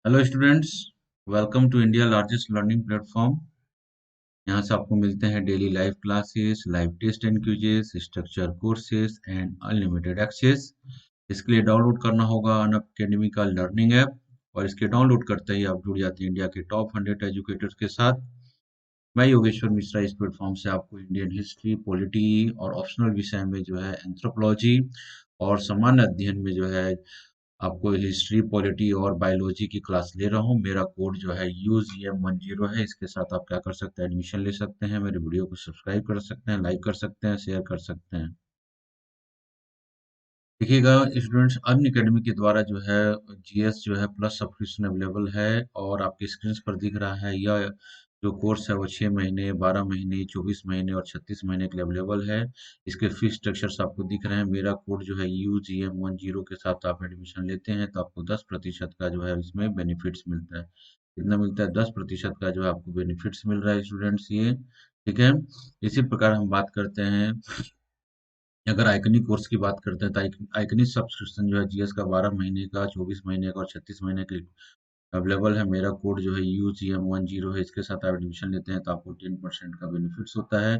Hello students, welcome to India largest learning platform. यहाँ से आपको मिलते हैं daily live classes, live test and quizzes, structure courses and unlimited access. इसके लिए डाउनलोड करना होगा अनअकैडमी का लर्निंग ऐप, और इसके डाउनलोड करते ही आप जुड़ जाते हैं इंडिया के टॉप 100 एजुकेटर्स के साथ। मैं योगेश्वर मिश्रा इस प्लेटफॉर्म से आपको इंडियन हिस्ट्री, पॉलिटी और ऑप्शनल विषय में जो है एंथ्रोपोलॉजी और सामान्य अध्ययन में जो है आपको हिस्ट्री, पॉलिटी और बायोलॉजी की क्लास ले रहा हूँ। मेरा कोड जो है UGM10 है। इसके साथ आप क्या कर सकते हैं, एडमिशन ले सकते हैं, मेरे वीडियो को सब्सक्राइब कर सकते हैं, लाइक कर सकते हैं, शेयर कर सकते हैं। देखिएगा स्टूडेंट्स, अन अकेडमी के द्वारा जो है जीएस जो है प्लस सब्सक्रिप्शन अवेलेबल है, और आपके स्क्रीन पर दिख रहा है यह जो कोर्स है वो 6 महीने, 12 महीने, 24 महीने और 36 महीने के लिए अवेलेबल है। इसके फीस स्ट्रक्चर्स आपको दिख रहे हैं। मेरा कोड जो है UGM10 के साथ आप एडमिशन लेते हैं तो आपको 10% का जो है इसमें बेनिफिट्स मिलता है। कितना मिलता है? 10% का जो है आपको बेनिफिट्स मिल रहा है स्टूडेंट्स, ये ठीक है। इसी प्रकार हम बात करते हैं, अगर आइकनिक कोर्स की बात करते हैं तो आइकनिक सब्सक्रिप्शन जो है जीएस का 12 महीने का, 24 महीने का और 36 महीने के अवेलेबल है। मेरा कोड जो है UGM10 है। इसके साथ आप एडमिशन लेते हैं तो आपको 10% का बेनिफिट्स होता है,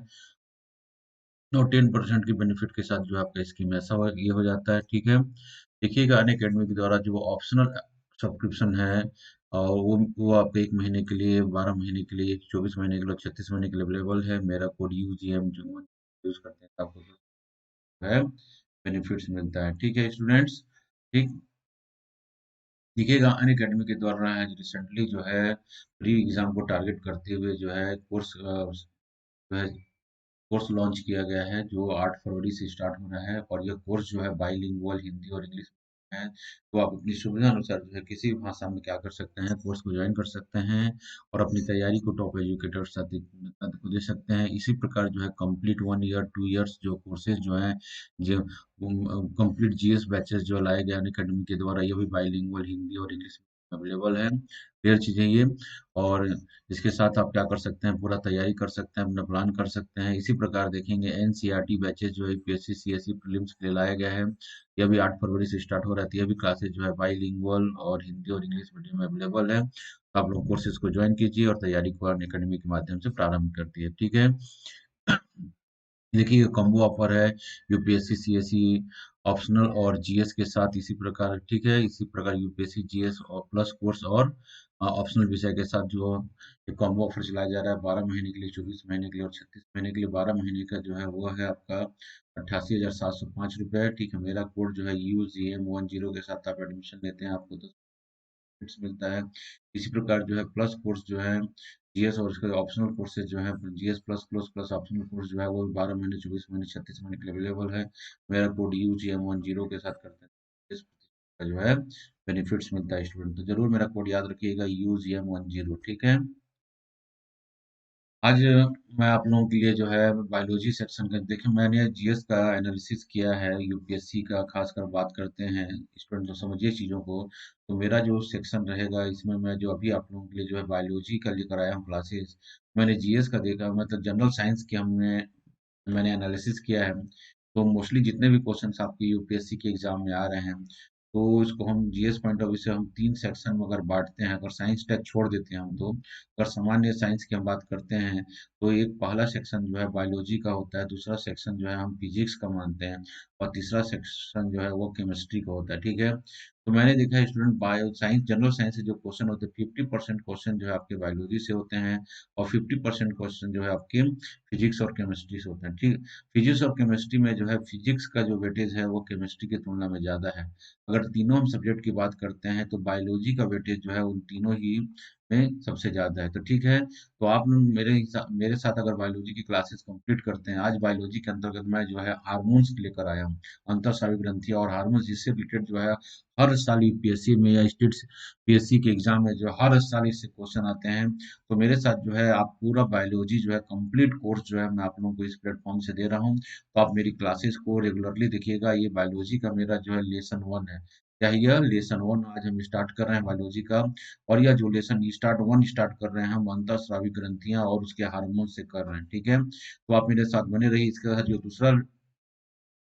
और 10% की बेनिफिट के साथ जो है आपका स्कीम ऐसा ये हो जाता है, ठीक है। देखिएगा, अन अकेडमी के द्वारा जो ऑप्शनल सब्सक्रिप्शन है, और वो आपके 1 महीने के लिए, 12 महीने के लिए, 24 महीने के लिए, 36 महीने के लिए अवेलेबल है। मेरा कोड UGM यूज करते हैं तो आपको है बेनिफिट्स मिलता है, ठीक है स्टूडेंट्स। ठीक, देखिएगा, अन अकेडमी के द्वारा है रिसेंटली जो है प्री एग्जाम को टारगेट करते हुए जो है कोर्स जो है कोर्स लॉन्च किया गया है, जो 8 फरवरी से स्टार्ट हो रहा है। और यह कोर्स जो है बाइलिंगुअल हिंदी और इंग्लिश में है। तो आप अपनी सुविधा अनुसार जो है किसी भी भाषा में क्या कर सकते हैं, कोर्स को ज्वाइन कर सकते हैं, और अपनी तैयारी को टॉप एजुकेटर साथ को दे सकते हैं। इसी प्रकार जो है कंप्लीट 1 ईयर, 2 ईयर्स जो कोर्सेज जो हैं, जो कंप्लीट जीएस बैचेस जो लाए गए हैं अकेडमी के द्वारा, ये भी बाइलिंगुअल हिंदी और इंग्लिश में अवेलेबल है। क्लियर चीजें ये। और इसके साथ आप क्या कर सकते हैं, पूरा तैयारी कर सकते हैं, अपना प्लान कर सकते हैं। इसी प्रकार देखेंगे एनसीईआरटी बैचेस जो यूपीएससी सीएससी प्रीलिम्स के लिए लाया गया है, यह भी 8 फरवरी से स्टार्ट हो रहा है। यह भी क्लासेज जो है बाईलिंगुअल और हिंदी और इंग्लिश मीडियम में अवेलेबल है। तो आप लोग कोर्सेज को ज्वाइन कीजिए और तैयारी को अकेडमी के माध्यम से प्रारंभ करती है, ठीक है। देखिए, कॉम्बो ऑफर है यूपीएससी सीएससी ऑप्शनल और जीएस के साथ, इसी प्रकार, ठीक है। इसी प्रकार यूपीएससी जीएस और प्लस कोर्स और ऑप्शनल विषय के साथ जो एक कॉम्बो ऑफर चलाया जा रहा है 12 महीने के लिए, 24 महीने के लिए और 36 महीने के लिए। 12 महीने का जो है वो है आपका 88,705 रुपये, ठीक है। मेरा कोड जो है UGM10 के साथ आप एडमिशन लेते हैं, आपको बेनिफिट्स मिलता है। इसी प्रकार जो है प्लस कोर्स जो है जीएस और उसके ऑप्शनल कोर्सेज जो है GS plus plus plus optional course जो है वो 12 महीने, 24 महीने, 36 महीने के लिए अवेलेबल है। मेरा कोड UGM10 के साथ करते हैं, इस का जो है बेनिफिट्स मिलता है स्टूडेंट। तो जरूर मेरा कोड याद रखिएगा, UGM10, ठीक है। आज मैं आप लोगों के लिए जो है बायोलॉजी सेक्शन का, देखिए मैंने जीएस का एनालिसिस किया है, यूपीएससी का खासकर बात करते हैं स्टूडेंट, जो समझिए चीज़ों को। तो मेरा जो सेक्शन रहेगा इसमें मैं जो अभी आप लोगों के लिए जो है बायोलॉजी का लेकर आया हूँ क्लासेस। मैंने जीएस का देखा, मतलब जनरल साइंस की मैंने एनालिसिस किया है। तो मोस्टली जितने भी क्वेश्चंस आपके यूपीएससी के एग्जाम में आ रहे हैं, तो इसको हम जीएस पॉइंट ऑफ व्यू से हम 3 सेक्शन में अगर बांटते हैं, अगर साइंस टैग छोड़ देते हैं हम तो, अगर सामान्य साइंस की हम बात करते हैं, तो एक पहला सेक्शन जो है बायोलॉजी का होता है, दूसरा सेक्शन जो है हम फिजिक्स का मानते हैं, और तीसरा सेक्शन जो है वो केमिस्ट्री का होता है, ठीक है। तो मैंने देखा है student, bio science general science से जो क्वेश्चन होते हैं, 50% क्वेश्चन जो है आपके बायोलॉजी से होते हैं, और 50% क्वेश्चन जो है आपके फिजिक्स और केमिस्ट्री से होते हैं, ठीक। फिजिक्स और केमिस्ट्री में जो है फिजिक्स का जो वेटेज है वो केमिस्ट्री की तुलना में ज़्यादा है। अगर तीनों हम सब्जेक्ट की बात करते हैं तो बायोलॉजी का वेटेज जो है उन तीनों ही में सबसे ज़्यादा है, तो ठीक है। तो आप लोग मेरे साथ अगर बायोलॉजी की क्लासेस कंप्लीट करते हैं, आज बायोलॉजी के अंतर्गत मैं जो है हार्मोन्स लेकर आया हूँ, अंतःस्रावी ग्रंथियां और हार्मोन्स, जिससे रिलेटेड जो है हर साल यूपीएससी में या स्टेट पीएससी के एग्जाम में जो हर साल इससे क्वेश्चन आते हैं। तो मेरे साथ जो है आप पूरा बायोलॉजी जो है कंप्लीट कोर्स जो है मैं आप लोगों को इस प्लेटफॉर्म से दे रहा हूँ। तो आप मेरी क्लासेस को रेगुलरली देखिएगा। ये बायोलॉजी का मेरा जो है लेसन 1 है। क्या है? यह लेसन 1 आज हम स्टार्ट कर रहे हैं बायोलॉजी का। और यह जो लेसन स्टार्ट कर रहे हैं हम अंतःस्रावी ग्रंथियां और उसके हार्मोन से कर रहे हैं, ठीक है। तो आप मेरे साथ बने रहिए। इसके साथ जो दूसरा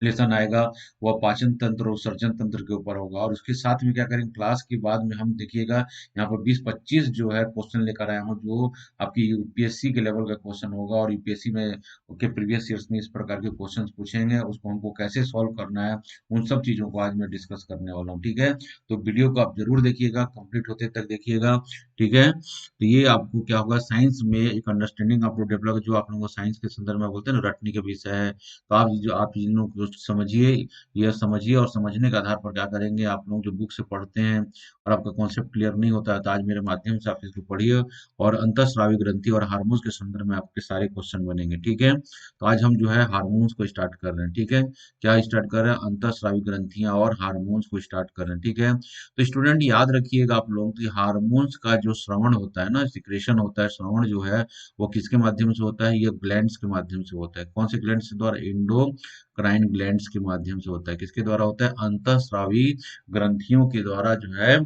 लेसन आएगा, वह पाचन तंत्र और सर्जन तंत्र के ऊपर होगा। और उसके साथ में क्या करेंगे, क्लास के बाद में हम देखिएगा यहाँ पर 20-25 जो है क्वेश्चन लेकर आया हूँ, जो आपकी यूपीएससी के लेवल का क्वेश्चन होगा। और यूपीएससी में के प्रीवियस ईयर्स में इस प्रकार के क्वेश्चन पूछेंगे, उसको हमको कैसे सॉल्व करना है, उन सब चीजों को आज मैं डिस्कस करने वाला हूँ। ठीक है, तो वीडियो को आप जरूर देखिएगा, कंप्लीट होते तक देखिएगा। ठीक है, तो ये आपको क्या होगा, साइंस में एक अंडरस्टैंडिंग आपको डेवलप, जो आप लोगों को साइंस के संदर्भ में बोलते हैं ना, रटने के विषय है। तो आप इन लोग को समझिए, यह समझिए, और समझने के आधार पर क्या करेंगे, आप लोग जो बुक से पढ़ते हैं और आपका कॉन्सेप्ट क्लियर नहीं होता है, तो आज मेरे माध्यम से आप इसको पढ़िए। और अंतःस्रावी ग्रंथि और हार्मोन्स के संदर्भ में आपके सारे क्वेश्चन बनेंगे। ठीक है, तो आज हम जो है हार्मोन्स को स्टार्ट कर रहे हैं। ठीक है, क्या स्टार्ट कर रहे हैं, अंतःस्रावी ग्रंथियां और हार्मोन्स को स्टार्ट कर रहे हैं। ठीक है, तो स्टूडेंट याद रखिएगा आप लोग कि हार्मोन्स का जो श्रवण होता है ना, सिक्रेशन होता है, श्रवण जो है वो किसके माध्यम से होता है, ये ग्लैंड्स के माध्यम से होता है। कौन से ग्लैंड्स के द्वारा, एंडोक्राइन ग्लैंड्स के माध्यम से होता है। किसके द्वारा होता है, अंतःस्रावी ग्रंथियों के द्वारा जो है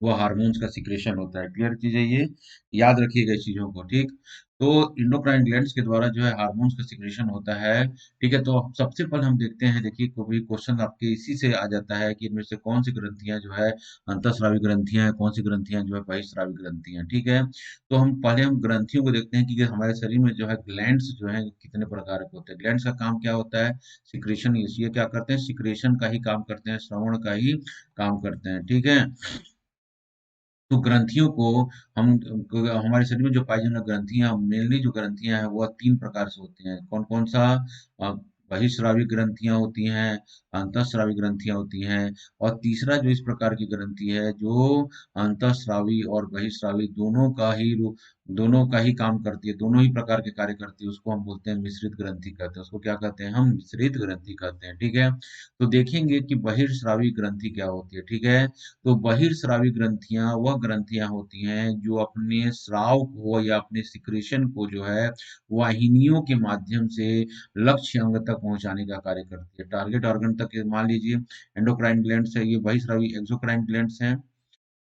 वो हार्मोन्स का सिक्रेशन होता है। क्लियर चीज है ये, याद रखिएगा इस चीजों को। ठीक, तो इंडोक्राइन ग्लैंड्स के द्वारा जो है हार्मोन्स का सिक्रेशन होता है। ठीक है, तो सबसे पहले हम देखते हैं, देखिए कोई क्वेश्चन आपके इसी से आ जाता है कि इनमें से कौन सी ग्रंथियां जो है अंतःस्रावी ग्रंथियां हैं, कौन सी ग्रंथियां जो है बहिःस्रावी ग्रंथियां हैं। ठीक है, तो हम ग्रंथियों को देखते हैं कि हमारे शरीर में जो है ग्लैंड्स जो है कितने प्रकार के होते हैं। ग्लैंड्स का काम क्या होता है, सिक्रेशन। ये क्या करते हैं, सिक्रेशन का ही काम करते हैं, श्रवण का ही काम करते हैं। ठीक है, तो ग्रंथियों को हम हमारे शरीर में जो पाई जाने वाली ग्रंथियां, मेनली जो ग्रंथियां हैं वह 3 प्रकार से होती हैं। कौन कौन सा, अ, बहिःस्रावी ग्रंथियां होती हैं, अंतःस्रावी ग्रंथियां होती हैं, और तीसरा जो इस प्रकार की ग्रंथि है जो अंतःस्रावी और बहिःस्रावी दोनों का ही काम करती है, दोनों ही प्रकार के कार्य करती है, उसको हम बोलते हैं मिश्रित ग्रंथि कहते हैं। उसको क्या कहते हैं, हम मिश्रित ग्रंथि कहते हैं। ठीक है, तो देखेंगे कि बहिःस्रावी ग्रंथि क्या होती है। ठीक है, तो बहिर्स्रावी ग्रंथियां वह ग्रंथियां होती हैं जो अपने स्राव को या अपने सिक्रेशन को जो है वाहिनियों के माध्यम से लक्ष्य अंग तक पहुंचाने का कार्य करती है, टारगेट ऑर्गन तक। मान लीजिए एंडोक्राइन ग्लैंड्स है, ये बहिर्स्रावी एक्सोक्राइन ग्लैंड्स हैं।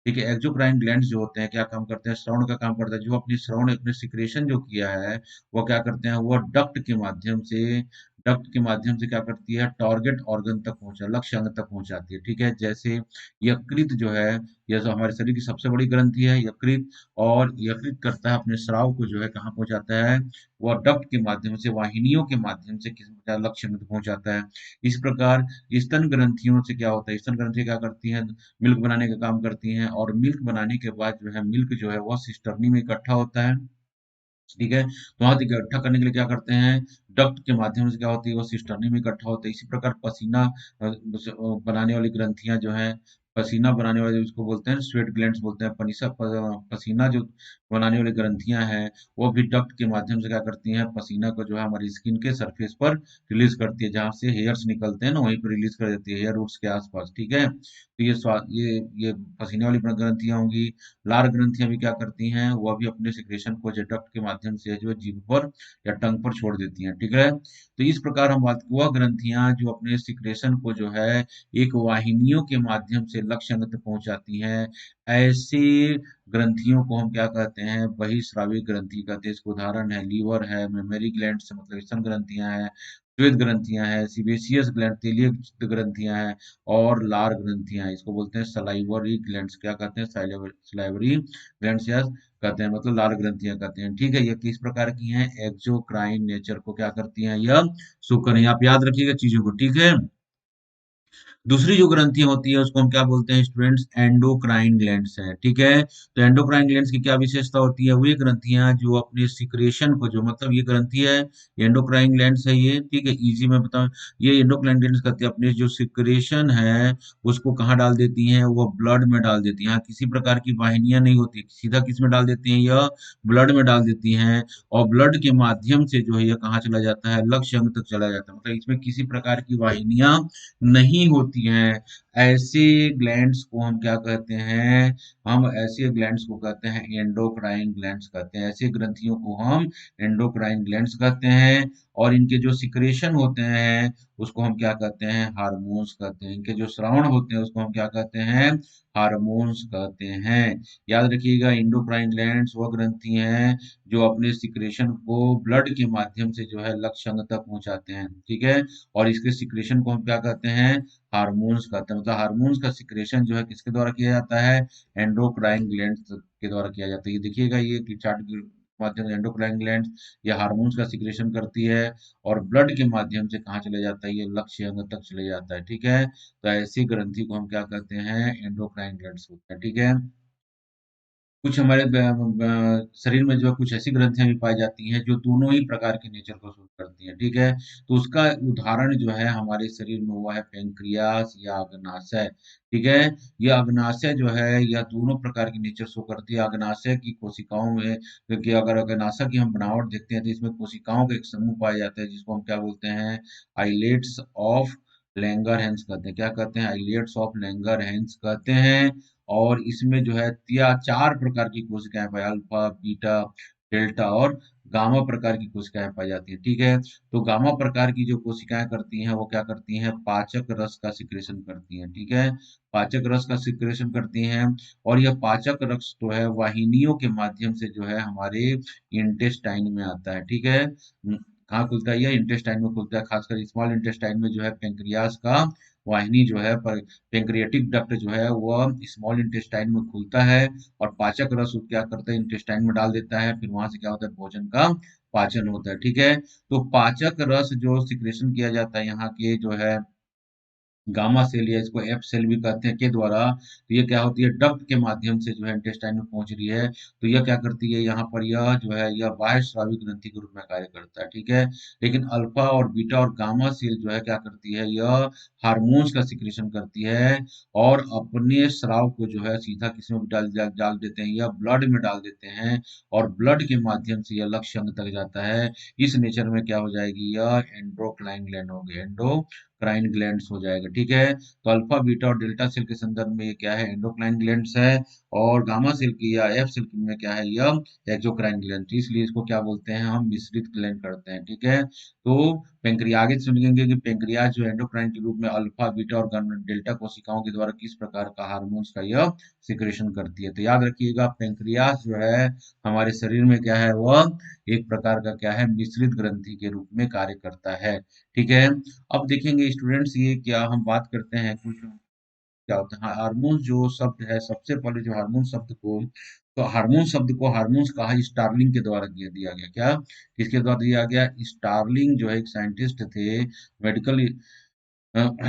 ठीक है, एक्सोक्राइन ग्लैंड्स जो होते हैं क्या काम करते हैं, श्रवण का काम करता है। जो अपनी श्रवण अपने सिक्रेशन जो किया है वो क्या करते हैं, वो डक्ट के माध्यम से क्या करती है, टारगेट ऑर्गन तक पहुंचा, लक्ष्य अंग तक पहुंचाती है। ठीक है, जैसे यकृत जो है, यह जो हमारे शरीर की सबसे बड़ी ग्रंथि है यकृत, और यकृत करता है अपने स्राव को जो है कहाँ पहुंचाता है, वह डक्ट के माध्यम से, वाहिनियों के माध्यम से किस लक्ष्य अंग तक पहुंचाता है। इस प्रकार स्तन ग्रंथियों से क्या होता है, स्तन ग्रंथि क्या करती है, मिल्क बनाने का काम करती हैं। और मिल्क बनाने के बाद जो है मिल्क जो है वह सिस्टर्नी में इकट्ठा होता है। ठीक है, तो वहां इकट्ठा करने के लिए क्या करते हैं, डक्ट के माध्यम से क्या होती है, वो सिस्टर्नी में इकट्ठा होता है। इसी प्रकार पसीना बनाने वाली ग्रंथियां जो है, पसीना बनाने वाले जिसको बोलते हैं स्वेट ग्लैंड्स बोलते हैं, पसीना जो बनाने वाली ग्रंथियां हैं वो भी डक्ट के माध्यम से क्या करती हैं, पसीना को जो है हमारी स्किन के सरफेस पर रिलीज करती है। जहां से हेयर्स निकलते हैं ना वहीं पर रिलीज कर देती है, हेयर रूट्स के आसपास। ठीक है, तो ये पसीने वाली ग्रंथियां होंगी। लार ग्रंथियां भी क्या करती हैं, वह भी अपने सिक्रेशन को डक्ट के माध्यम से जो है जीभ पर या टंग पर छोड़ देती हैं। ठीक है, तो इस प्रकार हम बात, वह ग्रंथियां जो अपने सिक्रेशन को जो है एक वाहिनियों के माध्यम से लक्ष्य अंग तक पहुंचाती हैं, ऐसे ग्रंथियों को हम क्या कहते हैं, बहिस्रावी ग्रंथि कहते हैं। इसका उदाहरण है लीवर है, मेमरी ग्लैंड से मतलब स्तन ग्रंथियां हैं, श्वेत ग्रंथियां हैं, सीबेशियस ग्लैंड तेलीय ग्रंथियां हैं, और लार ग्रंथियां हैं। इसको बोलते हैं सलाइवरी ग्लैंड्स, क्या कहते हैं, सलाइवरी ग्लैंड्स या कहते हैं, मतलब लार ग्रंथियां कहते हैं। ठीक है, ये किस प्रकार की हैं, एक्सोक्राइन नेचर को क्या करती हैं, यह शो करें। आप याद रखिएगा चीजों को। ठीक है, दूसरी जो ग्रंथि होती है उसको हम क्या बोलते हैं स्टूडेंट्स, एंडोक्राइन ग्लैंड्स है। ठीक है, तो एंडोक्राइन ग्लैंड्स की क्या विशेषता होती है, वो ये ग्रंथियां जो अपने सिक्रेशन को, जो मतलब ये ग्रंथि है, ये एंडोक्राइन ग्लैंड्स है ये। ठीक है, इजी में बताऊं, ये एंडोक्राइन ग्लैंड्स करते हैं अपने जो सिक्रेशन है उसको कहाँ डाल देती हैं, वो ब्लड में डाल देती हैं। यहाँ किसी प्रकार की वाहिनियां नहीं होती, सीधा किस में डाल देती हैं, यह ब्लड में डाल देती हैं। और ब्लड के माध्यम से जो है यह कहाँ चला जाता है, लक्ष्य अंग तक चला जाता है। मतलब इसमें किसी प्रकार की वाहिनियां नहीं होती हैं। ऐसे ग्लैंड्स को हम क्या कहते हैं, हम ऐसे ग्लैंड्स को कहते हैं एंडोक्राइन ग्लैंड्स कहते हैं। ऐसे ग्रंथियों को हम एंडोक्राइन ग्लैंड्स कहते हैं। और इनके जो सिक्रेशन होते हैं उसको हम क्या कहते हैं, हार्मोन्स कहते हैं। इनके जो श्रावण होते हैं उसको हम क्या कहते हैं, हार्मोन्स कहते हैं। याद रखिएगा, एंडोक्राइन ग्लैंड्स वह ग्रंथि हैं जो अपने सिक्रेशन को ब्लड के माध्यम से जो है लक्ष्य अंग तक पहुंचाते हैं, ठीक है। और इसके सिक्रेशन को हम क्या कहते हैं, हार्मोन्स कहते हैं। मतलब हार्मोन्स का सिक्रेशन जो है किसके द्वारा किया जाता है, एंडोक्राइन ग्लैंड के द्वारा किया जाता है। ये देखिएगा, ये चार्ट के माध्यम से एंडोक्राइन ग्लैंड ये हार्मोन्स का सिक्रेशन करती है, और ब्लड के माध्यम से कहाँ चले जाता है, ये लक्ष्य अंग तक चले जाता है, ठीक है। तो ऐसी ग्रंथि को हम क्या कहते हैं, एंडोक्राइन ग्लैंड्स होते हैं, ठीक है। कुछ हमारे शरीर में जो है कुछ ऐसी ग्रंथियां भी पाई जाती हैं जो दोनों ही प्रकार के नेचर को सूट करती हैं, ठीक है। तो उसका उदाहरण जो है हमारे शरीर में हुआ है पेंक्रियास या अग्नाशय, ठीक है। यह अग्नाशय जो है यह दोनों प्रकार की नेचर शो करती है। अग्नाशय की कोशिकाओं में, क्योंकि अगर अग्नाशय की हम बनावट देखते हैं तो इसमें कोशिकाओं का एक समूह पाया जाता है जिसको हम क्या बोलते हैं, आइलेट्स ऑफ लैंगरहैंस कहते हैं। क्या कहते हैं, आइलेट्स ऑफ लैंगरहैंस कहते हैं। और इसमें जो है तिया 4 प्रकार की कोशिकाएँ पाई, अल्फा, बीटा, डेल्टा और गामा प्रकार की कोशिकाएँ पाई जाती हैं, ठीक है। तो गामा प्रकार की जो कोशिकाएँ करती हैं, वो क्या करती हैं, पाचक रस का सिक्रेशन करती हैं, ठीक है। पाचक रस का सिक्रेशन करती हैं, और यह पाचक रस जो है वाहिनियों के माध्यम से जो है हमारे इंटेस्टाइन में आता है, ठीक है। कहाँ खुलता है, यह इंटेस्टाइन में खुलता है, खासकर स्मॉल इंटेस्टाइन में जो है पेंक्रियास का वाहिनी जो है पेंक्रियाटिक डक्ट जो है वह स्मॉल इंटेस्टाइन में खुलता है, और पाचक रस वो क्या करता है, इंटेस्टाइन में डाल देता है, फिर वहां से क्या होता है, भोजन का पाचन होता है, ठीक है। तो पाचक रस जो सिक्रेशन किया जाता है यहाँ के जो है गामा सेल या इसको एफ सेल भी कहते हैं के द्वारा, तो ये क्या होती है, डक्ट के माध्यम से जो है इंटेस्टाइन में पहुंच रही है। तो यह क्या करती है, यहाँ पर यह जो है यह बाह्य स्रावी ग्रंथि के रूप में कार्य करता है, ठीक है। लेकिन अल्फा और बीटा और गामा सेल जो है क्या करती है, यह हार्मोन्स का सिक्रेशन करती है, और अपने स्राव को जो है सीधा किसी में भी डाल देते हैं, या ब्लड में डाल देते हैं, और ब्लड के माध्यम से यह लक्ष्य अंग तक जाता है। इस नेचर में क्या हो जाएगी, यह एंडोक्राइन ग्लैंड हो गई, एंडोक्राइन ग्लैंड्स हो जाएगा, ठीक है। तो अल्फा बीटा और डेल्टा सेल के संदर्भ में ये क्या है, एंडोक्राइन ग्लैंड्स है। और गामा सेल की या एफ सेल की में क्या है, यह एक्सोक्राइन ग्लैंड, इसलिए इसको क्या बोलते हैं, हम मिश्रित ग्लैंड करते हैं, ठीक है। तो पेंक्रिया आगे सुनेंगे कि पेंक्रियाज जो एंडोक्राइन के रूप में अल्फा बीटा और डेल्टा कोशिकाओं के द्वारा किस प्रकार का हार्मोन्स का यह सिक्रेशन करती है। तो याद रखिएगा, पेंक्रियाज जो है हमारे शरीर में क्या है, वह एक प्रकार का क्या है, मिश्रित ग्रंथि के रूप में कार्य करता है, ठीक है। अब देखेंगे स्टूडेंट्स, ये क्या हम बात करते हैं कुछ क्या होता है हार्मोन जो शब्द है, सबसे पहले जो हार्मोन शब्द को, तो हार्मोन शब्द को हार्मोन्स कहा स्टार्लिंग के द्वारा दिया गया, क्या किसके द्वारा दिया गया, स्टार्लिंग जो है एक साइंटिस्ट थे, मेडिकल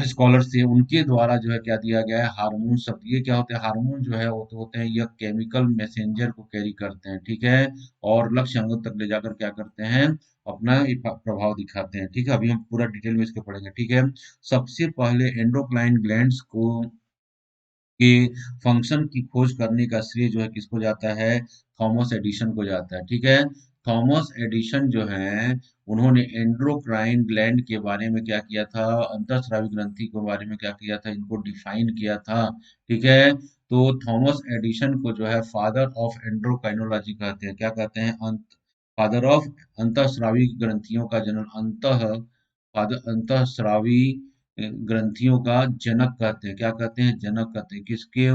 स्कॉलर से, उनके द्वारा जो है क्या दिया गया है, हार्मोन शब्द। ये क्या होते हैं, हार्मोन जो है वो तो होते हैं, यह केमिकल मैसेंजर को कैरी करते हैं, ठीक है। और लक्ष्य अंगों तक ले जाकर क्या करते हैं, अपना प्रभाव दिखाते हैं, ठीक है। अभी हम पूरा डिटेल में इसके पढ़ेंगे, ठीक है। सबसे पहले एंडोक्राइन ग्लैंड्स को के फंक्शन की खोज करने का श्रेय जो है किसको जाता है, थॉमस एडिशन को जाता है, ठीक है। थॉमस एडिशन जो है, उन्होंने एंडोक्राइन ग्लैंड के बारे में क्या किया था, अंतःस्रावी ग्रंथि के बारे में क्या किया था, इनको डिफाइन किया था, ठीक है। तो थॉमस एडिशन को जो है फादर ऑफ एंड्रोक्राइनोलॉजी कहते हैं, क्या कहते हैं, फादर ऑफ अंतःस्रावी ग्रंथियों का जनक, अंतःस्रावी ग्रंथियों का जनक कहते हैं, क्या कहते हैं, जनक कहते हैं, किसके,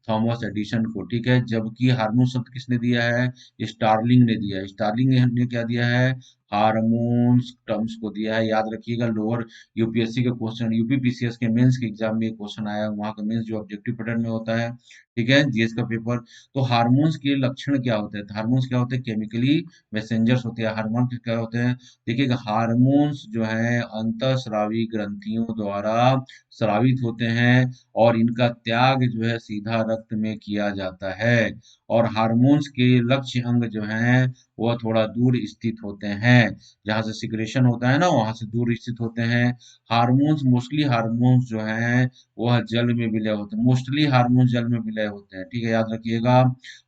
थॉमस एडिशन को, ठीक है। जबकि हार्मोन शब्द किसने दिया है, स्टार्लिंग ने दिया है। स्टार्लिंग ने क्या दिया है, हार्मोन्स टर्म्स को दिया है। याद रखिएगा, लोअर यूपीएससी का क्वेश्चन, यूपीपीसीएस के मेंस के एग्जाम में क्वेश्चन आया, वहां का मेंस जो ऑब्जेक्टिव पैटर्न में होता है, ठीक है, जीएस का पेपर। तो हार्मोन्स के लक्षण क्या होते हैं, हार्मोन्स क्या होते हैं, केमिकली मैसेंजर्स होते हैं। हार्मोन क्या होते हैं, देखिएगा, हार्मोन्स जो है अंतःस्रावी ग्रंथियों द्वारा स्रावित होते हैं, और इनका त्याग जो है सीधा रक्त में किया जाता है। और हार्मोन्स के लक्ष्य अंग जो हैं वह थोड़ा दूर स्थित होते हैं, जहां से सिक्रेशन होता है ना, वहां से दूर स्थित होते हैं। मोस्टली हार्मोन्स जो हैं वह जल में विलय होते हैं, मोस्टली हार्मोन्स जल में विलय होते हैं, ठीक है, याद रखिएगा।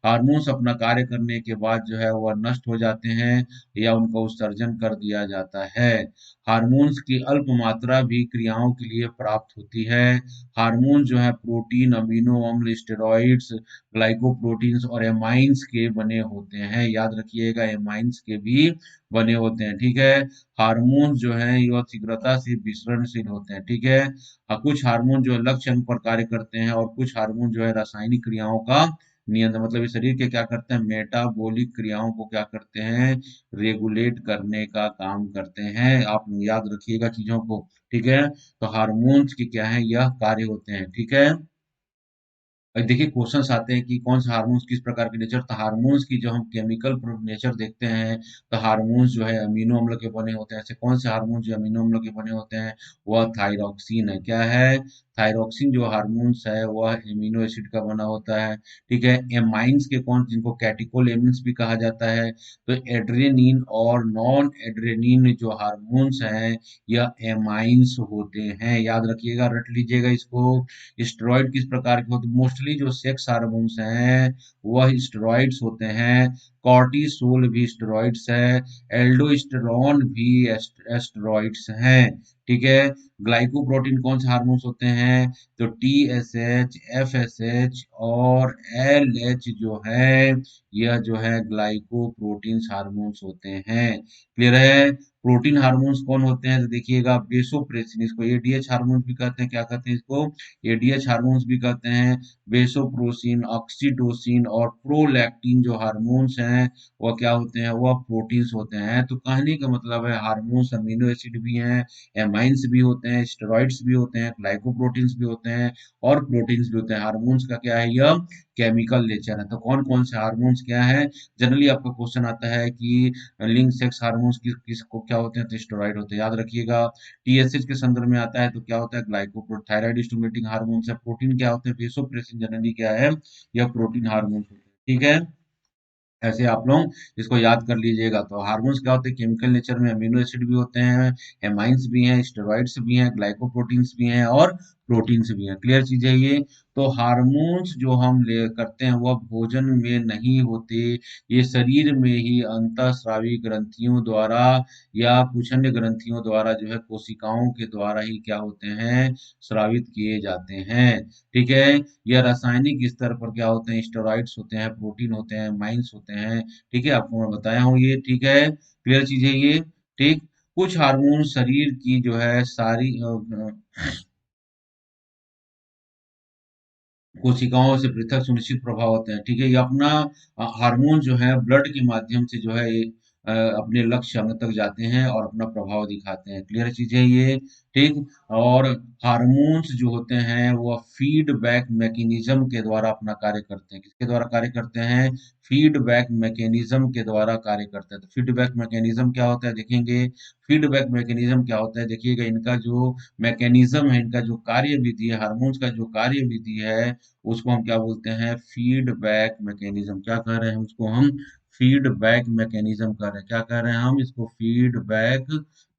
हार्मोन्स अपना कार्य करने के बाद जो है वह नष्ट हो जाते हैं, या उनका उत्सर्जन कर दिया जाता है। हार्मोन्स की अल्प मात्रा भी क्रियाओं के लिए प्राप्त होती है। हार्मोन जो है प्रोटीन, अमीनो अम्ल, स्टेरॉइड्स, ग्लाइकोप्रोटीन्स और एमाइंस के बने होते हैं, याद रखिएगा, एमाइंस के भी बने होते हैं, ठीक है। हार्मोन जो है यह शीघ्रता से विसरणशील होते हैं, ठीक है। कुछ हार्मोन जो है लक्ष्य अंग पर कार्य करते हैं, और कुछ हार्मोन जो है रासायनिक क्रियाओं का नियंत्रण, मतलब ये शरीर के क्या करते हैं, मेटाबॉलिक क्रियाओं को क्या करते हैं, रेगुलेट करने का काम करते हैं। आप याद रखिएगा चीजों को, ठीक है। तो हार्मोन्स के क्या है, यह कार्य होते हैं, ठीक है। देखिए क्वेश्चंस आते हैं कि कौन सा हार्मोन्स किस प्रकार के नेचर, तो हार्मोन्स की जो हम केमिकल नेचर देखते हैं, तो हार्मोन्स जो है अमीनो अम्ल के बने होते हैं। ऐसे कौन से हार्मोन्स जो अमीनो अम्ल के बने होते हैं, वह थायरॉक्सिन है। क्या है, थायरॉक्सिन जो हार्मोन्स है वह एमिनो एसिड का बना होता है, ठीक है। एमाइंस के कौन, जिनको कैटिकोलेमिन्स भी कहा जाता है, तो एड्रेनिन और नॉन एड्रेनिन जो हार्मोन्स हैं यह एमाइंस होते हैं, याद रखिएगा, रट लीजिएगा इसको। स्टेरॉइड किस प्रकार के होते हैं, मोस्टली जो सेक्स हार्मोन्स हैं वह स्टेरॉइड्स होते हैं। कॉर्टिसोल भी स्टेरॉइड्स है, एल्डोस्टेरॉन भी एस्टेरॉइड्स हैं, ठीक है। ग्लाइकोप्रोटीन कौन से हार्मोन्स होते हैं, तो TSH, FSH और LH जो है, यह जो है ग्लाइकोप्रोटीन हार्मोन्स होते हैं, क्लियर है। प्रोटीन हार्मोन्स कौन होते हैं, तो देखिएगा बेसोप्रेसिन, इसको एडीएच हार्मोन्स भी कहते हैं, क्या कहते हैं इसको, एडीएच हार्मोन्स भी कहते हैं। बेसोप्रोसिन, ऑक्सीटोसिन और प्रोलैक्टिन जो हार्मोन्स हैं वह क्या होते हैं, वह प्रोटीन्स होते हैं। तो कहने का मतलब है हार्मोन्स अमीनो एसिड भी हैं, एमाइंस भी होते हैं, स्टेरॉइड्स भी होते हैं, ग्लाइकोप्रोटीन्स भी होते हैं और प्रोटीन्स भी होते हैं। हार्मोन्स का क्या है, यह केमिकल नेचर है। तो कौन कौन से हार्मोन्स क्या है, जनरली आपका क्वेश्चन आता है कि लिंग सेक्स हार्मोन्स किसको क्या होते हैं, तो स्टेरॉइड होते हैं, याद रखिएगा। टीएसएच के संदर्भ में आता है तो क्या होता है, ग्लाइकोप्रोटीन, थायराइड स्टिमुलेटिंग हार्मोन्स है। प्रोटीन क्या होते हैं, वेसोप्रेसिन जनरली क्या है, यह प्रोटीन हार्मोन्स होते हैं, ठीक है। ऐसे आप लोग इसको याद कर लीजिएगा। तो हार्मोन्स क्या होते हैं, केमिकल नेचर में अमीनो एसिड भी होते हैं, एमाइंस भी हैं, स्टेरॉइड्स भी हैं, ग्लाइकोप्रोटीन्स भी हैं और प्रोटीन्स भी हैं, क्लियर चीज है ये। तो हार्मोन्स जो हम ले करते हैं वह भोजन में नहीं होते, ये शरीर में ही अंतःस्रावी ग्रंथियों द्वारा या कुछ अन्य ग्रंथियों द्वारा जो है कोशिकाओं के द्वारा ही क्या होते हैं, स्रावित किए जाते हैं, ठीक है। यह रासायनिक स्तर पर क्या होते हैं, स्टेरॉइड्स होते हैं, प्रोटीन होते हैं, माइंस होते हैं, ठीक है, आपको मैं बताया हूँ ये, ठीक है, क्लियर चीज है ये, ठीक। कुछ हार्मोन शरीर की जो है सारी कोशिकाओं से पृथक सुनिश्चित प्रभाव होते हैं, ठीक है। ये अपना हार्मोन जो है ब्लड के माध्यम से जो है ये अपने लक्ष्य अंग तक जाते हैं और अपना प्रभाव दिखाते हैं, क्लियर चीज है ये, ठीक। और हार्मोन्स जो होते हैं वो फीडबैक मैकेनिज्म के द्वारा अपना कार्य करते हैं, किसके द्वारा कार्य करते हैं, फीडबैक मैकेनिज्म के द्वारा कार्य करते हैं। तो फीडबैक मैकेनिज्म क्या होता है देखेंगे, फीडबैक मैकेनिज्म क्या होता है देखिएगा, इनका जो मैकेनिज्म है, इनका जो कार्य विधि है, हार्मोन्स का जो कार्य विधि है उसको हम क्या बोलते हैं, फीडबैक मैकेनिज्म। क्या कह रहे हैं उसको हम, फीडबैक मैकेनिज्म कह रहे हैं, क्या कह रहे हैं हम इसको, फीडबैक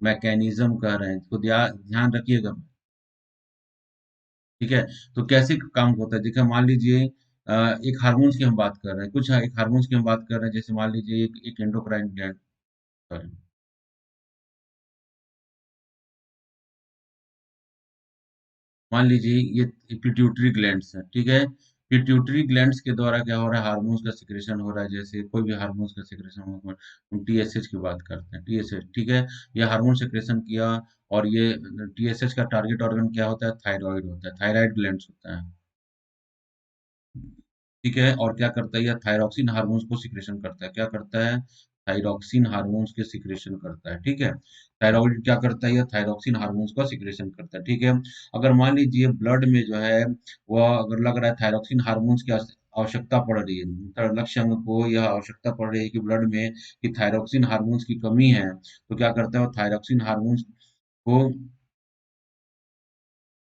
मैकेनिज्म कह रहे हैं, इसको ध्यान रखिएगा, ठीक है। तो कैसे काम होता है, देखिए मान लीजिए एक हार्मोन्स की हम बात कर रहे हैं, कुछ एक हार्मोन्स की हम बात कर रहे हैं, जैसे मान लीजिए एक एंडोक्राइन ग्लैंड, मान लीजिए ये पिट्यूटरी ग्लैंड्स है, ठीक है। पिट्यूटरी ग्लैंड्स के द्वारा क्या हो रहा है, हार्मोन्स का सिक्रेशन हो रहा है, जैसे कोई भी हार्मोन्स का सिक्रेशन हो, हम टीएसएच की बात करते हैं, टीएसएच, ठीक है। ये हार्मोन सिक्रेशन किया, और ये टीएसएच का टारगेट ऑर्गन क्या होता है, थायराइड होता है, थायराइड ग्लैंड्स होता है, ठीक है। और क्या करता है, यह थायरॉक्सिन हार्मोन्स को सिक्रेशन करता है, क्या करता है, थायरॉक्सिन हार्मोन्स के सिक्रेशन करता है, ठीक है। थायराइड क्या करता है, यह थायरॉक्सिन हार्मोन्स का सिक्रेशन करता है, ठीक है। अगर मान लीजिए ब्लड में जो है वह अगर लग रहा है थायरॉक्सिन हार्मोन्स की आवश्यकता पड़ रही है, मतलब लक्ष्य अंग को यह आवश्यकता पड़ रही है कि ब्लड में कि थायरॉक्सिन हार्मोन्स की कमी है, तो क्या करता है, वो थायरॉक्सिन हार्मोन्स को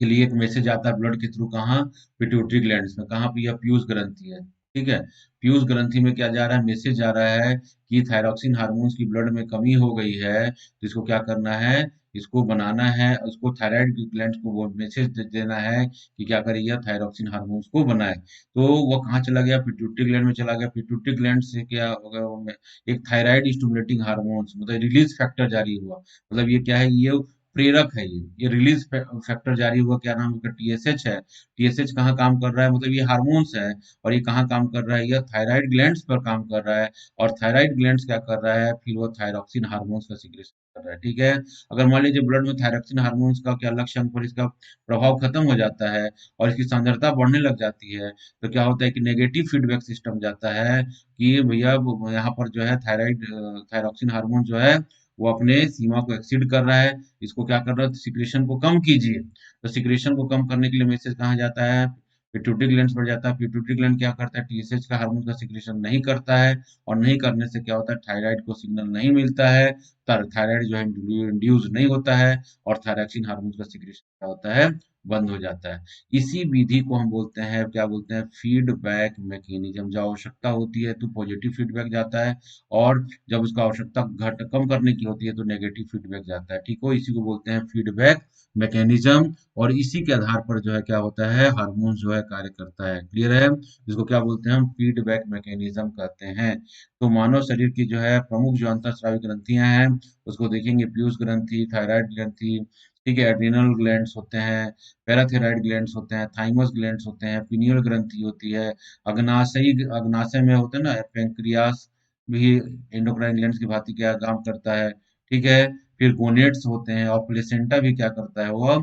के लिए एक मैसेज आता है ब्लड के थ्रू, कहाँ, पिट्यूटरी ग्लैंड्स में, कहाँ पे, यह पीयूष ग्रंथि है, ठीक है। पीयूष ग्रंथि में क्या जा रहा है, मैसेज आ रहा है कि थायरॉक्सिन हार्मोन्स की ब्लड में कमी हो गई है, तो इसको क्या करना है, इसको बनाना है, उसको थायराइड ग्लैंड को वो मैसेज देना है कि क्या करे, यह थायरॉक्सिन हार्मोन्स को बनाए। तो वो कहाँ चला गया, पिट्यूटरी ग्लैंड में चला गया, पिट्यूटरी ग्लैंड से क्या होगा, एक थायराइड स्टिमुलेटिंग हार्मोन्स मतलब रिलीज फैक्टर जारी हुआ, मतलब ये क्या है, ये प्रेरक है, ये रिलीज फैक्टर जारी हुआ, क्या नाम उसका, टीएसएच है। टीएसएच कहाँ काम कर रहा है, मतलब ये हार्मोन्स है, और ये कहाँ काम कर रहा है, यह थायराइड ग्लैंड्स पर काम कर रहा है, और थायराइड ग्लैंड्स क्या कर रहा है, फिर वो थायरॉक्सिन हार्मोन्स का सिक्रेशन कर रहा है, ठीक है। अगर मान लीजिए ब्लड में थायरॉक्सिन हार्मोन्स का क्या लक्ष्य अंग पर इसका प्रभाव खत्म हो जाता है और इसकी सांद्रता बढ़ने लग जाती है, तो क्या होता है कि नेगेटिव फीडबैक सिस्टम जाता है कि भैया यहाँ पर जो है थायरॉक्सिन हार्मोन जो है वो अपने सीमा को एक्सीड कर रहा है, इसको क्या कर रहा है, सिक्रेशन को कम कीजिए। तो सिक्रेशन को कम करने के लिए मैसेज कहाँ जाता है, पिट्यूटरी ग्लैंड पर जाता है। पिट्यूटरी ग्लैंड क्या करता है, टीएसएच का हार्मोन का सिक्रेशन नहीं करता है, और नहीं करने से क्या होता है, थायराइड को सिग्नल नहीं मिलता है, थायराइड जो है इंड्यूस नहीं होता है, और थायरॉक्सिन हार्मोन का सिक्रेशन क्या होता है, बंद हो जाता है। इसी विधि को हम बोलते हैं, क्या बोलते हैं, फीडबैक मैकेनिज्म। जब आवश्यकता होती है तो पॉजिटिव फीडबैक जाता है, और जब उसका आवश्यकता घट कम करने की होती है तो नेगेटिव फीडबैक जाता है, ठीक हो। इसी को बोलते हैं फीडबैक मैकेनिज्म, और इसी के आधार पर जो है क्या होता है, हार्मोन जो है कार्य करता है। क्लियर है, जिसको क्या बोलते हैं, हम फीडबैक मैकेनिज्म कहते हैं। तो मानव शरीर की जो है प्रमुख जो अंतःस्रावी ग्रंथियां हैं उसको देखेंगे, पीयूष ग्रंथि, थायराइड ग्रंथि, ठीक है, एड्रिनल ग्लैंड्स होते हैं, पैराथायराइड ग्लैंड्स होते हैं, थाइमस ग्लैंड्स होते हैं, पिनियल ग्रंथि होती है, अग्नाशय में होते हैं ना, पेंक्रियास भी एंडोक्राइन ग्लैंड्स की भांति क्या काम करता है, ठीक है। फिर गोनेट्स होते हैं, और प्लेसेंटा भी क्या करता है, वो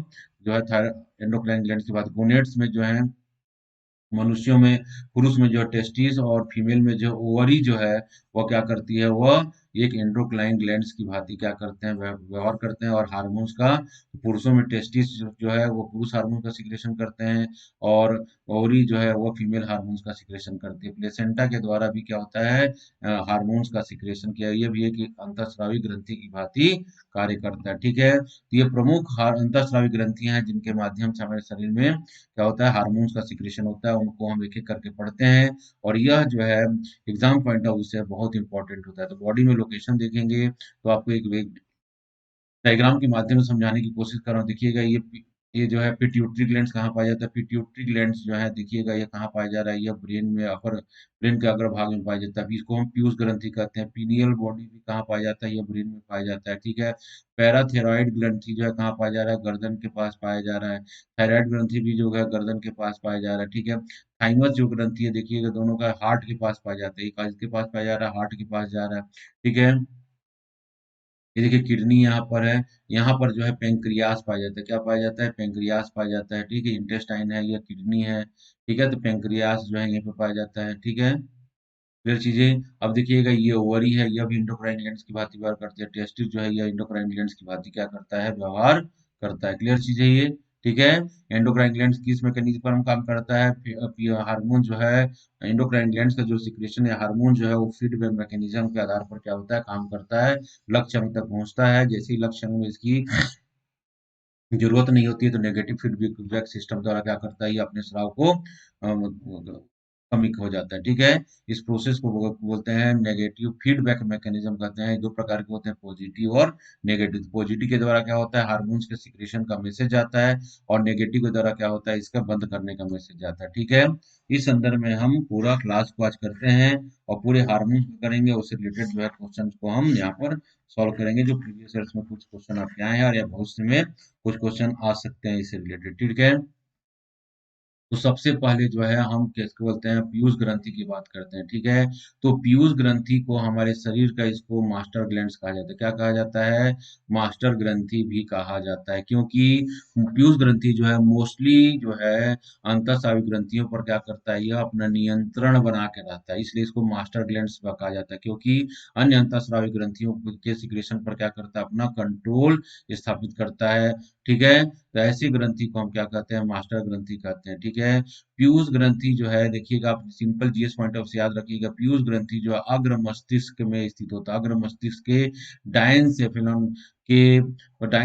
जो है एंडोक्राइन ग्लैंड्स की बात, गोनेट्स में जो है मनुष्यों में, पुरुष में जो टेस्टिस, और फीमेल में जो ओवरी जो है वो क्या करती है, वह एक एंडोक्राइन ग्लैंड्स की भांति क्या करते हैं, व्यवहार करते हैं। और हार्मोन्स का, पुरुषों में टेस्टिस जो है वो पुरुष हार्मोन का सिक्रेशन करते हैं, और ओवरी जो है वो फीमेल हार्मोन्स का सिक्रेशन करती है। प्लेसेंटा के द्वारा भी क्या होता है, हार्मोन्स का सिक्रेशन किया, ये भी एक अंतःस्रावी ग्रंथि की भांति कार्य करता है, ठीक है। तो ये प्रमुख अंतःस्रावी ग्रंथियां हैं जिनके माध्यम से हमारे शरीर में क्या होता है, हार्मोन्स का सिक्रेशन होता है। उनको हम एक एक करके पढ़ते हैं, और यह जो है एग्जाम पॉइंट ऑफ व्यू से बहुत इंपॉर्टेंट होता है। तो बॉडी में लोकेशन देखेंगे तो आपको एक डायग्राम के माध्यम से समझाने की कोशिश कर रहा हूँ। देखिएगा, ये जो है पिट्यूटरी ग्लैंड्स कहाँ पाया जाता है, पिट्यूटरी ग्लैंड्स जो है देखिएगा ये कहाँ पाया जा रहा है, ये ब्रेन में, अपर ब्रेन के अग्र भाग में पाया जाता है। इसको हम पीयूष ग्रंथि कहते हैं। पीनियल बॉडी भी कहाँ पाया जाता है, ये ब्रेन में पाया जाता है, ठीक है। पैराथायरॉइड ग्रंथि जो है कहाँ पाया जा रहा है, गर्दन के पास पाया जा रहा है। थायराइड ग्रंथि भी जो है गर्दन के पास पाया जा रहा है, ठीक है। थाइमस जो ग्रंथि है देखिएगा दोनों का हार्ट के पास पाया जाता है, एक इसके पास पाया जा रहा है, हार्ट के पास जा रहा है, ठीक है। ये देखिए किडनी यहाँ पर है, यहाँ पर जो है पेंक्रियास पाया जाता है। क्या पाया जाता है, पेंक्रियास पाया जाता है, ठीक है। इंटेस्टाइन है, यह किडनी है, ठीक है। तो पेंक्रियास जो है यहाँ पे पाया जाता है, ठीक है। क्लियर चीजें। अब देखिएगा ये ओवरी है, यह भी इंडोक्राइन ग्लैंड्स की भांति व्यवहार करती है। टेस्टिस जो है यह इंडोक्राइन ग्लैंड्स की भांति क्या करता है, व्यवहार करता है। क्लियर चीजें ये, ठीक है। एंडोक्राइन ग्लैंड्स किस मैकेनिज्म पर हम काम करता है, हार्मोन जो है, एंडोक्राइन ग्लैंड्स का जो सिक्रेशन है हार्मोन जो है वो फीडबैक मैकेनिज्म के आधार पर क्या होता है, काम करता है, लक्ष्य अंग तक पहुंचता है। जैसे ही लक्ष्य अंग में इसकी जरूरत नहीं होती है तो नेगेटिव फीडबैक सिस्टम द्वारा क्या करता है, ये अपने स्राव को कमी हो जाता है, ठीक है। इस प्रोसेस को बोलते हैं नेगेटिव फीडबैक मैकेनिज्म कहते हैं। दो प्रकार के होते हैं, पॉजिटिव और नेगेटिव। पॉजिटिव के द्वारा क्या होता है, हार्मोन्स के सिक्रेशन का मैसेज आता है, और नेगेटिव के द्वारा क्या होता है, इसका बंद करने का मैसेज आता है, ठीक है। इस संदर्भ में हम पूरा क्लास को आज करते हैं, और पूरे हार्मोन्स को करेंगे, उससे रिलेटेड जो है क्वेश्चन को हम यहाँ पर सॉल्व करेंगे, जो प्रीवियस ईयर्स में कुछ क्वेश्चन आपके आए हैं, और या भविष्य में कुछ क्वेश्चन आ सकते हैं इससे रिलेटेड, ठीक है। तो सबसे पहले जो है हम किसको बोलते हैं, पीयूष ग्रंथि की बात करते हैं, ठीक है। तो पीयूष ग्रंथि को हमारे शरीर का, इसको मास्टर ग्लैंड्स कहा जाता है। क्या कहा जाता है, मास्टर ग्रंथि भी कहा जाता है, क्योंकि पीयूष ग्रंथि जो है मोस्टली जो है अंतःस्रावी ग्रंथियों पर क्या करता है, यह अपना नियंत्रण बना के रहता है, इसलिए इसको मास्टर ग्लैंड्स कहा जाता है। क्योंकि अन्य अंतःस्रावी ग्रंथियों के सिक्रेशन पर क्या करता है, अपना कंट्रोल स्थापित करता है, ठीक है। तो ऐसी ग्रंथि को हम क्या कहते हैं, मास्टर ग्रंथि कहते हैं, ठीक है। पीयूष ग्रंथि जो है देखिएगा, आप सिंपल जीएस पॉइंट ऑफ से याद रखिएगा, पीयूष ग्रंथि जो है अग्र मस्तिष्क में स्थित होता है। अग्र मस्तिष्क के डायनसेफेलॉन के,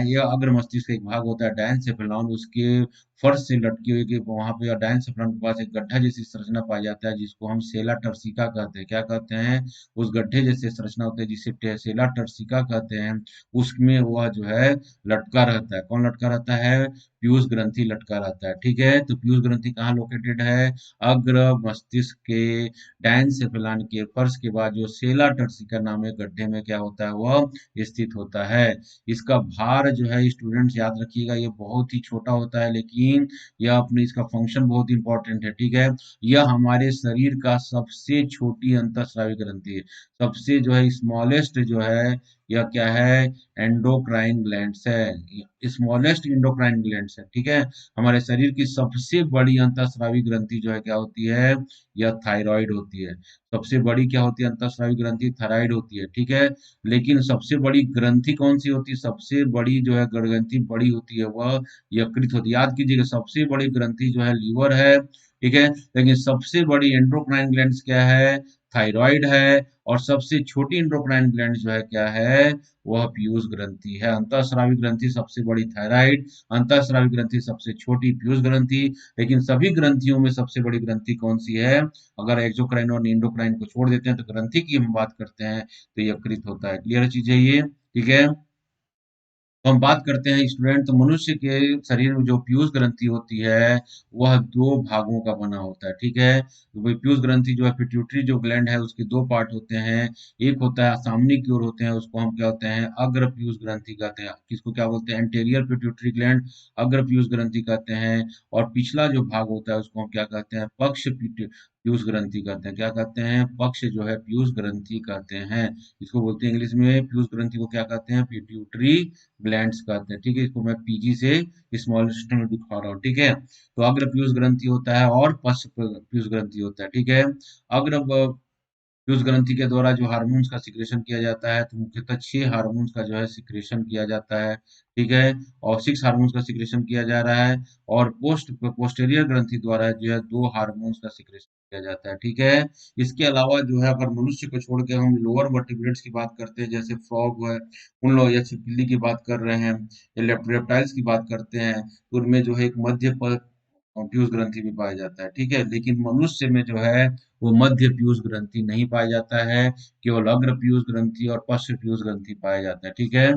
यह अग्र मस्तिष्क का एक भाग होता है डायनसेफेलॉन, उसके फर्श से लटकी हुई, कि वहां पे डायनसेफेलॉन के पास एक गड्ढा जैसी संरचना पाया जाता है, जिसको हम सेला टर्सिका कहते हैं। क्या कहते हैं, उस गड्ढे जैसे संरचना होती है जिसे सेला टर्सिका कहते हैं, उसमें वह जो है लटका रहता है। कौन लटका रहता है, पीयूष ग्रंथि लटका रहता है, ठीक है। तो पीयूष ग्रंथि कहाँ लोकेटेड है, अग्र मस्तिष्क के डायनसेफेलॉन के फर्श के बाद जो सेला टर्सिका नामक गड्ढे में क्या होता है, वह स्थित होता है। इसका भार जो है स्टूडेंट्स याद रखिएगा, ये बहुत ही छोटा होता है, लेकिन यह अपने, इसका फंक्शन बहुत इंपॉर्टेंट है, ठीक है। यह हमारे शरीर का सबसे छोटी अंतःस्रावी ग्रंथि है, सबसे जो है स्मॉलेस्ट जो है यह क्या है, एंडोक्राइन ग्लैंड्स है, स्मॉलेस्ट एंडोक्राइन ग्लैंड्स है, ठीक है। हमारे शरीर की सबसे बड़ी अंतःस्रावी ग्रंथि जो है क्या होती है, यह थायराइड होती है। सबसे बड़ी क्या होती है अंतःस्रावी ग्रंथि, थायराइड होती है, ठीक है। लेकिन सबसे बड़ी ग्रंथि कौन सी होती है, सबसे बड़ी जो है ग्रंथि बड़ी होती है वह यकृत होती है। याद कीजिएगा, सबसे बड़ी ग्रंथि जो है लीवर है, ठीक है। लेकिन सबसे बड़ी एंडोक्राइन ग्लैंड्स क्या है, थायराइड है। और सबसे छोटी एंडोक्राइन ग्लैंड जो है क्या है, वह पीयूष ग्रंथि है। अंतःस्रावी ग्रंथि सबसे बड़ी थायराइड, अंतःस्रावी ग्रंथि सबसे छोटी पीयूष ग्रंथि। लेकिन सभी ग्रंथियों में सबसे बड़ी ग्रंथि कौन सी है, अगर एक्सोक्राइन और एंडोक्राइन को छोड़ देते हैं तो ग्रंथि की हम बात करते हैं तो यकृत होता है। क्लियर चीज है ये, ठीक है। तो हम बात करते हैं स्टूडेंट, तो मनुष्य के शरीर में जो पीयूष ग्रंथि होती है वह दो भागों का बना होता है, ठीक है। तो वही पीयूष ग्रंथि जो है, पिट्यूटरी जो ग्लैंड है उसके दो पार्ट होते हैं। एक होता है सामने की ओर होते हैं, उसको हम क्या होते हैं, अग्र पीयूष ग्रंथि कहते हैं। किसको क्या बोलते हैं, एंटेरियर पिट्यूटरी ग्लैंड, अग्र पीयूष ग्रंथि कहते हैं। और पिछला जो भाग होता है उसको हम क्या कहते हैं, पक्ष पीयूष ग्रंथि कहते हैं। क्या कहते हैं, पक्ष जो है पीयूष ग्रंथि कहते हैं। इसको बोलते हैं इंग्लिश में, पीयूष ग्रंथि को क्या कहते हैं, पिट्यूटरी ग्लैंड्स कहते हैं, ठीक है। इसको मैं पीजी से स्मॉलेस्ट में दिखा रहा हूँ, ठीक है। तो अग्र पीयूष ग्रंथि होता है और पश्च पीयूष ग्रंथि होता है, ठीक है। अग्र पीयूष ग्रंथि के द्वारा जो हार्मोन्स का सिक्रेशन किया जाता है, तो मुख्यतः 6 हार्मोन्स का जो है सिक्रेशन किया जाता है, ठीक है। और 6 हार्मोन्स का सिक्रेशन किया जा रहा है। और पोस्टेरियर ग्रंथि द्वारा जो है 2 हार्मोन्स का सिक्रेशन किया जाता है, ठीक है। इसके अलावा जो है अगर मनुष्य को छोड़ के हम लोअर वर्टिब्रेट्स की बात करते हैं, जैसे फ्रॉग है, उन लोग या छिपकली की बात कर रहे हैं, या रेप्टाइल्स की बात करते हैं, तो उनमें जो है एक मध्य पीयूष ग्रंथि भी पाया जाता है, ठीक है। लेकिन मनुष्य में जो है वो मध्य पीयूष ग्रंथि नहीं पाया जाता है, केवल अग्र पीयूष ग्रंथि और पश्च पीयूष ग्रंथि पाया जाता है, ठीक है।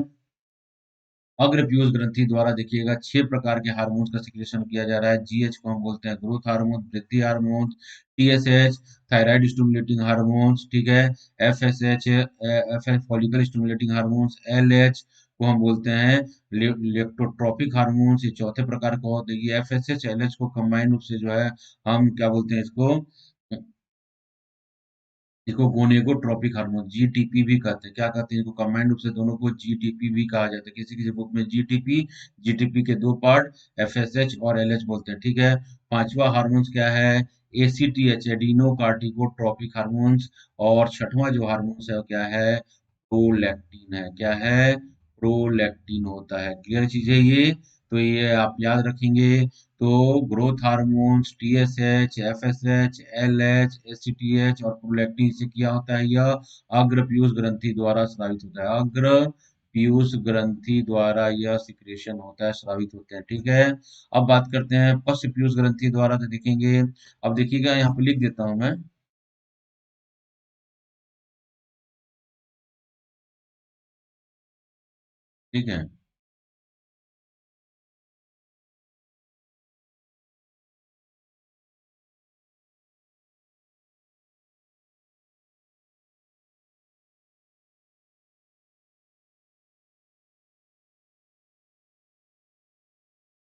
अग्र पीयूष ग्रंथि द्वारा देखिएगा 6 प्रकार के हार्मोन्स का सिक्रेशन किया जा रहा है। जीएच को हम बोलते हैं ग्रोथ हार्मोन, वृद्धि hormone, TSH thyroid stimulating hormones, ठीक है। FSH F follicle stimulating hormones, LH को हम बोलते हैं लेप्टोट्रोपिक हार्मोन्स, ये चौथे प्रकार का होता है। ये एफएसएच एलएच को कंबाइन रूप से जो है हम क्या बोलते हैं इसको, इसको गोनेगोट्रोपिक हार्मोन जीटीपी भी कहते हैं। क्या कहते हैं, इसको कंबाइंड रूप से दोनों को जीटीपी भी कहा जाता है। किसी किसी बुक में जीटीपी, जीटीपी के दो पार्ट एफएसएच और एलएच बोलते हैं, ठीक है। पांचवा हार्मोन्स क्या है, एसीटीएच एडिनो कार्टिकोट्रोपिक हार्मोन्स। और छठवां जो हार्मोन्स है वो क्या है, प्रोलैक्टिन है। क्या है, प्रोलैक्टिन होता है। क्लियर चीज है ये, तो ये आप याद रखेंगे। तो growth hormones TSH, FSH, LH, ACTH और प्रोलैक्टिन से क्या होता है, यह अग्र पीयूष ग्रंथि द्वारा स्रावित होता है। अग्र पीयूष ग्रंथि द्वारा यह सिक्रेशन होता है, स्रावित होते हैं, ठीक है। अब बात करते हैं पश्च पीयूष ग्रंथि द्वारा, तो देखेंगे, अब देखिएगा यहाँ पे लिख देता हूं मैं, ठीक है।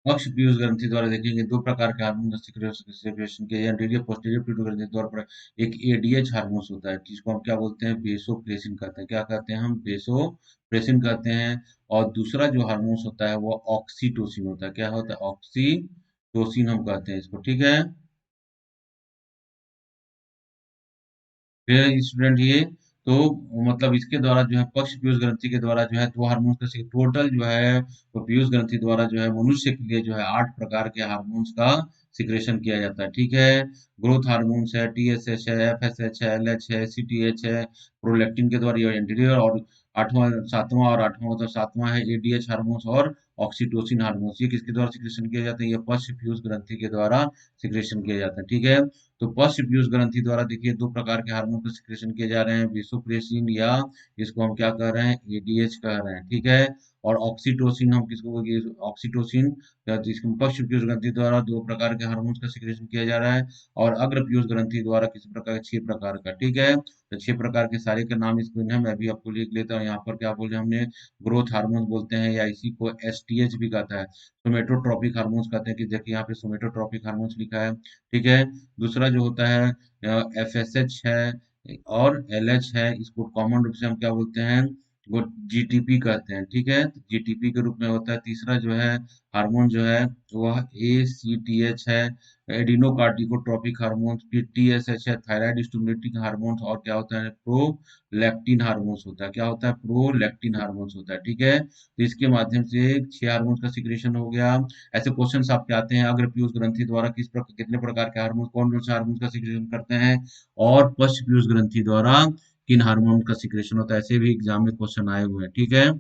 पक्ष पीयूष ग्रंथि द्वारा देखेंगे 2 प्रकार के हार्मोन का सिक्रेशन किया, एंटीरियर पोस्टीरियर पीयूष ग्रंथि द्वारा एक एडीएच हार्मोन होता है जिसको हम क्या बोलते हैं, बेसोप्रेसिन कहते हैं। क्या कहते हैं, हम बेसोप्रेसिन कहते हैं। और दूसरा जो हार्मोन होता है वो ऑक्सीटोसिन होता है। क्या होता है, ऑक्सीटोसिन हम कहते हैं इसको, ठीक है। फिर स्टूडेंट ये, तो मतलब इसके द्वारा जो है पक्ष पीयूष ग्रंथि के द्वारा जो है 2 हार्मोन्स का टोटल जो है, तो पीयूष ग्रंथि द्वारा जो है मनुष्य के लिए जो है 8 प्रकार के हार्मोन्स का सिक्रेशन किया जाता है, ठीक है। ग्रोथ हार्मोन्स है, टीएसएच है, एफएसएच है, एलएच है, सीटीएच है, प्रोलैक्टिन के द्वारा ये एंटीरियर। और आठवां, सातवां और आठवां, मतलब सातवां है एडीएच हार्मोन्स और ऑक्सीटोसिन हार्मोन्स। ये किसके द्वारा सिक्रेशन किया जाता है, ये पश्च पीयूष ग्रंथि के द्वारा सिक्रेशन किया जाता है, ठीक है। तो पश्च पीयूष ग्रंथि द्वारा देखिए 2 प्रकार के हार्मोन का सिक्रेशन किए जा रहे हैं, वेसोप्रेसिन या इसको हम क्या कह रहे हैं, एडीएच कह रहे हैं, ठीक है। और ऑक्सीटोसिन हम किसको बोलिए, ऑक्सीटोसिन, या तो इसको पश्च पीयूष ग्रंथि द्वारा 2 प्रकार के हार्मोन का सिक्रेशन किया जा रहा है। और अग्र पीयूष ग्रंथि द्वारा किसी प्रकार, 6 प्रकार का, ठीक है। तो 6 प्रकार के सारे के नाम इसमें है, मैं भी आपको लिख लेता हूँ। यहाँ पर क्या बोले हमने, ग्रोथ हार्मोन बोलते हैं, या इसी को एसटीएच भी कहता है, सोमेटोट्रोपिक हार्मोन्स कहते हैं, कि देखिए यहाँ पे सोमेटोट्रोपिक हार्मोन्स लिखा है, ठीक है। दूसरा जो होता है एफएसएच है और एलएच है, इसको कॉमन रूप से हम क्या बोलते हैं, वो जीटीपी कहते हैं, ठीक है। तो जीटीपी के रूप में होता है। तीसरा जो है हार्मोन जो है वह एसीटीएच है, एडिनोकार्टिकोट्रोपिक हार्मोन। फिर टीएसएच है, थायराइड स्टिमुलेटिंग हार्मोन। और क्या होता है, प्रोलैक्टिन हार्मोन्स होता है। क्या होता है, प्रोलैक्टिन हार्मोन्स होता है, ठीक है। तो इसके माध्यम से 6 हार्मोन्स का सिक्रेशन हो गया। ऐसे क्वेश्चंस आपके आते हैं, अग्र पीयूष ग्रंथि द्वारा कितने प्रकार के हार्मोन, कौन कौन से हार्मोन का सिक्रेशन करते हैं, और पश्च पीयूष ग्रंथि द्वारा किन हार्मोन का सिक्रेशन होता है, ऐसे भी एग्जाम में क्वेश्चन आए हुए हैं, ठीक है।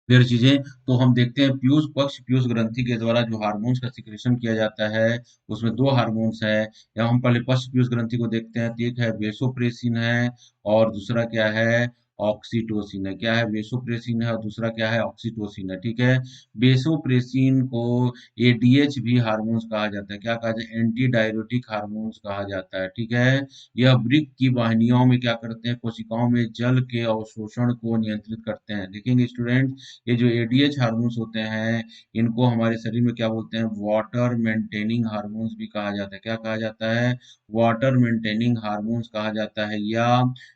फिर चीजें तो हम देखते हैं, पीयूष पक्ष पीयूष ग्रंथि के द्वारा जो हार्मोन्स का सिक्रेशन किया जाता है उसमें दो हार्मोन्स है। या हम पहले पक्ष पीयूष ग्रंथि को देखते हैं, तो एक है वेसोप्रेसिन है, और दूसरा क्या है, ऑक्सीटोसिन है। क्या है, वेसोप्रेसिन है, और दूसरा क्या है, ऑक्सीटोसिन है, ठीक है। वेसोप्रेसिन को एडीएच भी हार्मोन्स कहा जाता है। क्या कहा जाता है, एंटी डायरेटिक हार्मोन्स कहा जाता है, ठीक है। यह वृक्क की वाहिनियों में क्या करते हैं, कोशिकाओं में जल के अवशोषण को नियंत्रित करते हैं। देखेंगे स्टूडेंट, ये जो एडीएच हार्मोन्स होते हैं, इनको हमारे शरीर में क्या बोलते हैं, वाटर मेंटेनिंग हार्मोन्स भी कहा जाता है। क्या कहा जाता है, वाटर मेंटेनिंग हार्मोन्स कहा जाता है।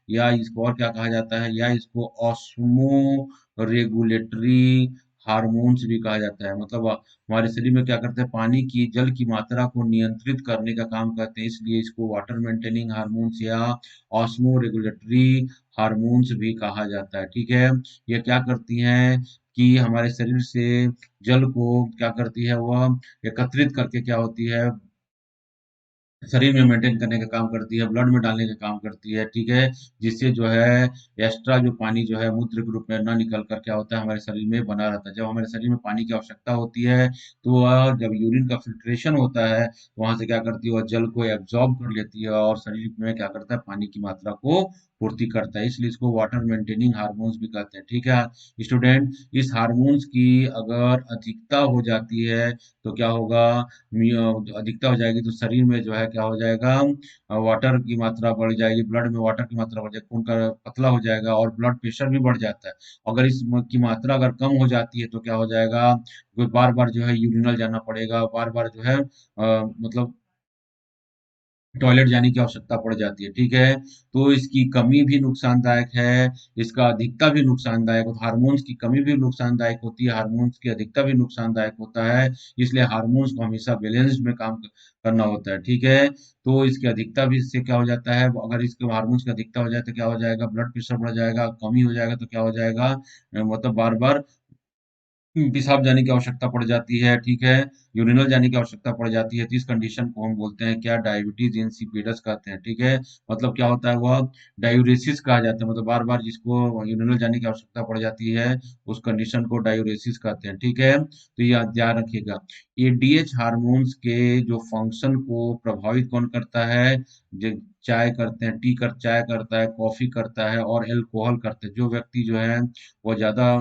या इसको और क्या कहा जाता है, या इसको ऑस्मो रेगुलेटरी हार्मोन्स भी कहा जाता है। मतलब हमारे शरीर में क्या करते हैं, पानी की जल की मात्रा को नियंत्रित करने का काम करते हैं, इसलिए इसको वाटर मेंटेनिंग हार्मोन्स या ऑस्मो रेगुलेटरी हार्मोन्स भी कहा जाता है, ठीक है। ये क्या करती हैं कि हमारे शरीर से जल को क्या करती है, वह एकत्रित करके क्या होती है, शरीर में मेंटेन करने का काम करती है, ब्लड में डालने का काम करती है, ठीक है। जिससे जो है एक्स्ट्रा जो पानी जो है मूत्र के रूप में ना निकल कर क्या होता है, हमारे शरीर में बना रहता है। जब हमारे शरीर में पानी की आवश्यकता होती है, तो वह जब यूरिन का फिल्ट्रेशन होता है, तो वहां से क्या करती है, वह जल को एब्जॉर्ब कर लेती है और शरीर में क्या करता है, पानी की मात्रा को पूर्ति करता है। इसलिए इसको वाटर मेंटेनिंग हार्मोन्स भी कहते हैं, ठीक है स्टूडेंट। इस हार्मोन्स की अगर अधिकता हो जाती है तो क्या होगा, अधिकता हो जाएगी तो शरीर में जो है क्या हो जाएगा, वाटर की मात्रा बढ़ जाएगी, ब्लड में वाटर की मात्रा बढ़ जाएगी, खून का पतला हो जाएगा और ब्लड प्रेशर भी बढ़ जाता है। अगर की मात्रा अगर कम हो जाती है तो क्या हो जाएगा, बार बार जो है यूरिनल जाना पड़ेगा, बार बार जो है मतलब टॉयलेट जाने की आवश्यकता पड़ जाती है, ठीक है। तो इसकी कमी भी नुकसानदायक है, इसका अधिकता भी नुकसानदायक होता है। हार्मोन्स की कमी भी नुकसानदायक होती है, हार्मोन्स की अधिकता भी नुकसानदायक होता है। इसलिए हार्मोन्स को हमेशा बैलेंस्ड में काम करना होता है, ठीक है। तो इसकी अधिकता भी इससे क्या हो जाता है, अगर इसके हार्मोन्स की अधिकता हो जाए तो क्या हो जाएगा, ब्लड प्रेशर बढ़ जाएगा, कमी हो जाएगा तो क्या हो जाएगा, मतलब बार बार पेशाब जाने की आवश्यकता पड़ जाती है, ठीक है। यूरिनल जाने की आवश्यकता पड़ जाती है। तो इस कंडीशन को हम बोलते हैं क्या, डायबिटीज इंसिपिडस कहते हैं, ठीक है। मतलब क्या होता है, वह डायूरेसिस कहा जाता है, मतलब बार बार जिसको यूरिनल जाने की आवश्यकता पड़ जाती है, उस कंडीशन को डायूरेसिस कहते हैं, ठीक है। तो ये आप ध्यान रखिएगा। एडीएच हार्मोन्स के जो फंक्शन को प्रभावित कौन करता है, जो चाय करते हैं, चाय करता है, कॉफी करता है, और एल्कोहल करते हैं। जो व्यक्ति जो है वो ज्यादा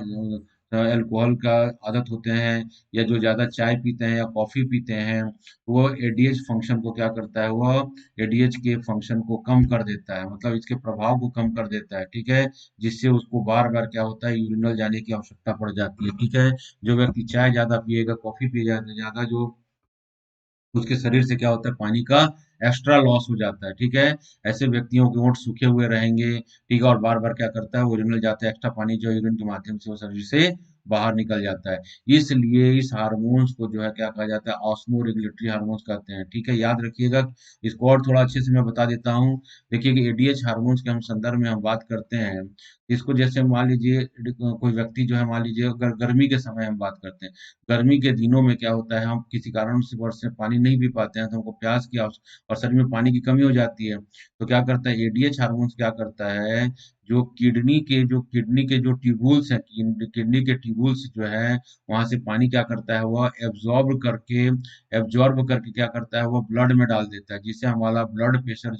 अल्कोहल का आदत होते हैं, या जो ज़्यादा चाय पीते हैं या कॉफ़ी पीते हैं, वो एडीएच फंक्शन को क्या करता है, वह एडीएच के फंक्शन को कम कर देता है, मतलब इसके प्रभाव को कम कर देता है, ठीक है। जिससे उसको बार बार क्या होता है, यूरिनल जाने की आवश्यकता पड़ जाती है, ठीक है। जो व्यक्ति चाय ज़्यादा पिएगा, कॉफ़ी पिएगा ज़्यादा, जो उसके शरीर से क्या होता है, पानी का एक्स्ट्रा लॉस हो जाता है, ठीक है। ऐसे व्यक्तियों के होंठ सूखे हुए रहेंगे, ठीक है, और बार बार क्या करता है, वो यूरिनल जाता है, एक्स्ट्रा पानी जो यूरिन के माध्यम से वो शरीर से बाहर निकल जाता है। इसलिए इस हार्मोन्स को जो है क्या कहा जाता है, ऑस्मो रेगुलेटरी हार्मोन्स कहते हैं, ठीक है। याद रखिएगा, इसको और थोड़ा अच्छे से मैं बता देता हूँ। देखिए कि एडीएच हार्मोन्स के हम संदर्भ में हम बात करते हैं, इसको जैसे मान लीजिए कोई व्यक्ति जो है, मान लीजिए अगर गर्मी के समय हम बात करते हैं, गर्मी के दिनों में क्या होता है, हम किसी कारण से वर्ष से पानी नहीं पी पाते हैं, तो हमको प्यास की और शरीर में पानी की कमी हो जाती है। तो क्या करता है, एडीएच हार्मोन्स क्या करता है, जो किडनी के जो ट्यूबुल्स हैं, किडनी के ट्यूबुल्स जो है, वहां से पानी क्या करता है, वह एब्जॉर्ब करके क्या करता है, वह ब्लड में डाल देता है, जिससे हमारा ब्लड प्रेशर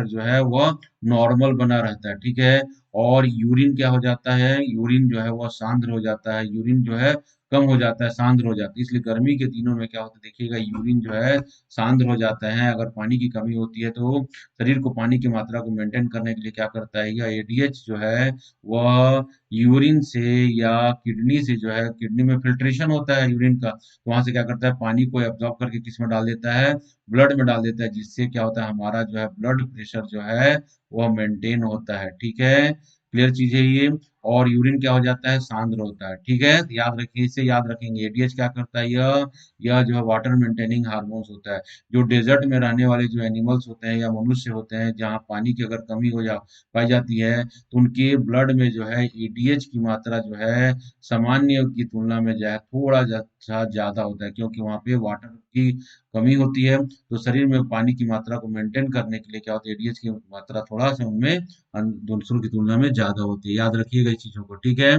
जो है वह नॉर्मल बना रहता है, ठीक है। और यूरिन क्या हो जाता है, यूरिन जो है वह सांद्र हो जाता है, यूरिन जो है कम हो जाता है, सांद्र हो जाता है। इसलिए गर्मी के दिनों में क्या होता है, देखिएगा यूरिन जो है सांद्र हो जाता है। अगर पानी की कमी होती है तो शरीर को पानी की मात्रा को मेंटेन करने के लिए क्या करता है, या एडीएच जो है वह यूरिन से या किडनी से जो है, किडनी में फिल्ट्रेशन होता है यूरिन का, तो वहां से क्या करता है, पानी को एब्जॉर्ब करके किस में डाल देता है, ब्लड में डाल देता है, जिससे क्या होता है, हमारा जो है ब्लड प्रेशर जो है वह मेंटेन होता है, ठीक है। क्लियर चीज है ये। और यूरिन क्या हो जाता है, सांद्र होता है। ठीक है, तो याद रखिए, इससे याद रखेंगे एडीएच क्या करता है, यह जो है वाटर मेंटेनिंग हार्मोन्स होता है। जो डेजर्ट में रहने वाले जो एनिमल्स होते हैं या मनुष्य होते हैं, जहाँ पानी की अगर कमी हो जा पाई जाती है, तो उनके ब्लड में जो है एडीएच की मात्रा जो है सामान्य की तुलना में जो है थोड़ा सा ज्यादा होता है, क्योंकि वहाँ पे वाटर की कमी होती है। तो शरीर में पानी की मात्रा को मेंटेन करने के लिए क्या होता है, एडीएच की मात्रा थोड़ा सा उनमें दूसरों की तुलना में ज्यादा होती है। याद रखिएगा इस चीजों को, ठीक है।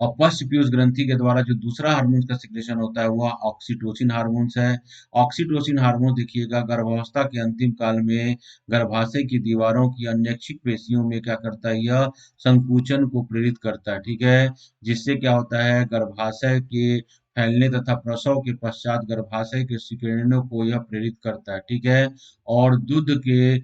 और पश्च पीयूष ग्रंथि के द्वारा जो दूसरा हार्मोन का सिक्रेशन होता है वह ऑक्सीटोसिन हार्मोन्स है। ऑक्सीटोसिन हार्मोन देखिएगा गर्भावस्था के अंतिम काल में गर्भाशय की दीवारों की अन्यैच्छिक पेशियों में क्या करता है, यह संकुचन को प्रेरित करता है। ठीक है, जिससे क्या होता है, गर्भाशय के फैलने तथा प्रसव के पश्चात गर्भाशय के सिकुड़ने को यह प्रेरित करता है। ठीक है, और दूध के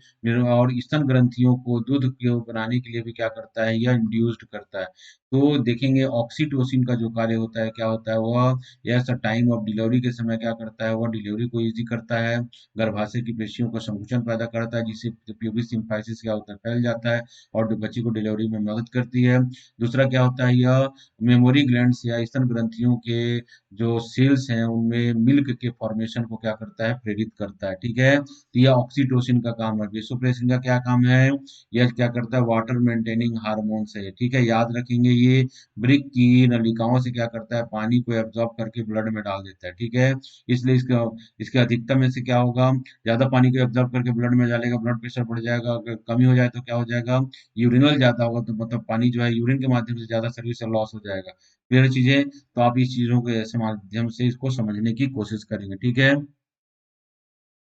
और स्तन ग्रंथियों को दूध के बनाने के लिए भी क्या करता है, यह इंड्यूस्ड करता है। तो देखेंगे ऑक्सीटोसिन का जो कार्य होता है, क्या होता है, वह यस टाइम ऑफ डिलीवरी के समय क्या करता है, वह डिलीवरी को इजी करता है, गर्भाशय की पेशियों को संकुचन पैदा करता है, जिससे प्यूबिक सिम्फाइसिस क्या होता है, फैल जाता है और बच्चे को डिलीवरी में मदद करती है। दूसरा क्या होता है, यह मेमोरी ग्लैंड्स या स्तन ग्रंथियों के जो सेल्स हैं उनमें मिल्क के फॉर्मेशन को क्या करता है, प्रेरित करता है। ठीक है, तो यह ऑक्सीटोसिन का काम है। वेसोप्रेसिन का क्या काम है, यह क्या करता है, वाटर मेंटेनिंग हार्मोन्स है। ठीक है, याद रखेंगे ये ब्रिक की नलिकाओं से क्या करता है, पानी को एब्जॉर्ब करके ब्लड में डाल देता है। ठीक है, इसलिए इसका इसके अधिकतम में से क्या होगा, ज्यादा पानी को एब्जॉर्ब करके ब्लड में डालेगा, ब्लड प्रेशर बढ़ जाएगा। अगर कमी हो जाए तो क्या हो जाएगा, यूरिनल ज्यादा होगा, तो मतलब पानी जो है यूरिन के माध्यम से ज्यादा शरीर से लॉस हो जाएगा। क्लियर चीजें, तो आप इस चीजों के ऐसे माध्यम से इसको समझने की कोशिश करेंगे। ठीक है,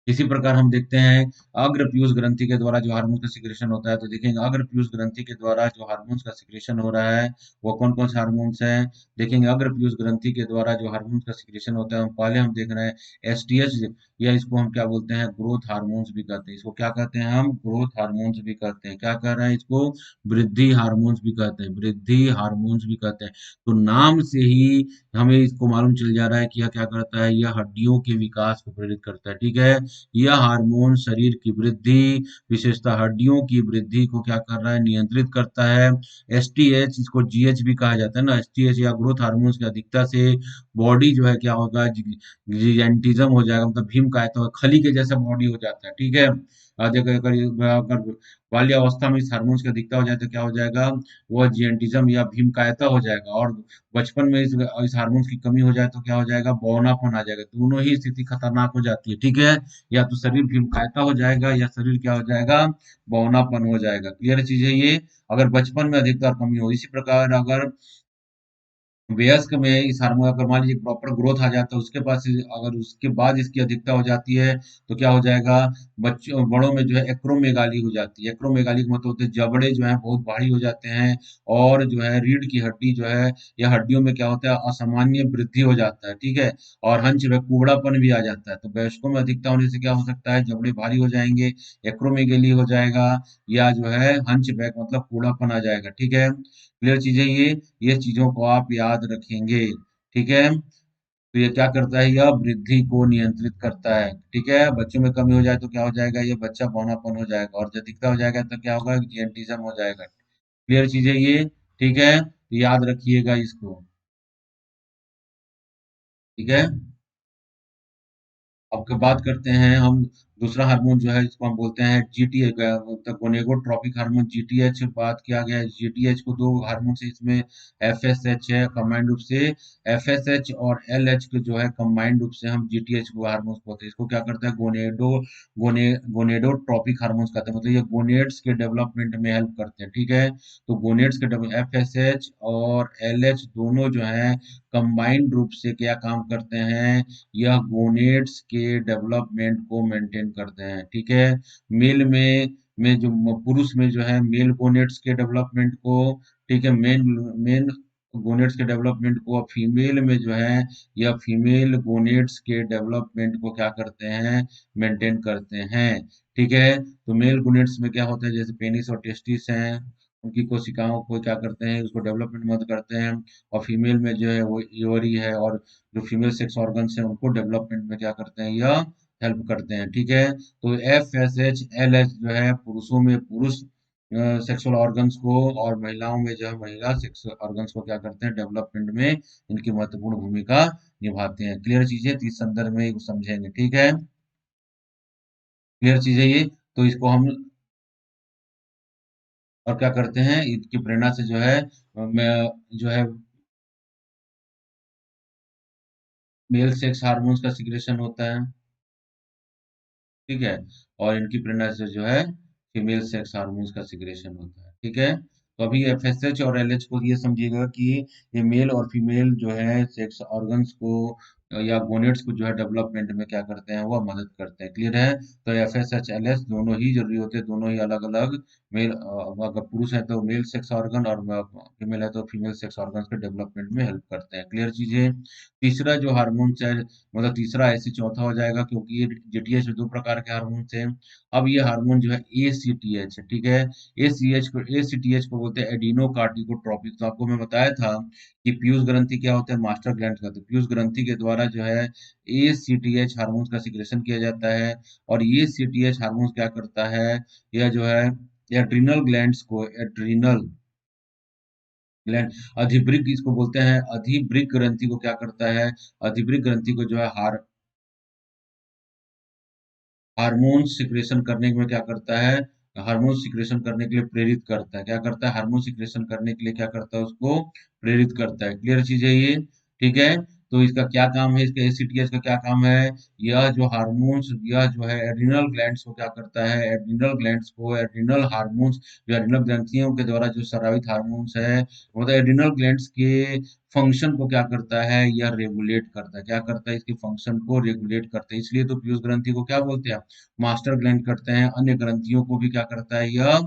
इसी प्रकार हम देखते हैं अग्र पीयूष ग्रंथि के द्वारा जो हार्मोन का सिक्रेशन होता है, तो देखेंगे अग्र पीयूष ग्रंथि के द्वारा जो हार्मोन्स का सिक्रेशन हो रहा है वो कौन कौन से हार्मोन्स हैं। देखेंगे अग्र पीयूष ग्रंथि के द्वारा जो हार्मोन्स का सिक्रेशन होता है, पहले हम देख रहे हैं एसटीएच, या इसको हम क्या बोलते हैं, ग्रोथ हार्मोन्स भी कहते हैं। इसको क्या कहते हैं, हम ग्रोथ हार्मोन्स भी कहते हैं। क्या कह रहे हैं इसको, वृद्धि हार्मोन्स भी कहते हैं, वृद्धि हार्मोन्स भी कहते हैं। तो नाम से ही हमें इसको मालूम चल जा रहा है कि यह क्या करता है, यह हड्डियों के विकास को प्रेरित करता है। ठीक है, यह हार्मोन शरीर की वृद्धि, विशेषतः हड्डियों की वृद्धि को क्या कर रहा है, नियंत्रित करता है। एसटीएच, इसको जीएच भी कहा जाता है ना, एसटीएच या ग्रोथ हार्मोन्स की अधिकता से बॉडी जो है क्या होगा, जिगेंटिज्म हो जाएगा, मतलब भीम का तो खली के जैसा बॉडी हो जाता है। ठीक है, अगर बाल्यावस्था में इस हार्मोन्स की अधिकता हो जाए तो क्या हो जाएगा, वह जियंटिज्म या भीमकायता हो जाएगा। और बचपन में इस हार्मोन्स की कमी हो जाए तो क्या हो जाएगा, बौनापन आ जाएगा। दोनों ही स्थिति खतरनाक हो जाती है। ठीक है, या तो शरीर भीमकायता हो जाएगा या शरीर क्या हो जाएगा, बौनापन हो जाएगा। क्लियर चीज है ये, अगर बचपन में अधिकतर कमी हो। इसी प्रकार अगर वयस्क में इस हार्मोन, अगर मान लीजिए प्रॉपर ग्रोथ आ जाता है उसके पास, अगर उसके बाद इसकी अधिकता हो जाती है तो क्या हो जाएगा, बच्चों बड़ों में जो है एक्रोमेगाली हो जाती है। एक्रोमेगाली का मतलब होता है जबड़े जो है बहुत भारी हो जाते हैं, और जो है रीढ़ की हड्डी जो है या हड्डियों में क्या होता है, असामान्य वृद्धि हो जाता है। ठीक है, और हंच में कुबड़ापन भी आ जाता है। तो वयस्कों में अधिकता होने से क्या हो सकता है, जबड़े भारी हो जाएंगे, एक्रोमेगेली हो जाएगा, या जो है हंच बैक मतलब कूड़ापन आ जाएगा। ठीक है, क्लियर चीजें ये चीजों को आप याद रखेंगे। ठीक है, तो ये क्या करता है, यह वृद्धि को नियंत्रित करता है। ठीक है, बच्चों में कमी हो जाए तो क्या हो जाएगा, ये बच्चा बौनापन हो जाएगा, और जब दिखता हो जाएगा तो क्या होगा, जीएनटिज्म हो जाएगा। क्लियर चीजें ये, ठीक है, तो याद रखिएगा इसको। ठीक है, अब बात करते हैं हम दूसरा हार्मोन जो है जिसको हम बोलते हैं जीटीएच, गोनेगोट्रोपिक हार्मोन जीटीएच बात किया गया है। जीटीएच को दो हार्मोन से इसमें एफएसएच है कंबाइंड रूप से, एफएसएच और एलएच को जो है कंबाइंड रूप से हम जीटीएच को हार्मोन बोलते हैं। इसको क्या करता है, गोनेडोट्रोपिक हार्मोन्स कहते हैं, मतलब ये गोनेड्स के डेवलपमेंट में हेल्प करते हैं। ठीक है, तो गोनेड्स के एफएसएच और एलएच दोनों जो है कंबाइंड रूप से क्या काम करते हैं, यह गोनेड्स के डेवलपमेंट को मेंटेन करते हैं। ठीक है, मेल में जो पुरुष में जो है मेल गोनेड्स के डेवलपमेंट को, ठीक है, मेन मेन गोनेड्स के डेवलपमेंट को, और फीमेल में जो है यह फीमेल गोनेड्स के डेवलपमेंट को क्या करते हैं, मेंटेन करते हैं। ठीक है, तो मेल गोनेड्स में क्या होता है, जैसे पेनिस और टेस्टिस हैं, उनकी कोशिकाओं को क्या करते हैं, उसको डेवलपमेंट मदद करते हैं। और फीमेल में जो है वो ओवरी है, और जो फीमेल सेक्स ऑर्गन्स हैं उनको डेवलपमेंट में क्या करते हैं, यह हेल्प करते हैं। ठीक है, तो F S H L H जो है पुरुषों में पुरुष सेक्सुअल ऑर्गन्स को, और महिलाओं में जो है महिला सेक्सुअल ऑर्गन्स को क्या करते हैं, डेवलपमेंट में इनकी महत्वपूर्ण भूमिका निभाते हैं। क्लियर चीजें, तो इस संदर्भ में समझेंगे, ठीक है। क्लियर चीजें ये, तो इसको हम और क्या करते हैं, इसकी प्रेरणा से जो है जो है मेल सेक्स हार्मोन्स का सिक्रेशन होता है, ठीक है। और इनकी प्रेरणा से जो है फीमेल सेक्स हार्मोन्स का सिक्रेशन होता है, ठीक है। तो अभी एफएसएच और एलएच को ये समझिएगा कि ये मेल और फीमेल जो है सेक्स ऑर्गन्स को या गोनेट्स को जो है डेवलपमेंट में क्या करते हैं, वह मदद करते हैं। क्लियर है। तो एफएसएच एलएच दोनों ही जरूरी होते हैं, दोनों ही अलग अलग मेल, अगर पुरुष है तो मेल सेक्स ऑर्गन, और फीमेल है तो फीमेल सेक्स ऑर्गन के डेवलपमेंट में हेल्प करते हैं। क्लियर चीजें। तीसरा जो हार्मोन है, मतलब तीसरा ऐसे चौथा हो जाएगा, क्योंकि ये जीटीएच में दो प्रकार के हार्मोन थे। अब ये हार्मोन जो है एसीटीएच है, ठीक है। एसीटीएच को बोलते हैं एडिनो कार्टिकोट्रोपिक। तो आपको मैं बताया था कि पीयूष ग्रंथि क्या होता है, मास्टर ग्लैंड का। तो पीयूष ग्रंथि के द्वारा जो है एसीटीएच हार्मोन का सिक्रेशन किया जाता है। और ये सीटीएच हार्मोन क्या करता है, यह जो है एड्रिनल ग्लैंड्स को, एड्रिनल ग्लैंड, अधिभृग इसको बोलते हैं, अधिभृग ग्रंथि को क्या करता है, अधिभृग ग्रंथि को जो है हार्मोन सिक्रेशन करने में क्या करता है, हार्मोन सिक्रेशन करने के लिए प्रेरित करता है। क्या करता है, हार्मोन सिक्रेशन करने के लिए क्या करता है, उसको प्रेरित करता है। क्लियर चीज है ये, ठीक है। तो इसका क्या काम है, इसका एसीटीएच का क्या काम है, यह जो हार्मोन्स, यह जो है एड्रिनल ग्लैंड्स को क्या करता है, एड्रिनल ग्लैंड्स को एड्रिनल हार्मोन्स, जो एड्रिनल ग्रंथियों के द्वारा जो स्रावित हार्मोन्स है, मतलब एड्रिनल ग्लैंड्स के फंक्शन को क्या करता है, यह रेगुलेट करता है। क्या करता है, इसके फंक्शन को रेगुलेट करता है। इसलिए तो पीयूष ग्रंथि को क्या बोलते हैं, मास्टर ग्लैंड करते हैं। अन्य ग्रंथियों को भी क्या करता है, यह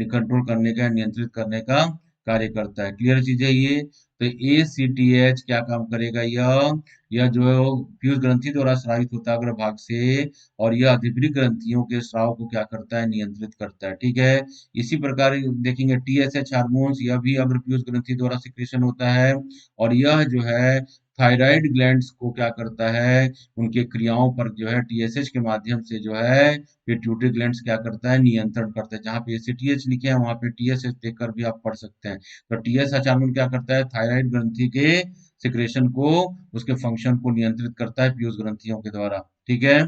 कंट्रोल करने का, नियंत्रित करने का कार्य करता है। क्लियर चीज है ये। तो एसीटीएच क्या काम करेगा, यह जो पीयूष ग्रंथि द्वारा स्रावित होता है अग्रभाग से, और यह अधिभृग ग्रंथियों के स्राव को क्या करता है, नियंत्रित करता है, ठीक है। इसी प्रकार देखेंगे टीएसएच हार्मोन्स, यह भी अग्र पीयूष ग्रंथि द्वारा सिक्रेशन होता है। और यह जो है थायराइड ग्लैंड्स को क्या करता है, उनके क्रियाओं पर जो है टीएसएच के माध्यम से जो है पिट्यूटरी ग्लैंड्स क्या करता है, नियंत्रण करता है। जहाँ पे एसीटीएच लिखे हैं वहां पे टीएसएच देखकर भी आप पढ़ सकते हैं। तो टीएसएच हार्मोन क्या करता है, थायराइड ग्रंथि के सिक्रेशन को, उसके फंक्शन को नियंत्रित करता है पीयूष ग्रंथियों के द्वारा, ठीक है।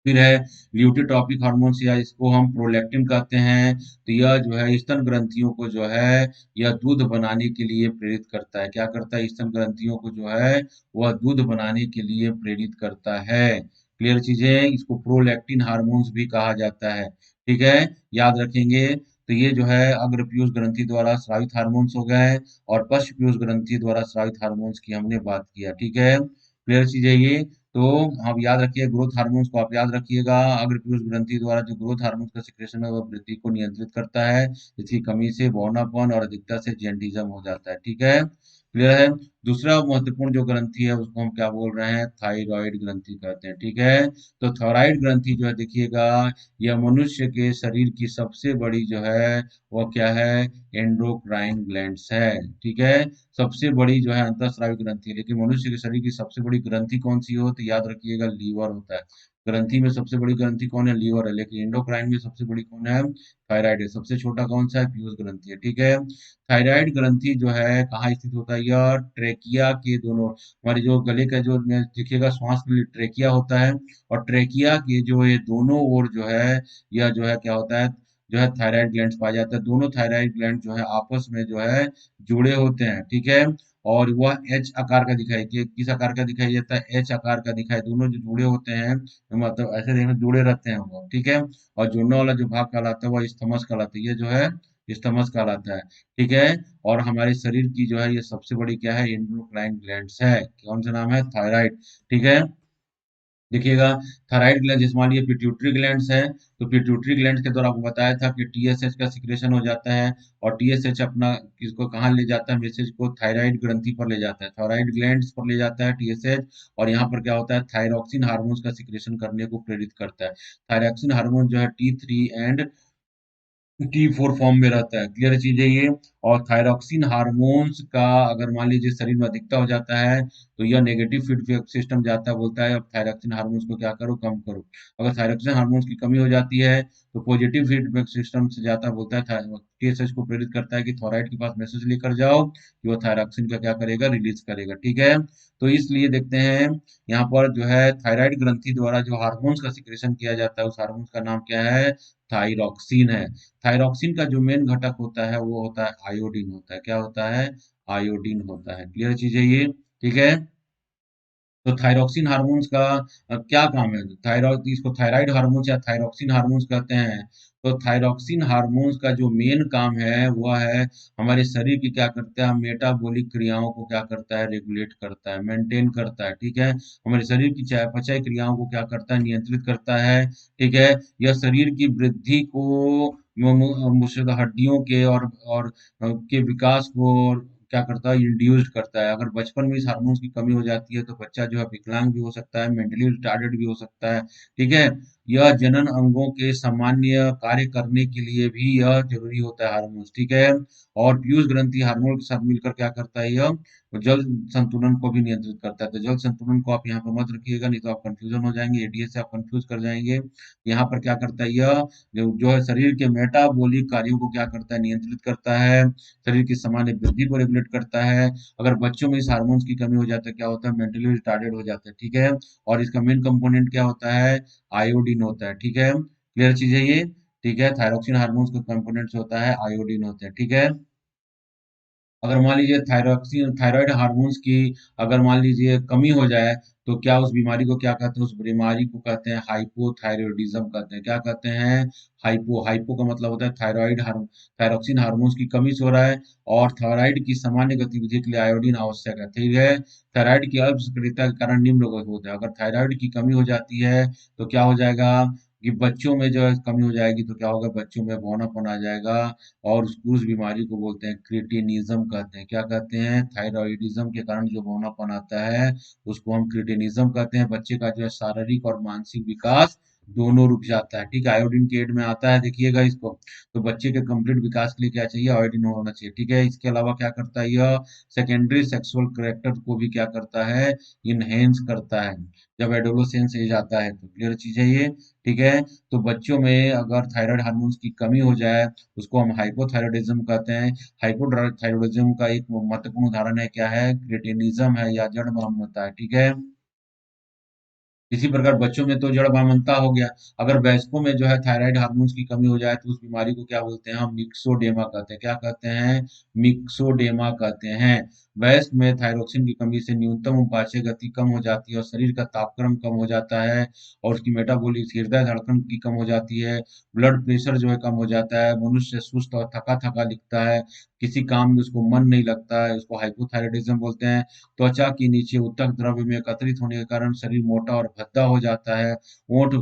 फिर है ल्यूटिट्रॉपिक हार्मोन्स, या इसको हम प्रोलैक्टिन कहते हैं। तो यह जो है स्तन ग्रंथियों को जो है यह दूध बनाने के लिए प्रेरित करता है। क्या करता है, स्तन ग्रंथियों को जो है वह दूध बनाने के लिए प्रेरित करता है। क्लियर चीजें, इसको प्रोलैक्टिन हार्मोन्स भी कहा जाता है, ठीक है। याद रखेंगे। तो ये जो है अग्र पीयूष ग्रंथि द्वारा स्रावित हार्मोन्स हो गए, और पश्च पीयूष ग्रंथि द्वारा स्रावित हार्मोन्स की हमने बात किया, ठीक है। क्लियर चीज है ये। तो आप याद रखिए, ग्रोथ हार्मोन्स को आप याद रखिएगा। अग्र पीयूष ग्रंथि द्वारा जो ग्रोथ हार्मोन्स का सिक्रेशन है वह वृद्धि को नियंत्रित करता है। इसकी कमी से बौनापन और अधिकता से जेंटिज्म हो जाता है, ठीक है। क्लियर है। दूसरा महत्वपूर्ण जो ग्रंथि है उसको हम क्या बोल रहे हैं, थायराइड ग्रंथि कहते हैं, ठीक है। तो थायराइड ग्रंथि जो है देखिएगा, यह मनुष्य के शरीर की सबसे बड़ी जो है वह क्या है, एंडोक्राइन ग्लैंड्स है, ठीक है। सबसे बड़ी जो है अंतःस्रावी ग्रंथि है। लेकिन मनुष्य के शरीर की सबसे बड़ी ग्रंथि कौन सी हो, तो याद रखिएगा लीवर होता है। ग्रंथि में सबसे बड़ी ग्रंथि कौन है, लीवर है। लेकिन एंडोक्राइन में सबसे बड़ी कौन है, थायराइड है। सबसे छोटा कौन सा है, पीयूष ग्रंथि है, ठीक है। थायराइड ग्रंथि जो है कहाँ स्थित होता है, यह ट्रेकिया के दोनों, हमारे जो गले का जो देखिएगा श्वास के लिए ट्रेकिया होता है, और ट्रेकिया के जो ये दोनों ओर जो है, यह जो है क्या होता है, जो है थायराइड ग्लैंड्स पाया जाता है। दोनों थायराइड ग्लैंड जो है आपस में जो है जुड़े होते हैं, ठीक है। और वह एच आकार का दिखाई, किस आकार का दिखाई देता है, एच आकार का दिखाई, दोनों जो जुड़े होते हैं, मतलब ऐसे देखने में जुड़े रहते हैं वो, ठीक है। और जुड़ने वाला जो भाग कहलाता है वह स्थमस कहलाता है, ये जो है स्थमस कहलाता है, ठीक है। और हमारे शरीर की जो है ये सबसे बड़ी क्या है, एंडोक्राइन ग्लैंड्स है। कौन सा नाम है, थायराइड, ठीक है। देखिएगा, थायराइड ग्लैंड जैसे मान लीजिए पिट्यूटरी ग्लैंड्स है, तो पिट्यूटरी ग्लैंड के द्वारा आपको बताया था कि टीएसएच का सिक्रेशन हो जाता है, और टीएसएच अपना किसको कहाँ ले जाता है, मैसेज को थायराइड ग्रंथि पर ले जाता है, थायराइड ग्लैंड्स पर ले जाता है टीएसएच। और यहाँ पर क्या होता है, थायरॉक्सिन हार्मोन्स का सिक्रेशन करने को प्रेरित करता है। थायरॉक्सिन हार्मोन जो है T3 एंड T4 फॉर्म में रहता है। क्लियर चीज है ये। और थायरॉक्सिन हार्मोन्स का अगर मान लीजिए शरीर में अधिकता हो जाता है, तो यह नेगेटिव फीडबैक सिस्टम जाता है, बोलता है अब थायरॉक्सिन हार्मोन्स को क्या करो, कम करो। अगर थायरॉक्सिन हार्मोन्स की कमी हो जाती है तो पॉजिटिव फीडबैक सिस्टम से जाता है, बोलता है टीएसएच को प्रेरित करता है कि थायराइड के पास मैसेज लेकर जाओ कि वो थायरॉक्सिन का क्या करेगा, रिलीज करेगा। ठीक है, तो इसलिए देखते हैं यहाँ पर जो है थायराइड ग्रंथि द्वारा जो हार्मोन्स का सिक्रेशन किया जाता है उस हार्मोन्स का नाम क्या है, थायरॉक्सिन है। थायरॉक्सिन का जो मेन घटक होता है वो होता है आयोडीन होता है। क्या होता है, आयोडीन होता है। क्लियर चीज है ये, ठीक है। तो थायरॉक्सिन हार्मोन्स का क्या काम है, थायरॉइड, इसको थायराइड हार्मोन्स या थायरॉक्सिन हार्मोन्स कहते हैं। तो थायरॉक्सिन हार्मोन्स का जो मेन काम है वह है हमारे शरीर की क्या करता है, मेटाबॉलिक क्रियाओं को क्या करता है, रेगुलेट करता है, मेंटेन करता है। ठीक है, हमारे शरीर की चयापचय क्रियाओं को क्या करता है, नियंत्रित करता है। ठीक है, यह शरीर की वृद्धि को हड्डियों के और के विकास को क्या करता है, इंड्यूस्ड करता है। अगर बचपन में इस हार्मोन्स की कमी हो जाती है तो बच्चा जो है विकलांग भी हो सकता है, मेंटली रिटार्डेड भी हो सकता है। ठीक है, यह जनन अंगों के सामान्य कार्य करने के लिए भी यह जरूरी होता है हार्मोन्स। ठीक है, और पीयूष ग्रंथि हार्मोन के साथ मिलकर क्या करता है, यह जल संतुलन को भी नियंत्रित करता है। तो जल संतुलन को आप यहाँ पर मत रखिएगा, नहीं तो आप कंफ्यूजन हो जाएंगे, एडीएस से आप कंफ्यूज कर जाएंगे। यहाँ पर क्या करता है, यह जो है शरीर के मेटाबॉलिक कार्यों को क्या करता है, नियंत्रित करता है, शरीर की सामान्य वृद्धि को रेगुलेट करता है। अगर बच्चों में इस हार्मोन्स की कमी हो जाता है क्या होता है, मेंटली रिटार्डेड हो जाता है। ठीक है, और इसका मेन कंपोनेंट क्या होता है, आयोडीन होता है। ठीक है, क्लियर चीज है ये, ठीक है। थायरॉक्सिन हार्मोन्स का कंपोनेंट होता है आयोडीन होता है। ठीक है, अगर मान लीजिए थायरॉक्सिन थायराइड हार्मोन्स की अगर मान लीजिए कमी हो जाए तो क्या उस बीमारी को क्या कहते हैं, उस बीमारी को कहते हैं हाइपोथायरॉयडिज्म कहते हैं। क्या कहते हैं, हाइपो, हाइपो का मतलब होता है थायराइड हार्मोन, थायरॉक्सिन हार्मोन्स की कमी से हो रहा है और थायराइड की सामान्य गतिविधि के लिए आयोडीन आवश्यक है। ठीक है, थायराइड की अल्प सक्रियता के कारण निम्न रोग होते हैं। अगर थायराइड की कमी हो जाती है तो क्या हो जाएगा कि बच्चों में जो है कमी हो जाएगी तो क्या होगा, बच्चों में बौनापन आ जाएगा और उस बीमारी को बोलते हैं क्रिटिनिज्म कहते हैं। क्या कहते हैं, थायराइडिज्म के कारण जो बौनापन आता है उसको हम क्रिटिनिज्म कहते हैं। बच्चे का जो है शारीरिक और मानसिक विकास दोनों रुक जाता है। ठीक है, आयोडीन के एड में आता है, देखिएगा इसको। तो बच्चे के कंप्लीट विकास के लिए क्या चाहिए, आयोडीन होना चाहिए। ठीक है, इसके अलावा क्या करता है, यह सेकेंडरी सेक्सुअल कैरेक्टर को भी क्या करता है, इनहेंस करता है जब एडोलेसेंस एज आता है। तो क्लियर चीज है ये, ठीक है। तो बच्चों में अगर थायराइड हार्मोन्स की कमी हो जाए उसको हम हाइपोथायरॉयडिज्म कहते हैं। हाइपोथायरॉयडिज्म का एक महत्वपूर्ण उदाहरण है क्या है, क्रिटिनिज्म है या जड़ होता है। ठीक है, इसी प्रकार बच्चों में तो जड़ बामनता हो गया। अगर वयस्कों में जो है थायराइड हार्मोन्स की कमी हो जाए तो उस बीमारी को क्या बोलते हैं, हम मिक्सोडेमा कहते हैं। क्या कहते हैं, मिक्सोडेमा कहते हैं। वयस्क में थायरोक्सिन की कमी से न्यूनतम उपापचय गति कम हो जाती है और शरीर का तापक्रम कम हो जाता है और उसकी मेटाबॉलिक हृदय धड़कन की कम हो जाती है, ब्लड प्रेशर जो है कम हो जाता है, मनुष्य सुस्त और थका थका दिखता है, किसी काम में उसको मन नहीं लगता है, उसको हाइपोथायराइडिज्म बोलते हैं। त्वचा के नीचे उत्तक द्रव्य में एकत्रित होने के कारण शरीर मोटा और भद्दा हो जाता है, ओंठ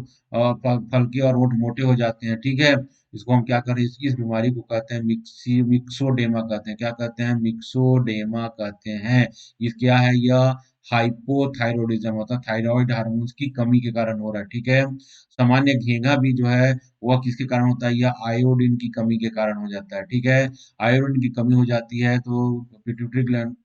फलके और ओंठ मोटे हो जाते हैं। ठीक है, इसको हम क्या करें, इस बीमारी को कहते हैं मिक्सोडेमा कहते हैं। क्या कहते हैं, मिक्सोडेमा कहते हैं। ये क्या है, यह हाइपोथायरॉयडिज्म होता है, थायराइड हार्मोन्स की कमी के कारण हो रहा है। ठीक है, सामान्य घेंघा भी जो है वह किसके कारण होता है, यह आयोडीन की कमी के कारण हो जाता है। ठीक है, आयोडीन की कमी हो जाती है तो पिट्यूटरी ग्लैंड,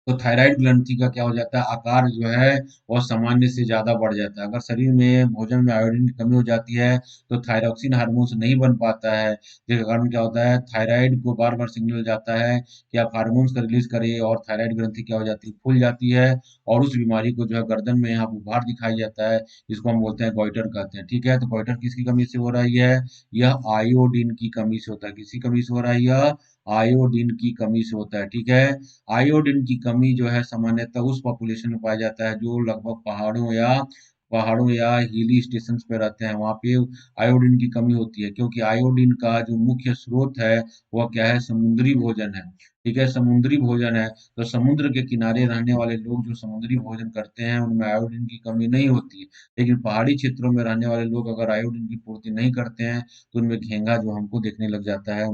तो थायराइड ग्रंथि का क्या हो जाता है, आकार जो है वह सामान्य से ज्यादा बढ़ जाता है। अगर शरीर में भोजन में आयोडीन की कमी हो जाती है तो थायरॉक्सिन हार्मोन्स नहीं बन पाता है, जिसके कारण क्या होता है, थायराइड को बार बार सिग्नल जाता है कि आप हार्मोन्स का रिलीज करिए और थायराइड ग्रंथि क्या हो जाती है, फूल जाती है और उस बीमारी को जो है गर्दन में यहाँ उभार दिखाई जाता है, जिसको हम बोलते हैं गॉइटर कहते हैं। ठीक है, तो गॉइटर किसकी कमी से हो रही है, यह आयोडीन की कमी से होता है। किसी कमी से हो रहा है, यह आयोडीन की कमी से होता है। ठीक है, आयोडीन की कमी जो है सामान्यतः उस पॉपुलेशन में पाया जाता है जो लगभग पहाड़ों या हिली स्टेशन पे रहते हैं, वहां पे आयोडीन की कमी होती है, क्योंकि आयोडीन का जो मुख्य स्रोत है वह क्या है, समुद्री भोजन है। ठीक है, समुद्री भोजन है, तो समुद्र के किनारे रहने वाले लोग जो समुद्री भोजन करते हैं उनमें आयोडीन की कमी नहीं होती है। लेकिन पहाड़ी क्षेत्रों में रहने वाले लोग अगर आयोडीन की पूर्ति नहीं करते हैं तो उनमें घेंघा जो हमको देखने लग जाता है,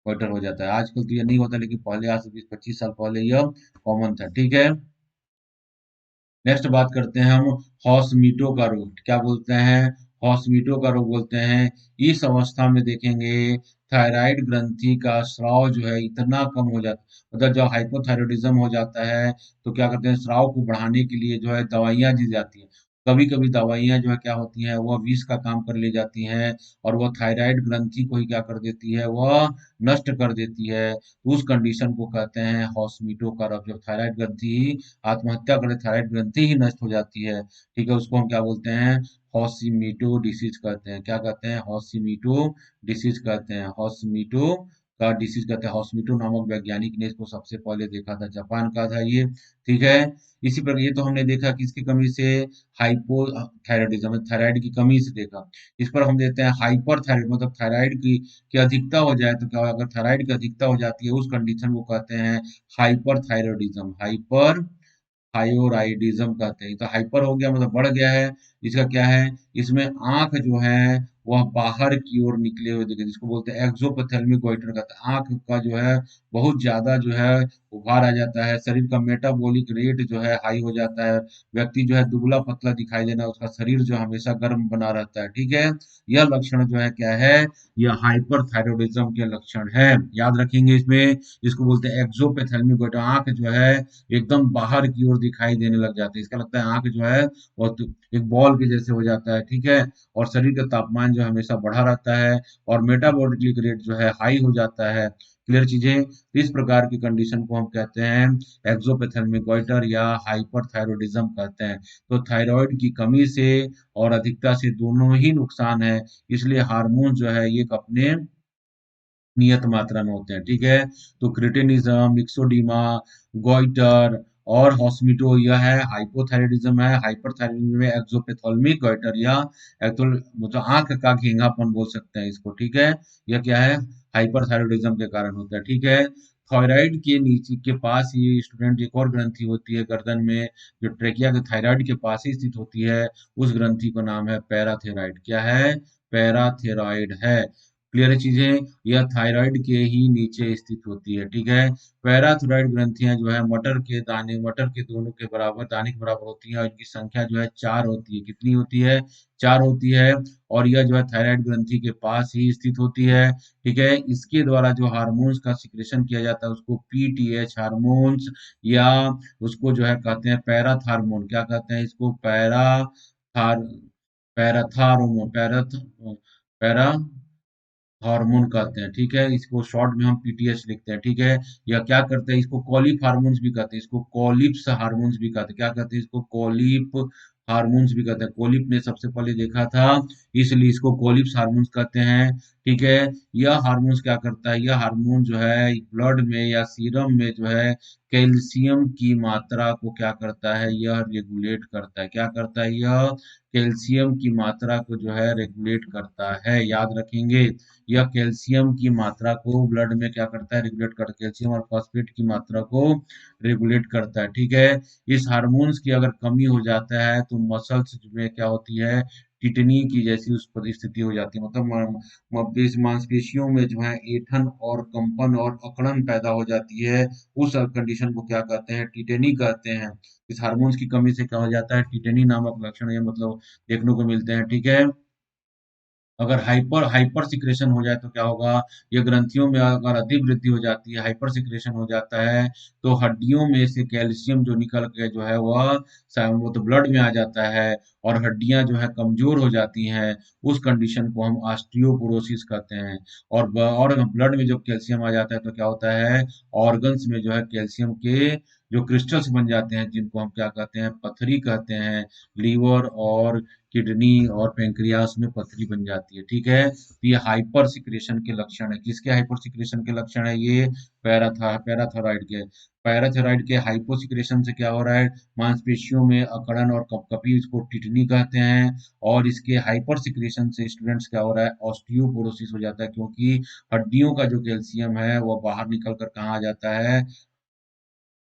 बेटर हो जाता है। आजकल तो ये नहीं होता, लेकिन पहले आज से 20-25 साल पहले यह कॉमन था। ठीक है, नेक्स्ट बात करते हैं हम हॉर्स मीटो का रोग, क्या बोलते हैं, हॉश्मिटो का रोग बोलते हैं। इस अवस्था में देखेंगे थायराइड ग्रंथि का स्राव जो है इतना कम हो जाता है, मतलब जब हाइपोथायरॉयडिज्म हो जाता है तो क्या करते हैं, स्राव को बढ़ाने के लिए जो है दवाइयाँ दी जाती हैं। कभी कभी दवाइयाँ जो है क्या होती हैं, वह विष का काम कर ले जाती हैं और वह थायराइड ग्रंथि को ही क्या कर देती है, वह नष्ट कर देती है। उस कंडीशन को कहते हैं हॉश्मिटो का रोग। जब थायराइड ग्रंथि आत्महत्या करे, थायराइड ग्रंथि ही नष्ट हो जाती है, ठीक है, उसको हम क्या बोलते हैं, हॉशिमिटो डिसीज कहते हैं। क्या कहते हैं, हॉशिमिटो डिसीज कहते हैं। हॉशिमिटो का डिसीज कहते हैं। हॉशिमिटो नामक वैज्ञानिक ने इसको सबसे पहले देखा था, जापान का था ये, ठीक है। इसी पर ये तो हमने देखा कि इसकी कमी से हाइपोथायराइडिज्म, थायराइड की कमी से देखा। इस पर हम देते हैं हाइपर थायराइड, मतलब थायराइड की अधिकता हो जाए तो क्या होगा, अगर थायराइड की अधिकता हो जाती है उस कंडीशन को कहते हैं हाइपर थायरॉयडिज्म। हाइपर थायरॉयडिज्म कहते हैं। तो हाइपर हो गया मतलब बढ़ गया है। इसका क्या है, इसमें आंख जो है वह बाहर की ओर निकले हुए दिखे, जिसको बोलते हैं एक्सोपैथेल्मिक गोइटर कहते हैं। आंख का जो है बहुत ज्यादा जो है उभार आ जाता है। शरीर का मेटाबॉलिक रेट जो है हाई हो जाता है। व्यक्ति जो है दुबला पतला दिखाई देना, उसका शरीर जो हमेशा गर्म बना रहता है, ठीक है। यह लक्षण जो है क्या है, यह हाइपर थायरॉयडिज्म के लक्षण है। याद रखेंगे इसमें, इसको बोलते हैं एक्सोपैथेल्मिक गोइटर। आंख जो है एकदम बाहर की ओर दिखाई देने लग जाती है। इसका लगता है आंख जो है वो तो एक बॉल के जैसे हो जाता है, ठीक है। और शरीर का तापमान जो हमेशा बढ़ा रहता है और मेटाबॉलिक रेट जो है हाई हो जाता है। क्लियर चीजें। तो इस प्रकार की कंडीशन को हम कहते हैं एक्सोपैथेल्मिक गोइटर या हाइपरथायरॉयडिज्म कहते हैं। तो थायराइड की कमी से और अधिकता से दोनों ही नुकसान है, इसलिए हार्मोन जो है ये अपने नियत मात्रा में होते हैं, ठीक है। तो क्रिटिनिज्म, मिक्सोडीमा, गॉइटर और हॉस्मिटो यह है हाइपोथायराइडिज्म है। हाइपरथायराइडिज्म में एक्सोपेथोल्मिक गॉइटर या मतलब आंख का घेंगापन बोल सकते हैं इसको, ठीक है। यह क्या है, हाइपरथायराइडिज्म के कारण होता है, ठीक है। थायराइड के नीचे के पास ही स्टूडेंट एक और ग्रंथि होती है गर्दन में, जो ट्रेकिया के थायराइड के पास ही स्थित होती है। उस ग्रंथि का नाम है पैराथेराइड। क्या है, पैराथेराइड है। क्लियर चीजें। यह थायराइड के ही नीचे स्थित होती है, ठीक है। पैराथायराइड ग्रंथियां जो है मटर के दाने, मटर के दोनों के बराबर, दाने के बराबर होती है और इनकी संख्या जो है 4 होती है। कितनी होती है, 4 होती है। और यह जो है थायराइड ग्रंथि के पास ही स्थित होती है, ठीक है। इसके द्वारा जो हार्मोन्स का सिक्रेशन किया जाता है उसको पीटीएच हार्मोन्स या उसको जो है कहते हैं पैराथार्मोन। क्या कहते हैं इसको, पैराथार पैराथार्मोन, पैरा हार्मोन कहते हैं, ठीक है। इसको शॉर्ट में हम पीटीएच लिखते हैं, ठीक है। या क्या करते हैं, इसको कॉलिप हार्मोन्स भी कहते हैं, इसको कॉलिप्स हार्मोन्स भी कहते हैं। क्या कहते हैं इसको, कॉलिप हार्मोन्स भी कहते हैं। कॉलिप ने सबसे पहले देखा था, इसलिए इसको कॉलिप्स हार्मोन्स कहते हैं, ठीक है। यह हार्मोन्स क्या करता है, यह हार्मोन जो है ब्लड में या सीरम में जो है कैल्शियम की मात्रा को क्या करता है, यह रेगुलेट करता है। क्या करता है, यह कैल्शियम की मात्रा को जो है रेगुलेट करता है। याद रखेंगे, यह कैल्शियम की मात्रा को ब्लड में क्या करता है, रेगुलेट करता है। कैल्शियम और फॉस्फेट की मात्रा को रेगुलेट करता है, ठीक है। इस हार्मोन्स की अगर कमी हो जाता है तो मसल्स में क्या होती है, टिटनी की जैसी उस परिस्थिति हो जाती है। मतलब मांसपेशियों में जो है ऐंठन और कंपन और अकड़न पैदा हो जाती है। उस कंडीशन को क्या कहते हैं, टिटेनी कहते हैं। इस हार्मोन्स की कमी से क्या हो जाता है, टिटेनी नामक लक्षण ये मतलब देखने को मिलते हैं, ठीक है। अगर हाइपर हाइपर सिक्रेशन हो जाए तो क्या होगा, ये ग्रंथियों में अगर अधिक वृद्धि हो जाती है, हाइपर सिक्रेशन हो जाता है, तो हड्डियों में से कैल्शियम जो निकल के जो है वह वो तो ब्लड में आ जाता है और हड्डियां जो है कमजोर हो जाती हैं। उस कंडीशन को हम ऑस्टियोपोरोसिस कहते हैं। और ब्लड में जब कैल्शियम आ जाता है तो क्या होता है, ऑर्गन्स में जो है कैल्शियम के जो क्रिस्टल्स बन जाते हैं, जिनको हम क्या कहते हैं, पथरी कहते हैं। लीवर और किडनी और पेंक्रियास में पथरी बन जाती है, ठीक है। तो ये हाइपर सिक्रेशन के लक्षण है। किसके हाइपर सिक्रेशन के लक्षण है ये, पैराथायराइड के। पैराथायराइड के हाइपोसिक्रेशन से क्या हो रहा है, मांसपेशियों में अकड़न और कपकपी, इसको टिटनी कहते हैं। और इसके हाइपर सिक्रेशन से स्टूडेंट्स क्या हो रहा है, ऑस्टियोपोरोसिस हो जाता है, क्योंकि हड्डियों का जो कैल्शियम है वो बाहर निकल कर कहाँ आ जाता है,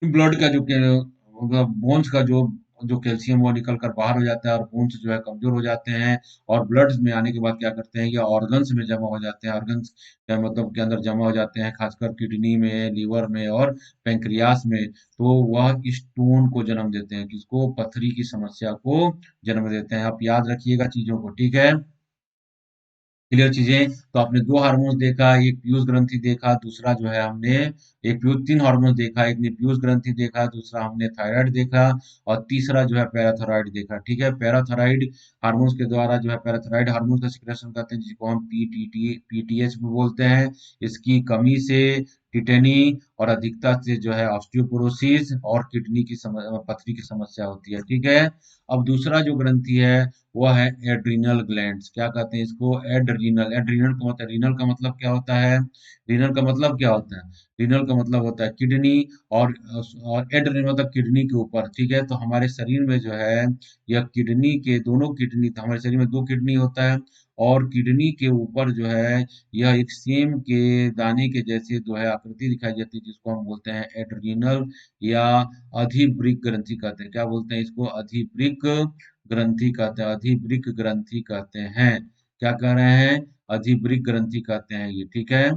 ब्लड का जो मतलब बोन्स का जो जो कैल्शियम वो निकल कर बाहर हो जाता है और बोन्स जो है कमजोर हो जाते हैं, और ब्लड में आने के बाद क्या करते हैं, ये ऑर्गन्स में जमा हो जाते हैं, ऑर्गन्स का मतलब के अंदर जमा हो जाते हैं, खासकर किडनी में, लीवर में और पेंक्रियास में। तो वह स्टोन को जन्म देते हैं, किसको, पथरी की समस्या को जन्म देते हैं। आप याद रखिएगा चीजों को, ठीक है। क्लियर चीजें। तो आपने दो हार्मोन्स देखा, एक पीयूष ग्रंथि देखा, दूसरा जो है हमने एक पीयूष, तीन हार्मोन्स देखा, एक ने पीयूष ग्रंथि देखा, दूसरा हमने थायराइड देखा, और तीसरा जो है पैराथायराइड देखा, ठीक है। पैराथायराइड हार्मोन्स के द्वारा जो है पैराथायराइड हार्मोन का सिक्रेशन करते हैं, जिसको हम पीटीएच भी बोलते हैं। इसकी कमी से टिटेनी और अधिकता से जो है ऑस्टियोपोरोसिस और किडनी की पथरी की समस्या होती है, ठीक है। अब दूसरा जो ग्रंथि है वो है एड्रीनल ग्लैंड्स। क्या कहते हैं इसको, एड्रीनल। एड्रीनल का मतलब, रीनल का मतलब क्या होता है, रीनल का मतलब क्या होता है, रीनल का मतलब होता है किडनी, और एड्रीनल मतलब किडनी के ऊपर, ठीक है। तो हमारे शरीर में जो है यह किडनी के दोनों किडनी, तो हमारे शरीर में दो किडनी होता है, और किडनी के ऊपर जो है यह एक सेम के दाने के जैसे जो है आकृति दिखाई जाती है, जिसको हम बोलते हैं एड्रीनल या अधिवृक्क ग्रंथि कहते हैं। क्या बोलते हैं इसको, अधिवृक्क ग्रंथि कहते हैं, अधिवृक्क ग्रंथि कहते हैं। क्या कह रहे हैं, अधिवृक्क ग्रंथि कहते हैं ये, ठीक है।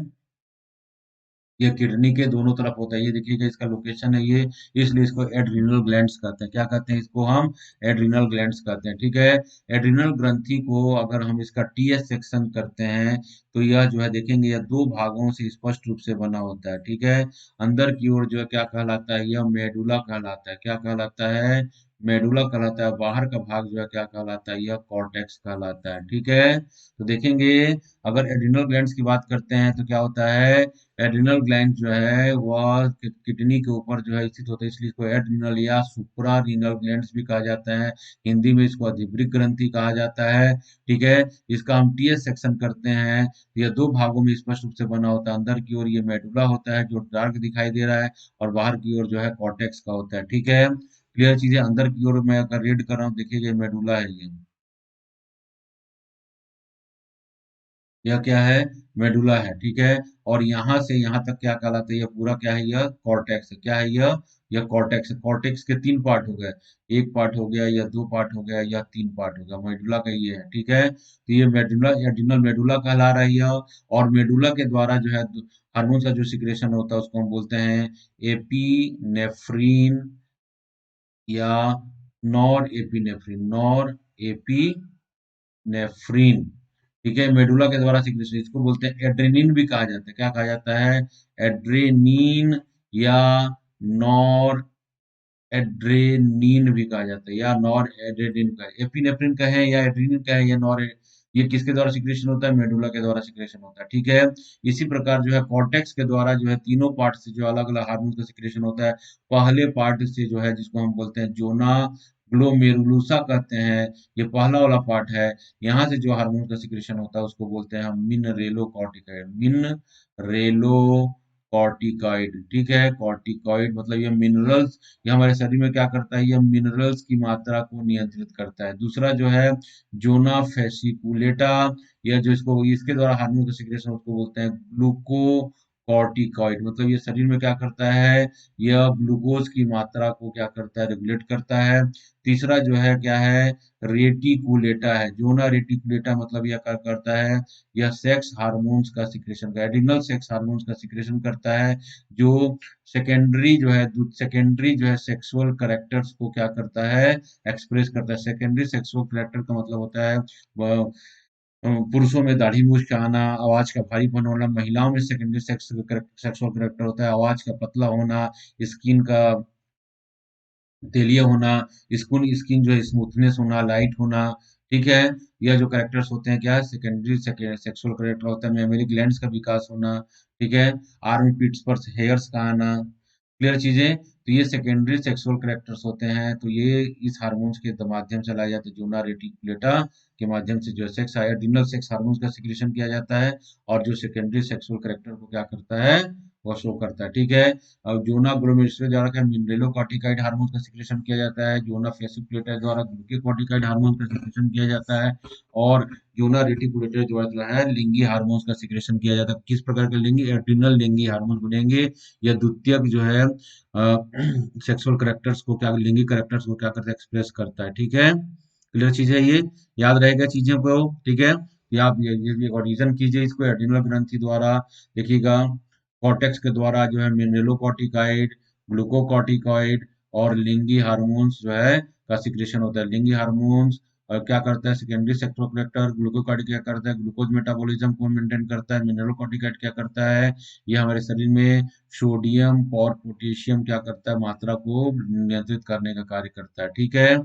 ये किडनी के दोनों तरफ होता है, ये देखिएगा इसका लोकेशन है ये, इसलिए इसको एड्रिनल ग्लैंड्स कहते हैं। क्या कहते हैं इसको, हम एड्रिनल ग्लैंड्स कहते हैं, ठीक है। एड्रिनल ग्रंथि को अगर हम इसका टीएस सेक्शन करते हैं, तो यह जो है देखेंगे, यह दो भागों से स्पष्ट रूप से बना होता है, ठीक है। अंदर की ओर जो है क्या कहलाता है, यह मेडुला कहलाता है। क्या कहलाता है, मेडुला कहलाता है। बाहर का भाग जो है क्या कहलाता है, यह कॉर्टेक्स कहलाता है, ठीक है। तो देखेंगे, अगर एड्रिनल ग्लैंड्स की बात करते हैं तो क्या होता है, एड्रिनल ग्लैंड जो है वह किडनी के ऊपर जो है स्थित होता है, इसलिए इसको एड्रिनल या सुप्रा रीनल ग्लैंड्स भी कहा जाता है। हिंदी में इसको अधिवृक्क ग्रंथि कहा जाता है, ठीक है। इसका हम टीएस सेक्शन करते हैं, यह दो भागों में स्पष्ट रूप से बना होता है। अंदर की ओर ये मेडुला होता है जो डार्क दिखाई दे रहा है, और बाहर की ओर जो है कॉर्टेक्स का होता है, ठीक है। क्लियर चीजें। अंदर की ओर मैं अगर रीड कर रहा हूँ, देखिए ये मेडुला है ये, यह क्या है, मेडुला है, ठीक है। और यहाँ से यहाँ तक क्या कहलाता है, यह पूरा क्या है, यह कॉर्टेक्स है। क्या है यह कॉर्टेक्स है। कॉर्टेक्स के तीन पार्ट हो गए, एक पार्ट हो गया, या दो पार्ट हो गया, या तीन पार्ट हो गया, मेडुला का ये है, ठीक है। तो ये मेडुला, एड्रिनल मेडुला कहला रहा है यह। और मेडुला के द्वारा जो है हार्मोन का जो सिक्रेशन होता है उसको हम बोलते हैं एपीनेफ्रीन या नॉर एपीनेफ्रीन, नॉर एपीनेफ्रीन, ठीक है। मेडुला के द्वारा सिक्रेशन, इसको बोलते हैं एड्रेनिन भी कहा जाता है। क्या कहा जाता है, एड्रेनिन या नॉर एड्रेनिन भी कहा जाता है, या नॉर एड्रेनिन का, एपिनेफ्रिन का है या एड्रेनिन का है या नॉर, ये किसके द्वारा सिक्रेशन होता है, मेडुला के द्वारा सिक्रेशन होता है, ठीक है। इसी प्रकार जो है कॉर्टेक्स के द्वारा जो है तीनों पार्ट से जो अलग अलग हार्मोन का सिक्रेशन होता है। पहले पार्ट से जो है, जिसको हम बोलते हैं जोना ग्लोमेरुलुसा कहते हैं, ये पहला वाला पार्ट है। यहाँ से जो हार्मोन का सिक्रेशन होता है उसको बोलते हैं हम मिनरेलो कॉर्टिकॉइड, मिनरेलो कॉर्टिकॉइड, ठीक है। कॉर्टिकॉइड मतलब ये मिनरल्स, ये हमारे शरीर में क्या करता है, ये मिनरल्स की मात्रा को नियंत्रित करता है। दूसरा जो है जोना फेसिकुलेटा, या जो इसको, इसके द्वारा हार्मोन का सिक्रेशन उसको बोलते हैं ग्लूकोकॉर्टिकॉइड, मतलब ये शरीर में क्या करता है, यह ग्लूकोज की मात्रा को क्या करता है, रेगुलेट करता है। तीसरा जो है क्या है, रेटिकुलेटा है। जोना रेटिकुलेटा मतलब यह क्या करता है, यह सेक्स हार्मोन्स का सिक्रेशन का, एडिनल सेक्स हार्मोन्स का सिक्रेशन करता है, जो सेकेंडरी जो है सेक्सुअल कैरेक्टर्स को क्या करता है, एक्सप्रेस करता है। सेकेंडरी सेक्सुअल कैरेक्टर का मतलब होता है पुरुषों में दाढ़ी मूछ आना, आवाज का भारीपन होना। महिलाओं में सेकेंडरी सेक्सुअल कैरेक्टर होता है आवाज का पतला होना, स्किन का तेलिया होना, स्किन स्किन जो है स्मूथनेस होना, लाइट होना, ठीक है। यह जो कैरेक्टर्स होते हैं क्या, सेकेंडरी सेक्सुअल कैरेक्टर होता है। मेमोरी ग्लैंड्स का विकास होना, ठीक है। आर्म पिट्स पर हेयर्स का आना, क्लियर चीजें। तो ये सेकेंडरी सेक्सुअल कैरेक्टर्स होते हैं, तो ये इस हार्मोन्स के माध्यम से लाए जाते हैं, जोना रेटिकुलेटा के माध्यम से जो है एड्रिनल सेक्स हार्मोन्स का सिक्रेशन किया जाता है, और जो सेकेंडरी सेक्सुअल कैरेक्टर को क्या करता है, वो शो करता है, ठीक है। और जोना ग्लोमेरुलस द्वारा क्या मिनरेलोकॉर्टिकॉइड हार्मोन का सिक्रेशन किया जाता है, जोना फेसिकुलेटर द्वारा ग्लूकोकॉर्टिकॉइड हार्मोन का सिक्रेशन किया जाता है, और जोना रेटिकुलेटर द्वारा जो है लिंगी हार्मोन्स का सिक्रेशन किया जाता है। किस प्रकार के लिंगी? एड्रिनल लिंगी हार्मोन बनेंगे, या द्वितीयक जो है सेक्सुअल करेक्टर्स को क्या, लिंगी करेक्टर्स को क्या करता है, एक्सप्रेस करता है, ठीक है। क्लियर चीज है ये, याद रहेगा चीजों को, ठीक है। ये आप ये रीजन कीजिए इसको एड्रिनल ग्रंथि द्वारा, देखिएगा कॉर्टेक्स के द्वारा जो है मिनरेलोकॉर्टिकॉइड, ग्लूकोकॉर्टिकॉइड और लिंगी हार्मोन्स जो है का सिक्रेशन होता है। लिंगी हार्मोन्स और क्या करता है, सेकेंडरी सेक्टोकॉर्टिकॉइड ग्लूकोकॉर्टिक क्या करता है, ग्लूकोज मेटाबॉलिज्म को मेंटेन करता है। मिनरलोकॉर्टिकॉइड क्या करता है, ये हमारे शरीर में सोडियम और पोटेशियम क्या करता है, मात्रा को नियंत्रित करने का कार्य करता है, ठीक है।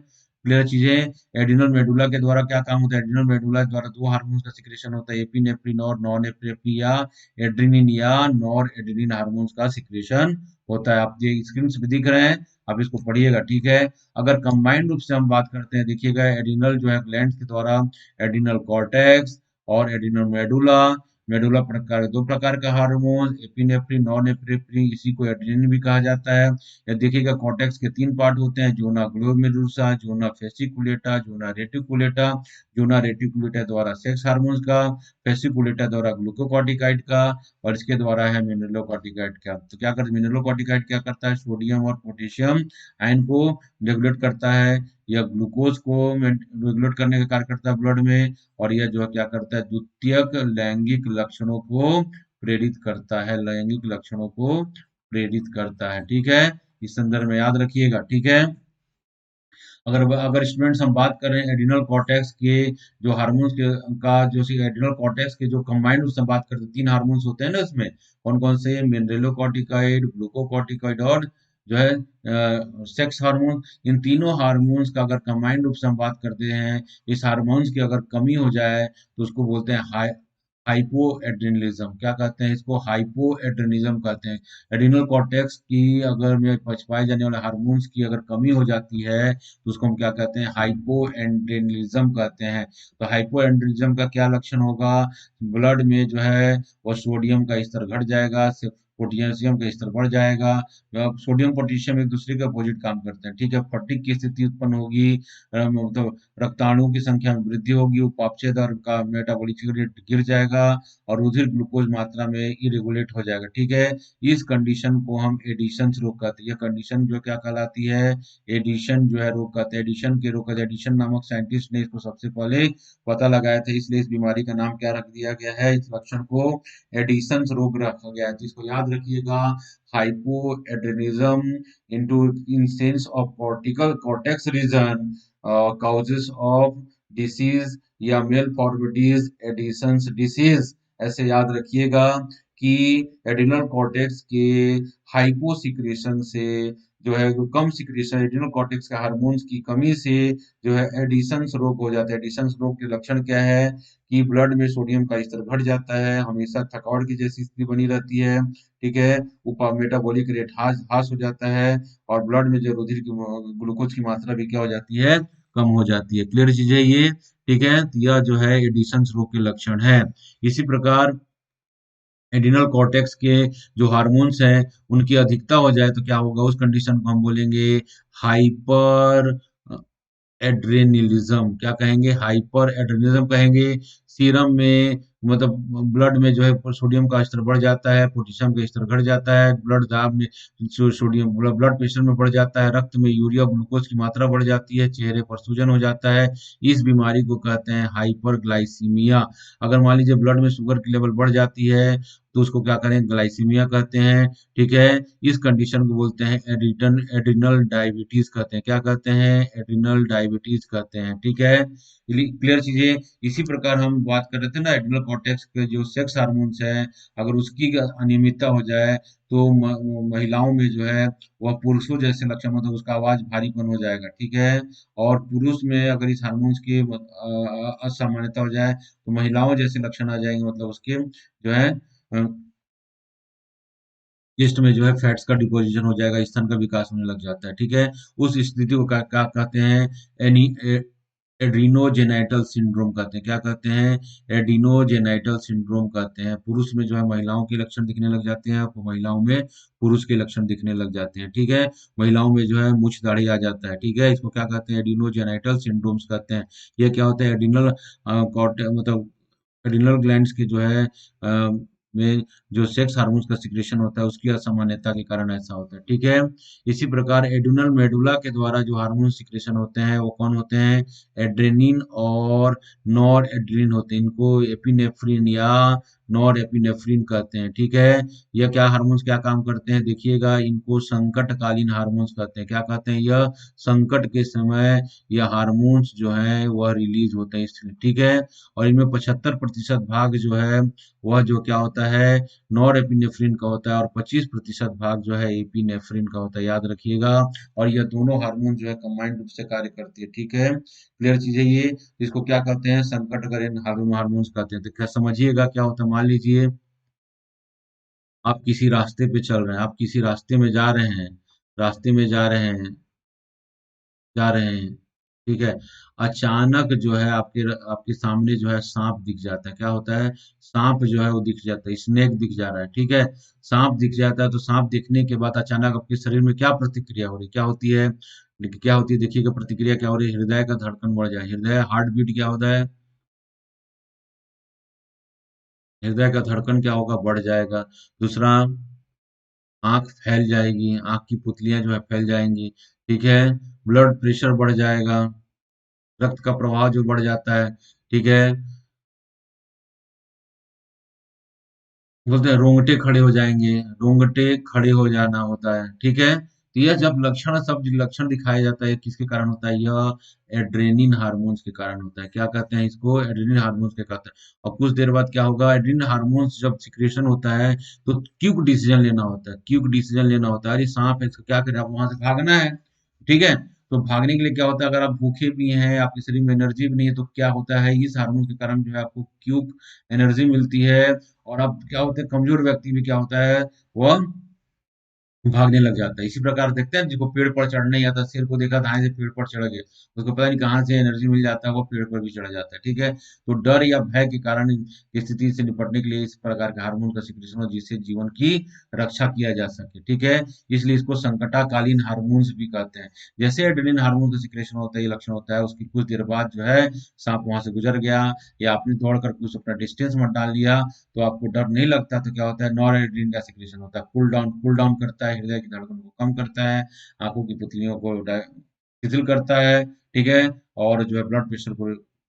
क्लियर चीजें। एड्रिनल मेडुला के द्वारा क्या काम होता है, एड्रिनल मेडुला द्वारा दो हार्मोन्स का सिक्रेशन होता है, एपिनेफ्रिन और नॉन एपिनेफ्रिन, या एड्रिनिन या नॉर एड्रिनिन हार्मोन्स का सिक्रेशन होता है। आप ये स्क्रीन पे दिख रहे हैं, आप इसको पढ़िएगा, ठीक है। अगर कंबाइंड रूप से हम बात करते हैं, देखिएगा एड्रिनल जो है ग्लैंड के द्वारा एड्रिनल कॉर्टेक्स और एड्रिनल मेडुला, मेडुला प्रकार दो प्रकार का हार्मोन, एपिनेफ्रिन नॉन एपिनेफ्रिन, इसी को एड्रिनिन भी कहा जाता है। या देखिएगा कॉर्टेक्स के तीन पार्ट होते हैं, जोना ग्लोमेरुलसा, जोना फेसिकुलेटा, जोना रेटिकुलेटा। जोना रेटिकुलेटा द्वारा सेक्स हार्मोन्स का, फेसिकुलेटा द्वारा ग्लूकोकॉर्टिकाइड का, और इसके द्वारा है मिनरलोकॉर्टिकाइड का। तो क्या करता है मिनरलोकॉर्टिकाइड, क्या करता है, सोडियम और पोटेशियम आयन को रेगुलेट करता है, या ग्लूकोज को रेगुलेट करने का कार्य करता है ब्लड में, और यह जो है क्या करता है, द्वितीयक लैंगिक लक्षणों को प्रेरित करता है, लैंगिक लक्षणों को प्रेरित करता है, ठीक है। इस संदर्भ में याद रखिएगा, ठीक है। अगर अगर स्टूडेंट्स हम बात करें एड्रिनल कॉर्टेक्स के जो हार्मोन्स के का जो एड्रिनल कॉर्टेक्स के जो कंबाइंड उससे बात करते हैं, तीन हार्मोन्स होते हैं ना इसमें, कौन कौन से, मिनरेलोकॉर्टिकॉइड, ग्लूकोकॉर्टिकॉइड और जो है सेक्स हार्मोन। इन तीनों हार्मोन्स का अगर कंबाइंड रूप से हम बात करते हैं, इस हार्मोन्स की अगर कमी हो जाए तो उसको बोलते हैं हाइपो एड्रेनलिज्म। क्या कहते हैं इसको, हाइपो एड्रेनिज्म कहते हैं। एड्रिनल कॉर्टेक्स की अगर में पाए जाने वाले हार्मोन्स की अगर कमी हो जाती है तो उसको हम क्या कहते हैं, हाइपो एंड्रेनलिज्म कहते हैं। तो हाइपो एंड्रेनलिज्म का क्या लक्षण होगा, ब्लड में जो है वो सोडियम का स्तर घट जाएगा, पोटेशियम का स्तर बढ़ जाएगा। सोडियम पोटेशियम एक दूसरे के अपोजिट काम करते हैं, ठीक है। फटीग की स्थिति उत्पन्न होगी, मतलब रक्ताणुओं की संख्या में वृद्धि होगी, उपापचय दर का मेटाबॉलिक रेट गिर जाएगा, और रुधिर ग्लूकोज मात्रा में इरेगुलेट हो जाएगा, ठीक है। इस कंडीशन को हम एडिशन रोग कहते हैं। यह कंडीशन जो क्या कहलाती है, एडिशन जो है रोग कहते हैं। एडिशन के रोग कहते हैं। एडिशन नामक साइंटिस्ट ने इसको सबसे पहले पता लगाया था, इसलिए इस बीमारी का नाम क्या रख दिया गया है, इस लक्षण को एडिशन रोग रखा गया है। तो इसको याद रखिएगा, hypo एड्रेनिज्म into in sense of cortical cortex region causes of disease या malformities एडिशंस डिसीज। ऐसे याद रखिएगा कि एड्रिनल कॉर्टेक्स के हाइपो सिक्रेशन से जो है, जो कम सिक्रेशन एड्रिनल कॉर्टेक्स के हार्मोन्स की कमी से जो है एडिशंस रोग हो जाता है। एडिशंस रोग के लक्षण क्या है कि ब्लड में सोडियम का स्तर घट जाता है, हमेशा थकावट की जैसी स्थिति बनी रहती है, ठीक है। मेटाबॉलिक रेट हास हो जाता है, और ब्लड में जो रुधिर की ग्लूकोज की मात्रा भी क्या हो जाती है, कम हो जाती है। क्लियर चीज है ये, ठीक है। तो यह जो है एडिशंस रोग के लक्षण है। इसी प्रकार एड्रिनल कॉर्टेक्स के जो हार्मोन्स हैं उनकी अधिकता हो जाए तो क्या होगा, उस कंडीशन को हम बोलेंगे हाइपर एड्रेनलिज्म। क्या कहेंगे, हाइपर एड्रेनलिज्म कहेंगे। सीरम में मतलब ब्लड में जो है सोडियम का स्तर बढ़ जाता है, पोटेशियम का स्तर घट जाता है, ब्लड दाब में सोडियम ब्लड प्रेशर में बढ़ जाता है, रक्त में यूरिया ग्लूकोज की मात्रा बढ़ जाती है, चेहरे पर सूजन हो जाता है। इस बीमारी को कहते हैं हाइपरग्लाइसीमिया। अगर मान लीजिए ब्लड में शुगर की लेवल बढ़ जाती है तो उसको क्या करें, ग्लाइसीमिया कहते हैं, ठीक है। इस कंडीशन को बोलते हैं एड्रिनल डायबिटीज कहते हैं। क्या कहते हैं, एड्रिनल डायबिटीज कहते हैं, ठीक है। क्लियर चीजें। इसी प्रकार हम बात कर रहे थे ना एड्रिनल कॉर्टेक्स के जो सेक्स हार्मोन्स है, अगर उसकी अनियमितता हो जाए तो महिलाओं में जो है वह पुरुषों जैसे लक्षण, मतलब उसका आवाज भारीपन हो जाएगा, ठीक है। और पुरुष में अगर इस हार्मोन्स की असामान्यता हो जाए तो महिलाओं जैसे लक्षण आ जाएंगे, मतलब उसके जो है चेस्ट में जो है फैट्स का डिपोजिशन हो जाएगा, स्तन का विकास होने लग जाता है, ठीक है। उस स्थिति को क्या क्या कहते हैं, एनी एड्रीनोजेनाइटल सिंड्रोम कहते हैं। क्या कहते हैं? एडिनोजेनाइटल सिंड्रोम कहते हैं। पुरुष में जो है महिलाओं के लक्षण दिखने लग जाते हैं, और महिलाओं में पुरुष के लक्षण दिखने लग जाते हैं। ठीक है, महिलाओं में जो है मूछ दाढ़ी आ जाता है। ठीक है, इसको क्या कहते हैं? एडिनोजेनाइटल सिंड्रोम्स कहते हैं। ये क्या होता है? एडिनल मतलब एड्रिनल ग्लैंड्स के जो है में जो सेक्स हार्मोन्स का सिक्रेशन होता है, उसकी असामान्यता के कारण ऐसा होता है। ठीक है, इसी प्रकार एड्रिनल मेडुला के द्वारा जो हार्मोन सिक्रेशन होते हैं वो कौन होते हैं? एड्रेनिन और नॉर एड्रिन होते हैं। इनको एपिनेफ्रिन या नॉर एपिनेफ्रिन कहते हैं। ठीक है, यह क्या हार्मोन्स क्या काम करते हैं? देखिएगा, इनको संकटकालीन हार्मोन्स कहते हैं। क्या कहते हैं? यह संकट के समय यह हार्मोन्स जो है वह रिलीज होते हैं इसलिए। ठीक है, और इनमें 75% भाग जो है वह जो क्या होता है? नॉर एपिनेफ्रिन का होता है, और 25% भाग जो है एपिनेफ्रिन का होता है। याद रखिएगा, और यह दोनों हार्मोन जो है कंबाइंड रूप से कार्य करती है। ठीक है, क्लियर चीज है ये। इसको क्या कहते हैं? संकटकालीन हार्मोन्स कहते हैं। तो क्या समझिएगा क्या होता है? मान लीजिए आप किसी रास्ते पे चल रहे हैं, आप किसी रास्ते में जा रहे हैं, रास्ते में जा रहे हैं। ठीक है, अचानक जो है आपके सामने जो है सांप दिख जाता है। क्या होता है? सांप जो है वो दिख जाता है, स्नेक दिख जा रहा है। ठीक है, सांप दिख जाता है, तो सांप दिखने के बाद अचानक आपके शरीर में क्या प्रतिक्रिया हो रही? क्या होती है? क्या होती है? देखिएगा प्रतिक्रिया क्या हो रही है। हृदय का धड़कन बढ़ जाए, हृदय हार्ट बीट क्या होता है? हृदय का धड़कन क्या होगा? बढ़ जाएगा। दूसरा, आंख फैल जाएगी, आंख की पुतलियां जो है फैल जाएंगी। ठीक है, ब्लड प्रेशर बढ़ जाएगा, रक्त का प्रवाह जो बढ़ जाता है। ठीक है, बोलते हैं रोंगटे खड़े हो जाएंगे, रोंगटे खड़े हो जाना होता है। ठीक है, तो यह जब लक्षण सब लक्षण दिखाया जाता है, किसके कारण होता है? यह एड्रेनिन हार्मोन्स के कारण होता है। क्या कहते हैं इसको? एड्रेनिन हार्मोन्स के कहते हैं। और कुछ देर बाद क्या होगा? एड्रेनिन हार्मोन्स जब सिक्रेशन होता है तो क्विक डिसीजन लेना होता है, क्विक डिसीजन लेना होता है। अरे सांप है, इसको क्या करें? आप वहां से भागना है। ठीक है, तो भागने के लिए क्या होता है? अगर आप भूखे भी हैं, आपके शरीर में एनर्जी भी नहीं है, तो क्या होता है? इस हार्मोन के कारण जो है आपको क्विक एनर्जी मिलती है, और अब क्या होता है? कमजोर व्यक्ति भी क्या होता है? वह भागने लग जाता है। इसी प्रकार देखते हैं जिसको पेड़ पर चढ़ नहीं आता, शेर को देखा धाए से पेड़ पर चढ़ गए, उसको पता नहीं कहाँ से एनर्जी मिल जाता है, वो पेड़ पर भी चढ़ जाता है। ठीक है, तो डर या भय के कारण की स्थिति से निपटने के लिए इस प्रकार के हार्मोन का सिक्रेशन हो, जिससे जीवन की रक्षा किया जा सके। ठीक है, इसलिए इसको संकटाकालीन हार्मोन्स भी कहते हैं। जैसे एड्रेनलिन हार्मोन का सिक्रेशन होता है, ये लक्षण होता है, उसकी कुछ देर बाद जो है सांप वहां से गुजर गया, या आपने दौड़ कर कुछ अपना डिस्टेंस मत डाल लिया, तो आपको डर नहीं लगता, तो क्या होता है? नॉरएड्रेनालिन का सिक्रेशन होता है, कूल डाउन करता है, हृदय की धड़कन को कम करता है, आंखों की पुतलियों को शिथिल करता है। ठीक है, और जो है ब्लड प्रेशर को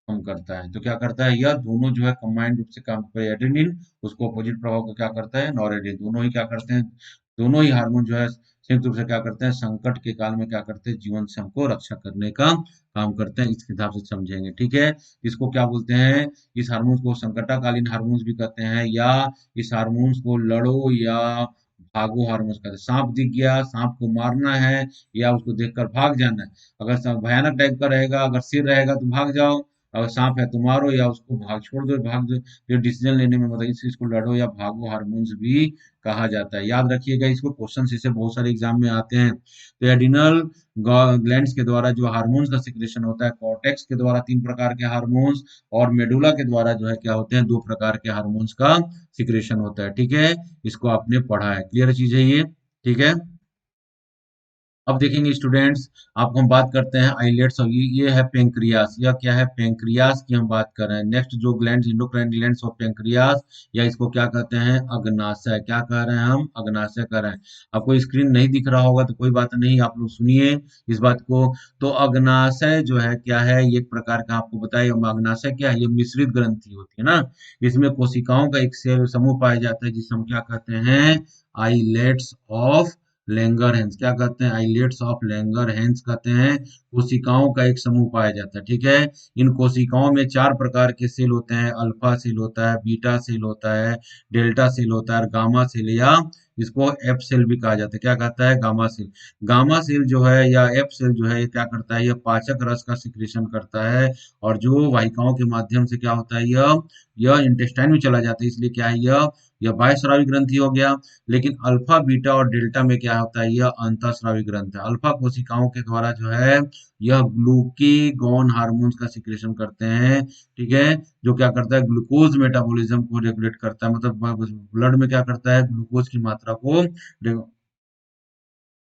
कम करता है। तो क्या करता है? यह दोनों जो है कंबाइंड रूप से काम करते हैं। एड्रेनलिन उसको अपोजिट प्रभाव को क्या करता है? नॉरएड्रेनालिन। दोनों ही क्या करते हैं? दोनों ही हार्मोन जो है संयुक्त रूप से क्या करते हैं? संकट के काल में क्या करते हैं? जीवन से हमको रक्षा करने का काम करते हैं। इस हिसाब से समझेंगे। ठीक है, इसको क्या बोलते हैं? इस हार्मोन्स को संकटाकालीन हार्मोन्स भी कहते हैं, या इस हार्मोन्स को लड़ो या भागो हार्मोन्स कहते हैं। सांप दिख गया, सांप को मारना है या उसको देखकर भाग जाना है। अगर सांप भयानक टाइप का रहेगा, अगर सिर रहेगा तो भाग जाओ, अगर सांप है तो मारो, या उसको भाग छोड़ दो, भाग दो। ये डिसीजन लेने में मतलब इसको लड़ो या भागो हार्मोन्स भी कहा जाता है। याद रखिएगा, इसको क्वेश्चन ऐसे बहुत सारे एग्जाम में आते हैं। तो एड्रिनल ग्लैंड्स के द्वारा जो हार्मोन्स का सिक्रेशन होता है, कॉर्टेक्स के द्वारा 3 प्रकार के हार्मोन्स, और मेडुला के द्वारा जो है क्या होते हैं? 2 प्रकार के हार्मोन्स का सिक्रेशन होता है। ठीक है, इसको आपने पढ़ा है, क्लियर चीज है ये। ठीक है, अब देखेंगे स्टूडेंट्स, आपको हम बात करते हैं आइलेट्स, और ये है पेंक्रियास। यह क्या है? पेंक्रियास की हम बात कर रहे हैं। नेक्स्ट जो gland, endocrine glands of pancreas, या इसको क्या कहते हैं? अग्नाशय। क्या कह रहे हैं हम? अग्नाशय कह रहे हैं। आपको स्क्रीन नहीं दिख रहा होगा तो कोई बात नहीं, आप लोग सुनिए इस बात को। तो अग्नाशय जो है क्या है? ये एक प्रकार का आपको बताइए, अग्नाशय क्या है? ये मिश्रित ग्रंथि होती है ना, इसमें कोशिकाओं का एक सेल समूह पाया जाता है, जिसे हम क्या कहते हैं? Islets of Langerhans. क्या कहते हैं? आइलेट्स ऑफ लैंगरहैंस कहते हैं। कोशिकाओं का एक समूह पाया जाता है। ठीक है, इन कोशिकाओं में 4 प्रकार के सेल होते हैं। अल्फा सेल होता है, बीटा सेल होता है, डेल्टा सेल होता है, और गामा सेल, या इसको एफ सेल भी कहा जाता है। क्या कहता है? Gamma cell. गामा सेल जो है या एफ सेल जो है, ये क्या करता है? यह पाचक रस का सिक्रेशन करता है, और जो वाहिकाओं के माध्यम से क्या होता है? यह इंटेस्टाइन में चला जाता है, इसलिए क्या है? यह बाह्यस्रावी ग्रंथि हो गया। लेकिन अल्फा बीटा और डेल्टा में क्या होता है, यह अंतःस्रावी ग्रंथि है। अल्फा कोशिकाओं के द्वारा जो है यह ग्लूकेगॉन हार्मोन्स का सिक्रेशन करते हैं, ठीक है, जो क्या करता है, ग्लूकोज मेटाबॉलिज्म को रेगुलेट करता है, मतलब ब्लड में क्या करता है, ग्लूकोज की मात्रा को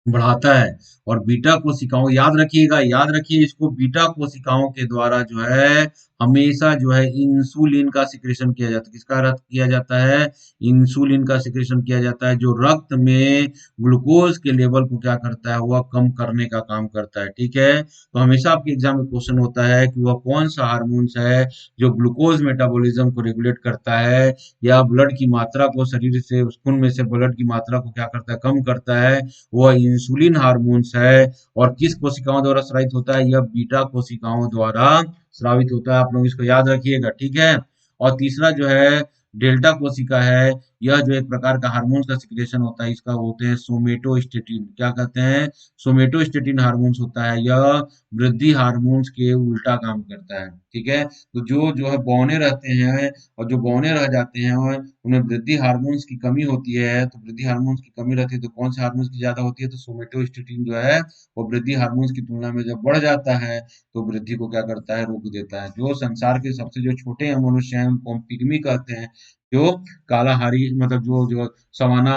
बढ़ाता है। और बीटा कोशिकाओं, याद रखिएगा, याद रखिए इसको, बीटा कोशिकाओं के द्वारा जो है हमेशा जो है इंसुलिन का सिक्रेशन किया जाता है। किसका रक्त किया जाता है, इंसुलिन का सिक्रेशन किया जाता है, जो रक्त में ग्लूकोज के लेवल को क्या करता है, वह कम करने का काम करता है, ठीक है। तो हमेशा आपके एग्जाम में क्वेश्चन होता है कि वह कौन सा हार्मोन्स है जो ग्लूकोज मेटाबॉलिज्म को रेगुलेट करता है, या ब्लड की मात्रा को, शरीर से खून में से ब्लड की मात्रा को क्या करता है, कम करता है, वह इंसुलिन हार्मोन्स है। और किस कोशिकाओं द्वारा स्रावित होता है, यह बीटा कोशिकाओं द्वारा स्रावित होता है। आप लोग इसको याद रखिएगा, ठीक है। और तीसरा जो है डेल्टा कोशिका है, यह जो एक प्रकार का हार्मोन्स का सिक्रेशन होता है, इसका होते हैं सोमेटोस्टेटिन, क्या कहते हैं, सोमेटोस्टेटिन हार्मोन्स होता है। यह वृद्धि हार्मोन्स के उल्टा काम करता है, ठीक है। तो जो जो है बौने रहते हैं, और जो बौने रह जाते हैं उनमें वृद्धि हार्मोन्स की कमी होती है। तो वृद्धि हार्मोन्स की कमी रहती है तो कौन से हार्मोन्स की ज्यादा होती है, तो सोमेटोस्टेटिन जो है वो वृद्धि हार्मोन्स की तुलना में जब बढ़ जाता है तो वृद्धि को क्या करता है, रोक देता है। जो संसार के सबसे जो छोटे हैं मनुष्य हैं उनको हम पिग्मी कहते हैं। जो कालाहारी, मतलब जो सवाना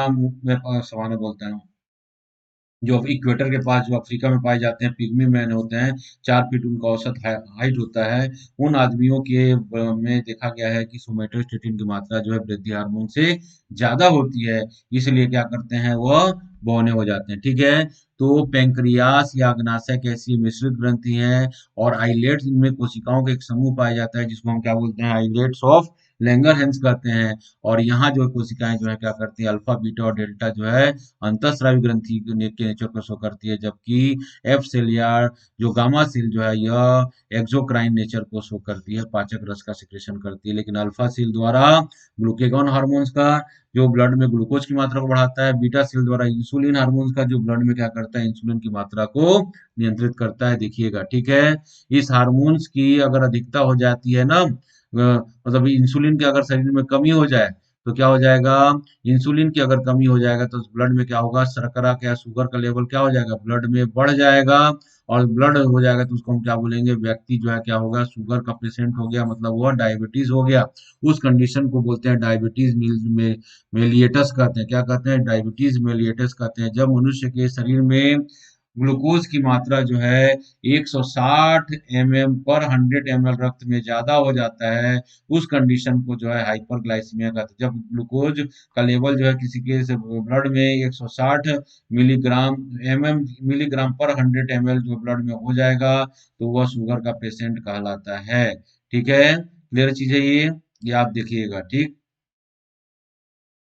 सवाना बोलते हैं, जो इक्वेटर के पास जो अफ्रीका में पाए जाते हैं, पिग्मी मैन होते हैं, 4 फीट उनका औसत हाइट होता है। उन आदमियों के में देखा गया है कि सोमेटोस्टेटिन की मात्रा जो है वृद्धि हार्मोन से ज्यादा होती है, इसलिए क्या करते हैं, वह बौने हो जाते हैं, ठीक है। तो पेंक्रियास या अग्नाशय ऐसी मिश्रित ग्रंथि है। और आइलेट्स, इनमें कोशिकाओं का एक समूह पाया जाता है जिसको हम क्या बोलते हैं, आइलेट्स ऑफ लैंगरहैंस कहते हैं। और यहाँ जो है कोशिकाएं जो है क्या करती है, अल्फा बीटा और डेल्टा जो है अंतःस्रावी ग्रंथि के नेचर को शो करती है, जबकि एफ सेल या जो गामा सेल जो है यह एक्सोक्राइन नेचर को शो करती है, पाचक रस का सिक्रेशन करती है। लेकिन अल्फा सेल द्वारा ग्लूकेगॉन हार्मोन्स का, जो ब्लड में ग्लूकोज की मात्रा को बढ़ाता है, बीटा सेल द्वारा इंसुलिन हार्मोन्स का, जो ब्लड में क्या करता है, इंसुलिन की मात्रा को नियंत्रित करता है, देखिएगा, ठीक है। इस हार्मोन्स की अगर अधिकता हो जाती है ना, मतलब इंसुलिन की अगर शरीर में कमी हो जाए तो क्या हो जाएगा, इंसुलिन की अगर कमी हो जाएगा तो ब्लड में क्या होगा, शर्करा क्या, शुगर का लेवल क्या हो जाएगा, ब्लड में बढ़ जाएगा। और ब्लड हो जाएगा तो उसको हम क्या बोलेंगे, व्यक्ति जो है क्या होगा, शुगर का पेशेंट हो गया, मतलब वह डायबिटीज हो गया। उस कंडीशन को बोलते हैं डायबिटीज में मेलिएटस कहते हैं, क्या कहते हैं, डायबिटीज मेलिएटस कहते हैं। जब मनुष्य के शरीर में ग्लूकोज की मात्रा जो है 160 एमएम पर 100 एमएल रक्त में ज्यादा हो जाता है, उस कंडीशन को जो है हाइपरग्लाइसीमिया कहते हैं। जब ग्लूकोज का लेवल जो है किसी के ब्लड में 160 मिलीग्राम मिलीग्राम पर 100 एमएल जो ब्लड में हो जाएगा तो वह शुगर का पेशेंट कहलाता है, ठीक है। क्लियर चीज है ये आप देखिएगा, ठीक।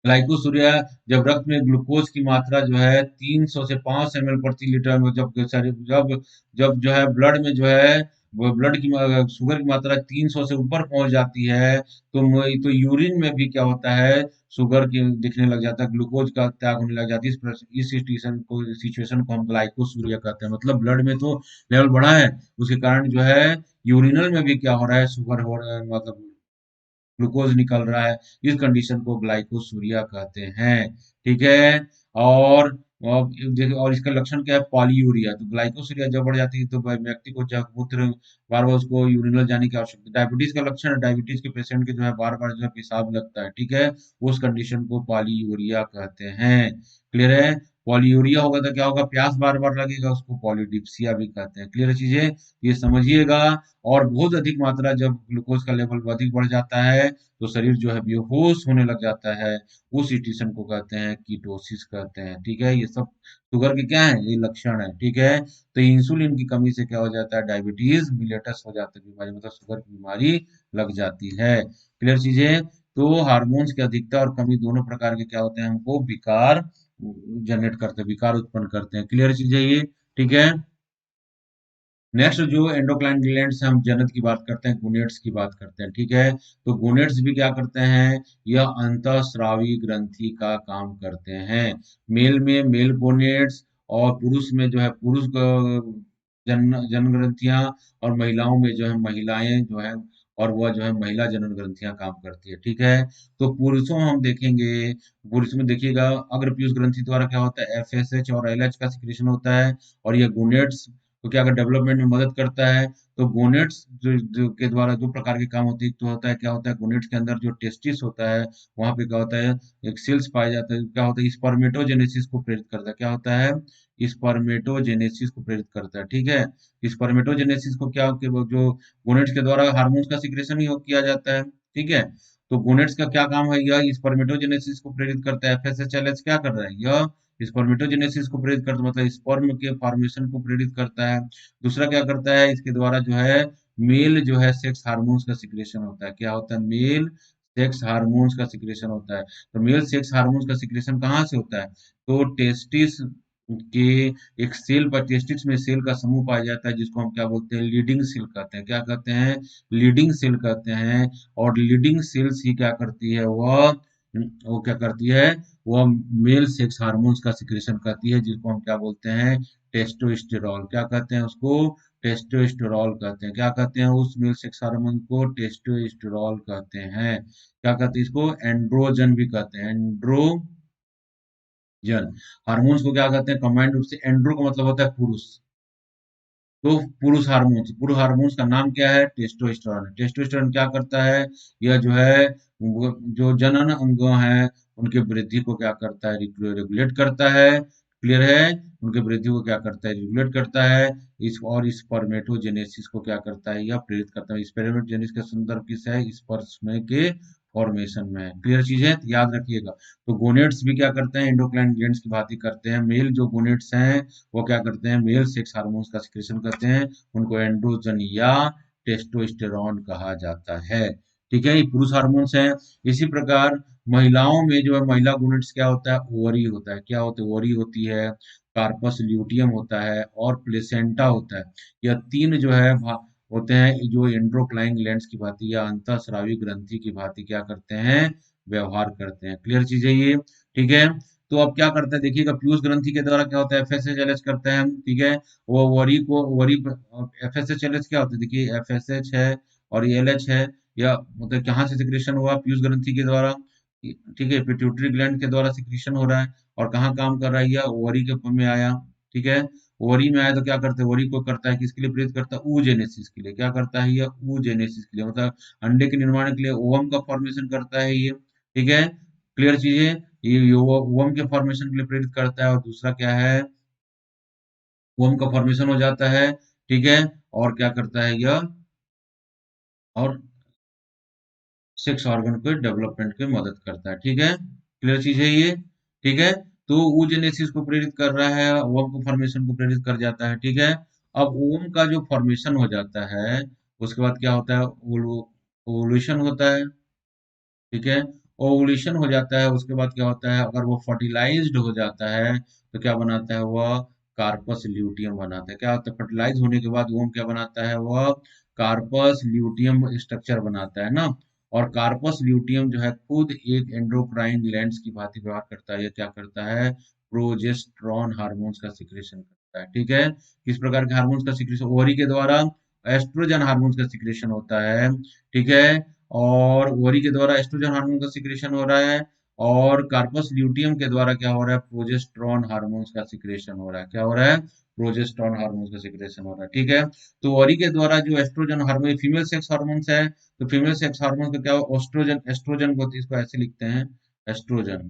ग्लाइकोसूरिया, जब रक्त में ग्लूकोज की मात्रा जो है 300 से 500 एमएल प्रति लीटर में, जब शरीर जब जब जो है ब्लड में जो है वो ब्लड की शुगर की मात्रा 300 से ऊपर पहुंच जाती है तो तो यूरिन में भी क्या होता है, शुगर की दिखने लग जाता है, ग्लूकोज का त्याग होने लग जाती है। इस सिचुएशन को हम ग्लाइकोसूरिया कहते हैं। मतलब ब्लड में तो लेवल बढ़ा है, उसके कारण जो है यूरिनल में भी क्या हो रहा है, शुगर हो रहा है, मतलब ग्लूकोज निकल रहा है। इस कंडीशन को ग्लाइकोसूरिया कहते हैं, ठीक है। और और इसका लक्षण क्या है, पॉलीयूरिया। तो ग्लाइकोसूरिया जब बढ़ जाती है तो व्यक्ति को जब मूत्र बार बार उसको यूरिनल जाने की आवश्यकता, डायबिटीज का लक्षण है, डायबिटीज के पेशेंट के जो है बार बार जो है पेशाब लगता है, ठीक है, उस कंडीशन को पॉलीयूरिया कहते हैं। क्लियर है। पॉलीयूरिया होगा तो क्या होगा, प्यास बार बार लगेगा, उसको पॉलीडिप्सिया भी कहते हैं। क्लियर चीजें, ये समझिएगा। और बहुत अधिक मात्रा जब ग्लूकोज का लेवल अधिक बढ़ जाता है तो शरीर जो है बेहोश होने लग जाता है, उस सिचुएशन को कहते हैं कीटोसिस कहते हैं, ठीक है। ये सब शुगर के क्या है, ये लक्षण है, ठीक है। तो इंसुलिन की कमी से क्या हो जाता है, डायबिटीज मिलेटस हो जाता है, बीमारी मतलब शुगर की बीमारी लग जाती है। क्लियर चीजें। तो हार्मोन्स की अधिकता और कमी दोनों प्रकार के क्या होते हैं, हमको विकार जनरेट करते हैं, विकार उत्पन्न करते हैं। क्लियर चीजें ये, ठीक है। नेक्स्ट जो एंडोक्राइन ग्लैंड्स हैं, हम जनन की बात करते हैं, गोनेड्स की बात करते हैं, ठीक है। तो गोनेड्स भी क्या करते हैं, यह अंतःस्रावी ग्रंथि का काम करते हैं। मेल में मेल गोनेड्स, और पुरुष में जो है पुरुष जन जन ग्रंथियां, और महिलाओं में जो है महिलाएं जो है और वह जो है महिला जनन ग्रंथियां काम करती है, ठीक है। तो पुरुषों में हम देखेंगे, पुरुष में देखिएगा अग्र पीयूष ग्रंथि द्वारा क्या होता है, एफएसएच और एलएच का सिक्रेशन होता है, और यह गोनेट्स को क्या डेवलपमेंट में मदद करता है। तो गोनेट्स के द्वारा दो प्रकार के काम होते हैं, तो होता है क्या होता है, गोनेट्स के अंदर जो टेस्टिस होता है वहां पे क्या होता है, एक सेल्स पाया जाता है, क्या होता है, स्पर्मेटोजेनेसिस को प्रेरित करता है, क्या होता है, स्पर्मेटोजेनेसिस को प्रेरित करता है, ठीक है। स्पर्मेटोजेनेसिस को क्या जो गोनेट्स के द्वारा हार्मोन्स का सिक्रेशन ही किया जाता है, ठीक है। तो गोनेट्स का क्या काम है, यह स्पर्मेटोजेनेसिस को प्रेरित करता है। एफएसएचएलएच क्या कर रहा है, यह स्पर्मेटोजेनेसिस को प्रेरित करता है, मतलब स्पर्म के फॉर्मेशन को प्रेरित करता है। दूसरा क्या करता है, इसके द्वारा जो है मेल जो है सेक्स हार्मोन्स का सिक्रेशन होता है, क्या होता है, मेल सेक्स हार्मोन्स का सिक्रेशन होता है। तो मेल सेक्स हार्मोन्स का सिक्रेशन कहाँ से होता है, तो टेस्टिस के एक सेल पर, टेस्टिस में सेल का समूह पाया जाता है, जिसको हम क्या बोलते हैं, लीडिंग सेल कहते हैं, क्या कहते हैं, लीडिंग सेल कहते हैं। और लीडिंग सेल्स ही क्या करती है, वह वो क्या करती है, वह मेल सेक्स हार्मोन्स का सिक्रेशन करती है, जिसको हम क्या बोलते हैं, टेस्टोस्टेरॉल, क्या कहते हैं उसको, टेस्टोस्टेरॉल कहते हैं, क्या कहते हैं उस मेल सेक्स हार्मोन को, टेस्टोस्टेरॉल कहते हैं। क्या कहते हैं इसको, एंड्रोजन भी कहते हैं, एंड्रोजन। हार्मोन्स को क्या कहते हैं, कंबाइंड रूप से एंड्रो का मतलब होता है पुरुष, तो पुरुष हार्मोन्स का नाम क्या है, टेस्टोस्टेरोन। टेस्टोस्टेरोन क्या करता है, यह जो है जो जनन अंग है उनके वृद्धि को क्या करता है, रेगुलेट करता है, क्लियर है, उनके वृद्धि को क्या करता है, रेगुलेट करता है। इस और स्पर्मेटोजेनेसिस को क्या करता है, यह प्रेरित करता है। स्पर्मेटोजेनेसिस का संदर्भ किस है, स्पर्म के फॉर्मेशन में है। क्लियर चीज है, तो याद रखिएगा। तो गोनेट्स भी क्या करते हैं, एंडोक्राइन ग्लैंड्स की भांति करते हैं। मेल जो गोनेट्स हैं वो क्या करते हैं, मेल सेक्स हार्मोन्स का सिक्रेशन करते हैं, उनको एंड्रोजन या टेस्टोस्टेरॉन कहा जाता है, ठीक है। ये पुरुष हार्मोन्स हैं। इसी प्रकार महिलाओं में जो है, महिला गोनेट्स क्या होता है, ओवरी होता है, क्या होता है, ओवरी होती है, कार्पस ल्यूटियम होता है और प्लेसेंटा होता है। यह तीन जो है होते हैं, जो एंड्रोक्राइन ग्लैंड्स की भांति या अंतःस्रावी ग्रंथि की भांति क्या करते हैं, व्यवहार करते हैं। क्लियर चीज है ये, ठीक है। तो अब क्या करते हैं, देखिएगा पीयूष ग्रंथि के द्वारा क्या होता है, एफएसएचएलएच करते हैं, ठीक है। वो वरी को वरी, एफएसएचएलएच क्या होता है, देखिए एफएसएच है और ये एलएच है, या मतलब कहाँ से सिक्रेशन हुआ, पीयूष ग्रंथि के द्वारा, ठीक है, पिट्यूटरी ग्लैंड के द्वारा सिक्रेशन हो रहा है। और कहाँ काम कर रहा है, यह ओवरी के में आया, ठीक है। ओवरी में आया तो क्या करते हैं, ओवरी को करता है किसके लिए प्रेरित करता है, oogenesis के लिए, क्या करता है, यह oogenesis के लिए, मतलब अंडे के निर्माण के लिए ओवम का फॉर्मेशन करता है ये, ठीक है। क्लियर चीज है, ये ओवम के फॉर्मेशन के लिए प्रेरित करता है। और दूसरा क्या है, ओवम का फॉर्मेशन हो जाता है, ठीक है। और क्या करता है यह, और सेक्स ऑर्गन के डेवलपमेंट में मदद करता है, ठीक है। क्लियर चीज है ये, ठीक है। तो oogenesis को प्रेरित कर रहा है, ओवम को फॉर्मेशन को प्रेरित कर जाता है, ठीक है। अब ओवम का जो फॉर्मेशन हो जाता है, उसके बाद क्या होता है, ओवुलेशन होता है, ठीक है। ओवुलेशन हो जाता है, उसके बाद क्या होता है, अगर वो फर्टिलाइज्ड हो जाता है तो क्या बनाता है वह, कार्पस ल्यूटियम बनाता है। क्या होता है, फर्टिलाइज होने के बाद वो क्या बनाता है, वह कार्पस ल्यूटियम स्ट्रक्चर बनाता है ना। और कार्पस ल्यूटियम जो है खुद एक एंडोक्राइन ग्लैंड्स की भांति व्यवहार करता है। ये क्या करता है, प्रोजेस्टेरॉन हार्मोन्स का सिक्रेशन करता है, ठीक है। किस प्रकार के हार्मोन्स का सिक्रेशन, ओवरी के द्वारा एस्ट्रोजन हार्मोन्स का सिक्रेशन होता है, ठीक है। और ओवरी के द्वारा एस्ट्रोजन हार्मोन का सिक्रेशन हो रहा है। और कार्पस ल्यूटियम के द्वारा क्या हो रहा है, प्रोजेस्टेरॉन हार्मोन्स का सिक्रेशन हो रहा है, क्या हो रहा है, प्रोजेस्टेरॉन हार्मोन्स का सिक्रेशन हो रहा है, ठीक है। तो ओवरी के द्वारा जो oestrogen hormone, female sex hormones है, तो फीमेल सेक्स हार्मोन का क्या हो, एस्ट्रोजन, एस्ट्रोजन को, इसको ऐसे लिखते हैं, एस्ट्रोजन,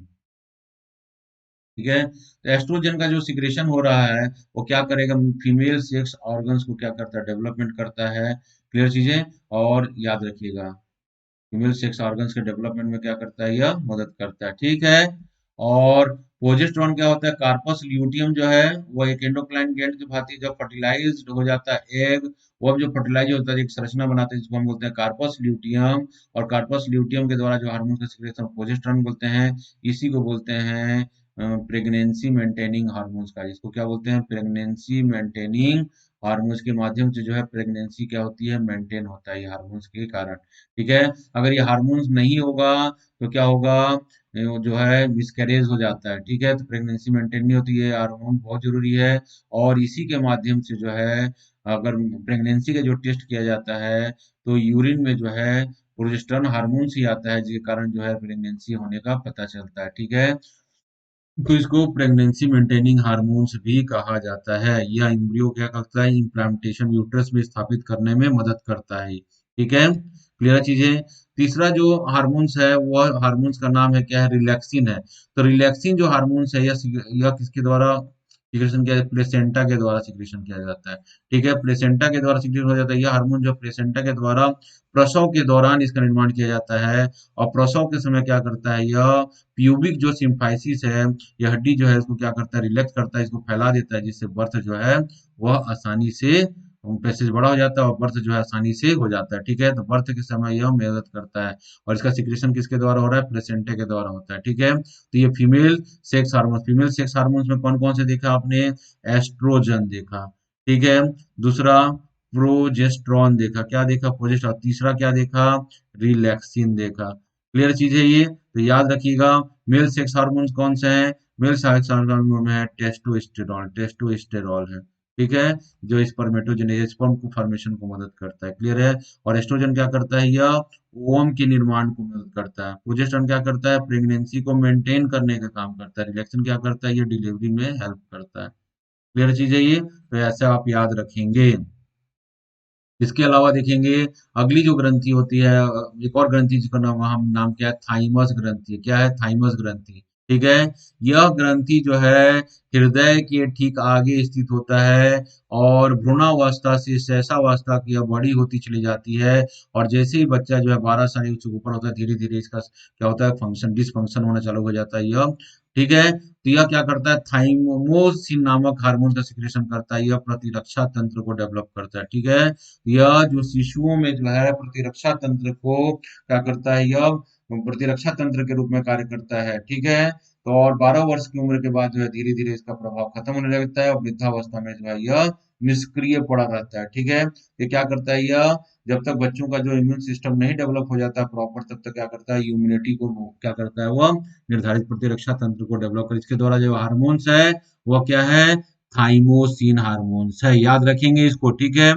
ठीक है। तो एस्ट्रोजन का जो सिक्रेशन हो रहा है वो क्या करेगा, फीमेल सेक्स ऑर्गन्स को क्या करता है, डेवलपमेंट करता है। क्लियर चीजें, और याद रखिएगा, फीमेल सेक्स ऑर्गन्स के डेवलपमेंट में क्या करता है, यह मदद करता है, ठीक है। और प्रोजेस्टेरॉन क्या होता है, कार्पस ल्यूटियम जो है वो एक एंडोक्राइन ग्लैंड की भांति जब फर्टिलाइज्ड हो जाता है एग, वो अब जो फर्टिलाइज होता है एक संरचना बनाता है, जिसको हम बोलते हैं कार्पस ल्यूटियम। और कार्पस ल्यूटियम के द्वारा जो हार्मोन का सिक्रेशन प्रोजेस्टेरॉन बोलते हैं, इसी को बोलते हैं प्रेगनेंसी मेंटेनिंग हार्मोन्स का, जिसको क्या बोलते हैं, प्रेगनेंसी मेंटेनिंग हार्मोन्स के माध्यम से जो है प्रेगनेंसी क्या होती है, मेंटेन होता है ये हार्मोन्स के कारण, ठीक है। अगर ये हार्मोन्स नहीं होगा तो क्या होगा, वो जो है मिसकैरेज हो जाता है, ठीक है। तो प्रेगनेंसी मेंटेन नहीं होती है, हार्मोन बहुत जरूरी है। और इसी के माध्यम से जो है अगर प्रेगनेंसी का जो टेस्ट किया जाता है तो यूरिन में जो है प्रोजेस्टेरोन हार्मोन्स ही आता है, जिसके कारण जो है प्रेगनेंसी होने का पता चलता है। ठीक है, तो इसको प्रेगनेंसी मेंटेनिंग हार्मोन्स भी कहा जाता है। यह एम्ब्रियो क्या करता है, इम्प्लांटेशन यूट्रस में स्थापित करने में मदद करता है। ठीक है, क्लियर चीजें। तीसरा जो हार्मोन्स है वह हार्मोन्स का नाम है क्या है, रिलैक्सिन है। तो रिलैक्सिन जो हार्मोन्स है यह किसके द्वारा सिक्रेशन किया, प्लेसेंटा के द्वारा सिक्रेशन किया जाता है। ठीक है, प्लेसेंटा के द्वारा सिक्रेशन हो जाता है। यह हार्मोन जो प्लेसेंटा के द्वारा प्रसव के दौरान इसका निर्माण किया जाता है, और प्रसव के समय क्या करता है, यह प्यूबिक जो सिम्फाइसिस है, यह हड्डी जो है इसको क्या करता है, रिलैक्स करता है, इसको फैला देता है, जिससे बर्थ जो है वह आसानी से पैसेज बड़ा हो जाता है और बर्थ जो है आसानी से हो जाता है। ठीक है, तो बर्थ के समय यह मदद करता है। और इसका सिक्रेशन किसके द्वारा हो रहा है, प्लेसेंटा के द्वारा होता है। ठीक है, तो ये फीमेल सेक्स हार्मोन्स में कौन कौन से देखा आपने, एस्ट्रोजन देखा। ठीक है, दूसरा प्रोजेस्ट्रॉन देखा, क्या देखा, प्रोजेस्ट्रॉन। तीसरा क्या देखा, रिलैक्सिन देखा। क्लियर चीज है ये, तो याद रखिएगा। मेल सेक्स हार्मोन्स कौन से हैं, मेल सेक्स हार्मोन में है टेस्टोस्टेरॉल है। ठीक है, जो स्पर्मेटोजेनेसिस स्पर्म को फॉर्मेशन को मदद करता है। क्लियर है। और एस्ट्रोजन क्या करता है, यह ओवम के निर्माण को मदद करता है। प्रोजेस्टेरोन क्या करता है, प्रेगनेंसी को मेंटेन करने का काम करता है। रिलैक्सेशन क्या करता है, ये डिलीवरी में हेल्प करता है। क्लियर चीज है ये, तो ऐसे आप याद रखेंगे। इसके अलावा देखेंगे अगली जो ग्रंथि होती है, एक और ग्रंथि जिसका नाम क्या है, थाइमस ग्रंथि। क्या है, थाइमस ग्रंथि। ठीक है, यह ग्रंथि जो है हृदय के ठीक आगे स्थित होता है, और भ्रूणावस्था से सहसावस्था की यह बड़ी होती चली जाती है। और जैसे ही बच्चा जो है 12 साल से ऊपर होता है, धीरे धीरे इसका क्या होता है, फंक्शन डिसफंक्शन होना चालू हो जाता है यह। ठीक है, तो यह क्या करता है, थाइमोसिन नामक हार्मोन का सिक्रेशन करता है। यह प्रतिरक्षा तंत्र को डेवलप करता है। ठीक है, यह जो शिशुओं में जो है प्रतिरक्षा तंत्र को क्या करता है, यह प्रतिरक्षा तंत्र के रूप में कार्य करता है। ठीक है, तो और 12 वर्ष की उम्र के बाद जो है धीरे धीरे इसका प्रभाव खत्म होने लगता है, और वृद्धावस्था में जो है यह निष्क्रिय पड़ा रहता है। ठीक है, ये क्या करता है, यह जब तक बच्चों का जो इम्यून सिस्टम नहीं डेवलप हो जाता प्रॉपर, तब तक क्या करता है, इम्यूनिटी को क्या करता है, वह निर्धारित प्रतिरक्षा तंत्र को डेवलप कर। इसके द्वारा जो हार्मोन्स है वह क्या है, थाइमोसिन हार्मोन्स है। याद रखेंगे इसको। ठीक है,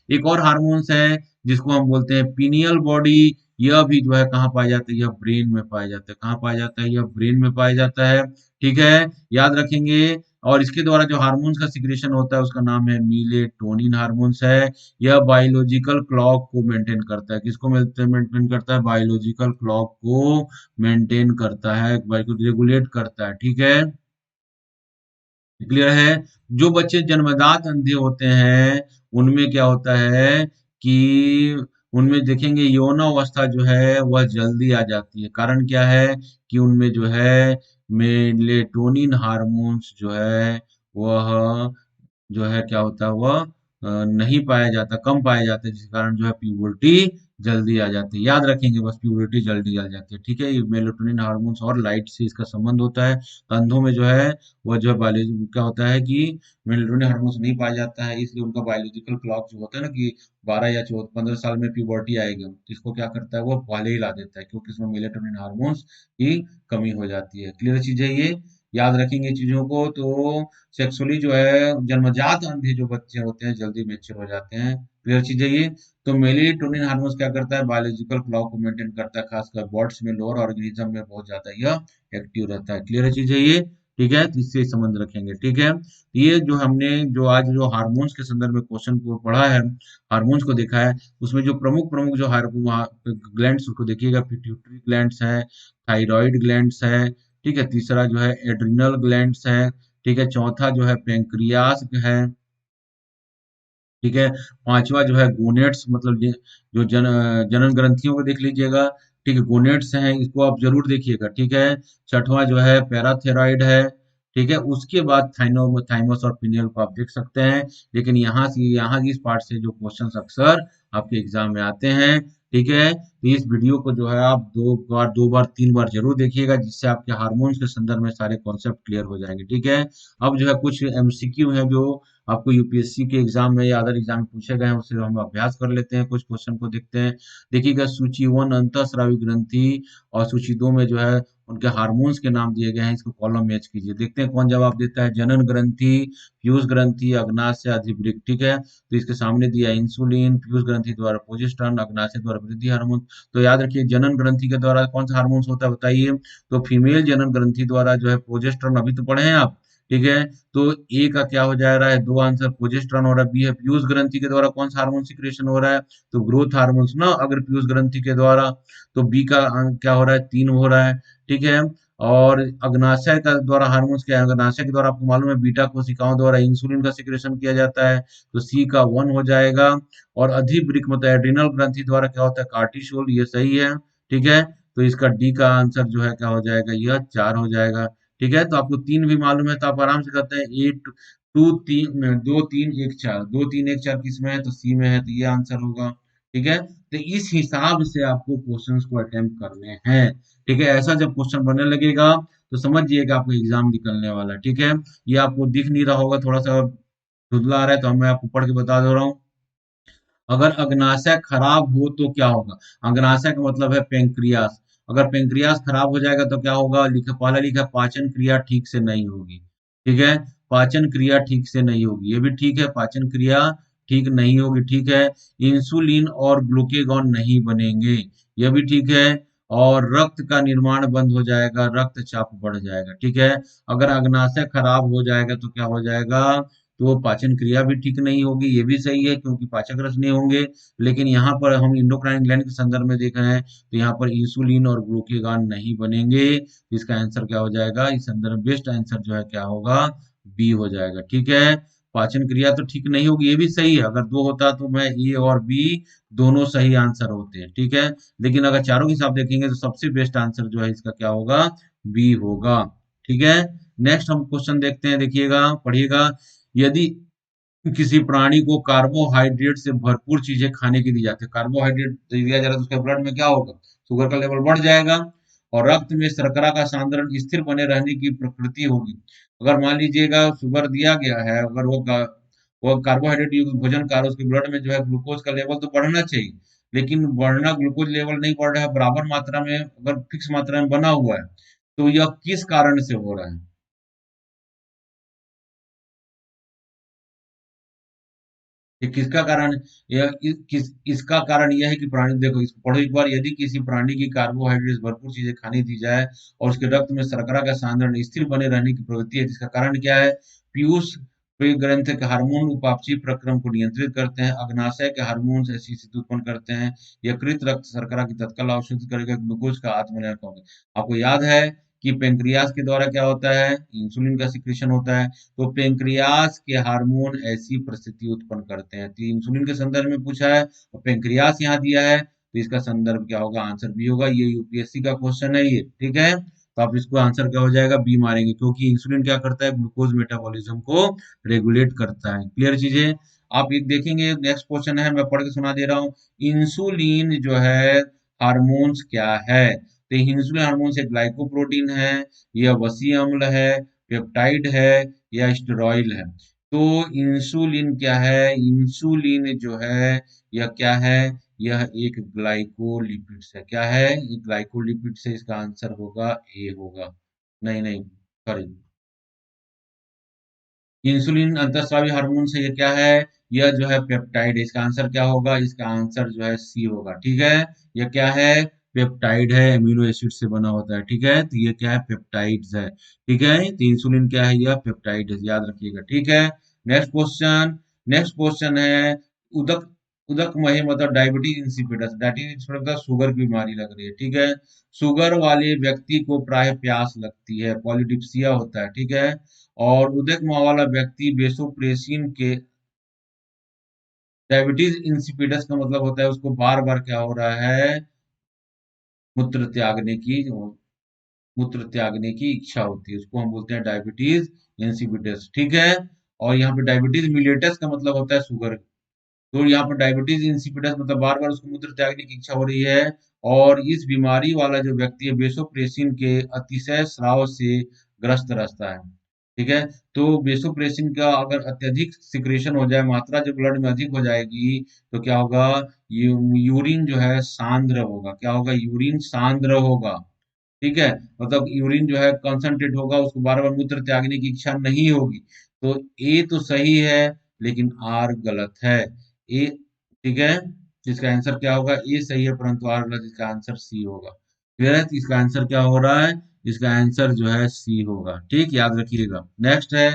एक और हार्मोन्स है जिसको हम बोलते हैं पीनियल बॉडी। यह भी जो है कहाँ पाया जाता है, यह ब्रेन में पाया जाता है। कहाँ पाया जाता है, यह ब्रेन में पाया जाता है। ठीक है, याद रखेंगे। और इसके द्वारा जो हार्मोन्स का सिक्रेशन होता है उसका नाम है मिलेटोनिन हार्मोन्स है। यह बायोलॉजिकल क्लॉक को मेंटेन करता है। किसको मेंटेन करता है, बायोलॉजिकल क्लॉक को मेंटेन करता है, रेगुलेट करता है। ठीक है, क्लियर है। जो बच्चे जन्मजात अंधे होते हैं उनमें क्या होता है कि उनमें देखेंगे यौन अवस्था जो है वह जल्दी आ जाती है। कारण क्या है कि उनमें जो है मेलेटोनिन हार्मोन्स जो है वह जो है क्या होता है, वह नहीं पाया जाता, कम पाया जाता है, जिस कारण जो है प्यूबर्टी जल्दी आ जाती है। याद रखेंगे बस, प्यूबर्टी जल्दी आ जाती है। ठीक है, ये मेलेटोनिन हार्मोन्स और लाइट से इसका संबंध होता है। तो अंधों में जो है वह जो है बायोलॉजी क्या होता है कि मेलेटोनिन हार्मोन्स नहीं पाया जाता है, इसलिए उनका बायोलॉजिकल क्लॉक जो होता है ना कि 12 या 14 15 साल में प्यूबर्टी आएगी, तो इसको क्या करता है, वो पहले ही ला देता है, क्योंकि इसमें मेलेटोनिन हार्मोन्स की कमी हो जाती है। क्लियर चीज है ये, याद रखेंगे चीजों को। तो सेक्सुअली जो है जन्मजात अंधे जो बच्चे होते हैं जल्दी मैच्योर हो जाते हैं। क्लियर चीज है ये। तो मेलेटोनिन हार्मोन्स क्या करता है, बायोलॉजिकल क्लॉक को मेंटेन करता है, खासकर बर्ड्स में, लोअर ऑर्गेनिज्म में बहुत ज्यादा यह एक्टिव रहता है। क्लियर चीज है ये। ठीक है, तो इससे संबंध रखेंगे। ठीक है, ये जो हमने जो आज जो हार्मोन्स के संदर्भ में क्वेश्चन को पढ़ा है, हार्मोन्स को देखा है, उसमें जो प्रमुख प्रमुख जो ग्लैंड्स उसको देखिएगा, पिट्यूटरी ग्लैंड्स है, थायराइड ग्लैंड्स है। ठीक है, तीसरा जो है एड्रिनल ग्लैंड्स है। ठीक है, चौथा जो है पेंक्रियास है। ठीक है, पांचवा जो है गोनेट्स, मतलब जो जनन ग्रंथियों को देख लीजिएगा। ठीक है, गोनेट्स हैं, इसको आप जरूर देखिएगा। ठीक है, छठवां जो है पैराथेरॉइड है। ठीक है, उसके बाद थाइमस और पिनियल को आप देख सकते हैं। लेकिन यहाँ से इस पार्ट से जो क्वेश्चंस अक्सर आपके एग्जाम में आते हैं। ठीक है, तो इस वीडियो को जो है आप दो बार 3 बार जरूर देखिएगा, जिससे आपके हार्मोन्स के संदर्भ में सारे कॉन्सेप्ट क्लियर हो जाएंगे। ठीक है। अब जो है कुछ एमसीक्यू है जो आपको यूपीएससी के एग्जाम में या अदर एग्जाम में पूछे गए हैं, उससे हम अभ्यास कर लेते हैं। कुछ क्वेश्चन को देखते हैं। देखिएगा, सूची 1 अंतःस्रावी ग्रंथि और सूची 2 में जो है उनके हार्मोन्स के नाम दिए गए हैं। इसको कॉलम मैच कीजिए, देखते हैं कौन जवाब देता है। जनन ग्रंथि, पीयूष ग्रंथि, अग्नाशय, अधिवृक्क। ठीक है। तो इसके सामने दिया इंसुलिन, पीयूष ग्रंथि द्वारा प्रोजेस्टेरोन, अग्नाशय द्वारा वृद्धि हार्मोन। तो याद रखिए, जनन ग्रंथि के द्वारा कौन सा हार्मोन्स होता है बताइए। तो फीमेल जनन ग्रंथि द्वारा जो है प्रोजेस्टेरोन, अभी तो पढ़े हैं आप। ठीक है। तो ए का क्या हो जा रहा है, दो आंसर प्रोजेस्टेरोन हो रहा है। बी है पीयूष ग्रंथि के द्वारा कौन सा हार्मोन सिक्रेशन हो रहा है, तो ग्रोथ हार्मोन्स ना, अगर पीयूष ग्रंथि के द्वारा। तो बी का क्या हो रहा है, 3 हो रहा है। ठीक है। और अग्नाशय का द्वारा हार्मोन्स क्या है, अग्नाशय के द्वारा आपको मालूम है बीटा कोशिकाओं द्वारा इंसुलिन का सिक्रेशन किया जाता है, तो सी का 1 हो जाएगा। और अधिवृक्क मतलब एड्रिनल ग्रंथि द्वारा क्या होता है, कार्टिसोल, ये सही है। ठीक है। तो इसका डी का आंसर जो है क्या हो जाएगा, यह 4 हो जाएगा। ठीक है। तो आपको 3 भी मालूम है, तो आप आराम से करते हैं। 8 2 3 2 3 1 4, 2 3 1 4 किस में है, तो सी में है, तो ये आंसर होगा। ठीक है। तो इस हिसाब से आपको क्वेश्चंस को अटेम्प्ट करने हैं। ठीक है। ऐसा जब क्वेश्चन बनने लगेगा तो समझिए कि आपको एग्जाम निकलने वाला है। ठीक है। ये आपको दिख नहीं रहा होगा, थोड़ा सा धुंधला आ रहा है, तो मैं आपको पढ़ के बता दे रहा हूँ। अगर अग्नाशय खराब हो तो क्या होगा। अग्नाशय का मतलब है पेंक्रियास। अगर पेंक्रियास खराब हो जाएगा तो क्या होगा, लिखा पहला लिखा पाचन क्रिया ठीक से नहीं होगी। ठीक है। पाचन क्रिया ठीक से नहीं होगी, ये भी ठीक है, पाचन क्रिया ठीक नहीं होगी। ठीक है। इंसुलिन और ग्लूकेगॉन नहीं बनेंगे, यह भी ठीक है। और रक्त का निर्माण बंद हो जाएगा, रक्तचाप बढ़ जाएगा। ठीक है। अगर अग्नाशय खराब हो जाएगा तो क्या हो जाएगा, तो पाचन क्रिया भी ठीक नहीं होगी, ये भी सही है, क्योंकि पाचक रस नहीं होंगे। लेकिन यहाँ पर हम इंडोक्राइन ग्लैंड के संदर्भ में देख रहे हैं, तो यहाँ पर इंसुलिन और ग्लूकेगॉन नहीं बनेंगे। इसका आंसर क्या हो जाएगा, इस संदर्भ बेस्ट आंसर जो है क्या होगा, बी हो जाएगा। ठीक है। पाचन क्रिया तो ठीक नहीं होगी, ये भी सही है। अगर दो होता तो मैं ए और बी दोनों सही आंसर होते हैं। ठीक है। लेकिन अगर चारों के हिसाब देखेंगे तो सबसे बेस्ट आंसर जो है इसका क्या होगा, बी होगा। ठीक है। नेक्स्ट हम क्वेश्चन देखते हैं, देखिएगा पढ़िएगा। यदि किसी प्राणी को कार्बोहाइड्रेट से भरपूर चीजें खाने की दी जाती है, कार्बोहाइड्रेट दिया जा रहा है, तो उसके ब्लड में क्या होगा, शुगर का लेवल बढ़ जाएगा। और रक्त में शर्करा का सांद्रण स्थिर बने रहने की प्रकृति होगी। अगर मान लीजिएगा शुगर दिया गया है, अगर वो कार्बोहाइड्रेट युक्त भोजन खा रहा है, उसके ब्लड में जो है ग्लूकोज का लेवल तो बढ़ना चाहिए, लेकिन बढ़ना ग्लूकोज लेवल नहीं बढ़ रहा है बराबर मात्रा में, अगर फिक्स मात्रा में बना हुआ है, तो यह किस कारण से हो रहा है। ये किसका कारण, इसका कारण यह है कि प्राणी, देखो इसको पढ़ो एक बार। यदि किसी प्राणी की कार्बोहाइड्रेट भरपूर चीजें खाने दी जाए और उसके रक्त में शर्करा का सांद्रण स्थिर बने रहने की प्रवृत्ति है, जिसका कारण क्या है, पीयूष ग्रंथ के हार्मोन उपापचयी प्रक्रम को नियंत्रित करते हैं, अग्नाशय के हार्मोन ऐसी स्थिति उत्पन्न करते हैं, यकृत रक्त शर्करा की तत्काल अवशोषित करेगा, ग्लूकोज का आत्मनिर्भर होगा। आपको याद है कि पेंक्रियास के द्वारा क्या होता है, इंसुलिन का सिक्रेशन होता है। तो पेंक्रियास के हार्मोन ऐसी परिस्थिति उत्पन्न करते हैं। तो इंसुलिन के संदर्भ में पूछा है और पेंक्रियास यहाँ दिया है, तो इसका संदर्भ क्या होगा, आंसर बी होगा। ये यूपीएससी का क्वेश्चन है ये। ठीक है। तो आप इसको आंसर क्या हो जाएगा, बी मारेंगे, क्योंकि इंसुलिन क्या करता है, ग्लूकोज मेटाबॉलिज्म को रेगुलेट करता है। क्लियर चीजें। आप एक देखेंगे, नेक्स्ट क्वेश्चन है, मैं पढ़ के सुना दे रहा हूँ। इंसुलिन जो है हार्मोन्स क्या है, तो इंसुलिन हार्मोन्स एक ग्लाइकोप्रोटीन है, यह वसीय अम्ल है, पेप्टाइड है, या स्टेरॉयल है। तो इंसुलिन क्या है, इंसुलिन जो है यह क्या है, यह एक ग्लाइकोलिपिड्स है। क्या है, ये ग्लाइकोलिपिड्स है, इसका आंसर होगा ए होगा। नहीं नहीं, सॉरी, इंसुलिन अंतःस्रावी हार्मोन से ये क्या है, यह जो है पेप्टाइड है। इसका आंसर क्या होगा, इसका आंसर जो है सी होगा। ठीक है। यह क्या है, पेप्टाइड है, अमीनो एसिड से बना होता है। ठीक है। तो ये क्या है, पेप्टाइड्स है। ठीक है। तो इंसुलिन क्या है, यह पेप्टाइड है, याद रखिएगा। ठीक है। नेक्स्ट क्वेश्चन, नेक्स्ट क्वेश्चन है, उदक उदक महे मतलब डायबिटीज इंसिपिडस, डायबिटीज मतलब शुगर की बीमारी लग रही है। ठीक है। शुगर वाले व्यक्ति को प्राय प्यास लगती है, पॉलीडिप्सिया होता है। ठीक है। और उदित मुंह वाला व्यक्ति वेसोप्रेसिन के, डायबिटीज इंसिपिडस का मतलब होता है उसको बार बार क्या हो रहा है, मूत्र त्यागने की, मूत्र त्यागने की इच्छा होती है, उसको हम बोलते हैं डायबिटीज इंसिपिडस। ठीक है। और यहाँ पे डायबिटीज मिलेटस का मतलब होता है शुगर। तो यहाँ पर डायबिटीज इंसिपिडस मतलब बार बार उसको मूत्र त्यागने की इच्छा हो रही है। और इस बीमारी वाला जो व्यक्ति है वेसोप्रेसिन के अतिशय स्राव से ग्रस्त रहता है। ठीक है, तो वेसोप्रेसिन का अगर अत्यधिक सिक्रेशन हो जाए, मात्रा जो ब्लड में अधिक हो जाएगी, तो क्या होगा, यूरिन जो है सांद्र होगा। क्या होगा, यूरिन सांद्र होगा। ठीक है, मतलब यूरिन जो है कंसंट्रेट होगा, उसको बार बार मूत्र त्यागने की इच्छा नहीं होगी। तो ए तो सही है, लेकिन आर गलत है। ए, ठीक है, इसका आंसर क्या होगा, ए सही है परंतु आर गलत, इसका आंसर सी होगा। क्लियर है, तो इसका आंसर क्या हो रहा है, इसका आंसर जो है सी होगा। ठीक, याद रखिएगा। नेक्स्ट है,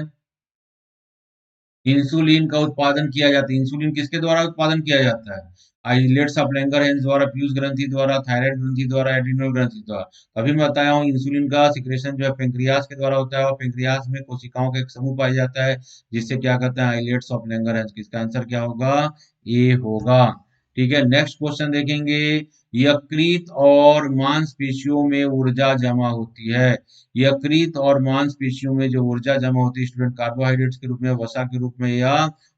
इंसुलिन का उत्पादन किया जाता है। इंसुलिन किसके द्वारा उत्पादन किया जाता है, आइलेट्स ऑफ लैंगरहैंस द्वारा, पीयूष ग्रंथि द्वारा, थायराइड ग्रंथि द्वारा, एड्रिनल ग्रंथि द्वारा। अभी मैं बताया हूँ इंसुलिन का सिक्रेशन जो है पेंक्रियास के द्वारा होता है, और पेंक्रियास में कोशिकाओं का एक समूह पाया जाता है जिससे क्या कहते हैं, आइलेट्स ऑफ लैंगरहैंस। इसका आंसर क्या होगा, ए होगा। ठीक है, नेक्स्ट क्वेश्चन देखेंगे, यकृत और मांसपेशियों में ऊर्जा जमा होती है। यकृत और मांसपेशियों में जो ऊर्जा जमा होती है स्टूडेंट, कार्बोहाइड्रेट्स के रूप में, वसा के रूप में, या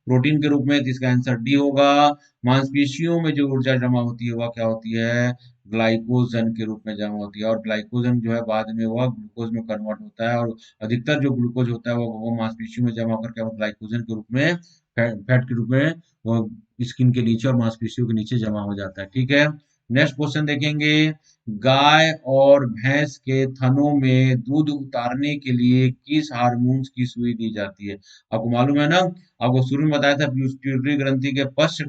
प्रोटीन के रूप में, तो इसका आंसर डी होगा। मांसपेशियों में जो ऊर्जा जमा होती है वह क्या होती है, ग्लाइकोजन के रूप में जमा होती है। और ग्लाइकोजन जो है बाद में वह ग्लूकोज में कन्वर्ट होता है, और अधिकतर जो ग्लूकोज होता है वो मांसपेशियों में जमा होकर क्या ग्लाइकोजन के रूप में, फैट के रूप में वो स्किन के नीचे और मांसपेशियों के नीचे जमा हो जाता है। ठीक है, नेक्स्ट क्वेश्चन देखेंगे, गाय और भैंस के थनों में दूध उतारने के लिए किस हार्मोन्स की सुई दी जाती है। आपको मालूम है ना, आपको शुरू में बताया था पिट्यूटरी ग्रंथि के पश्च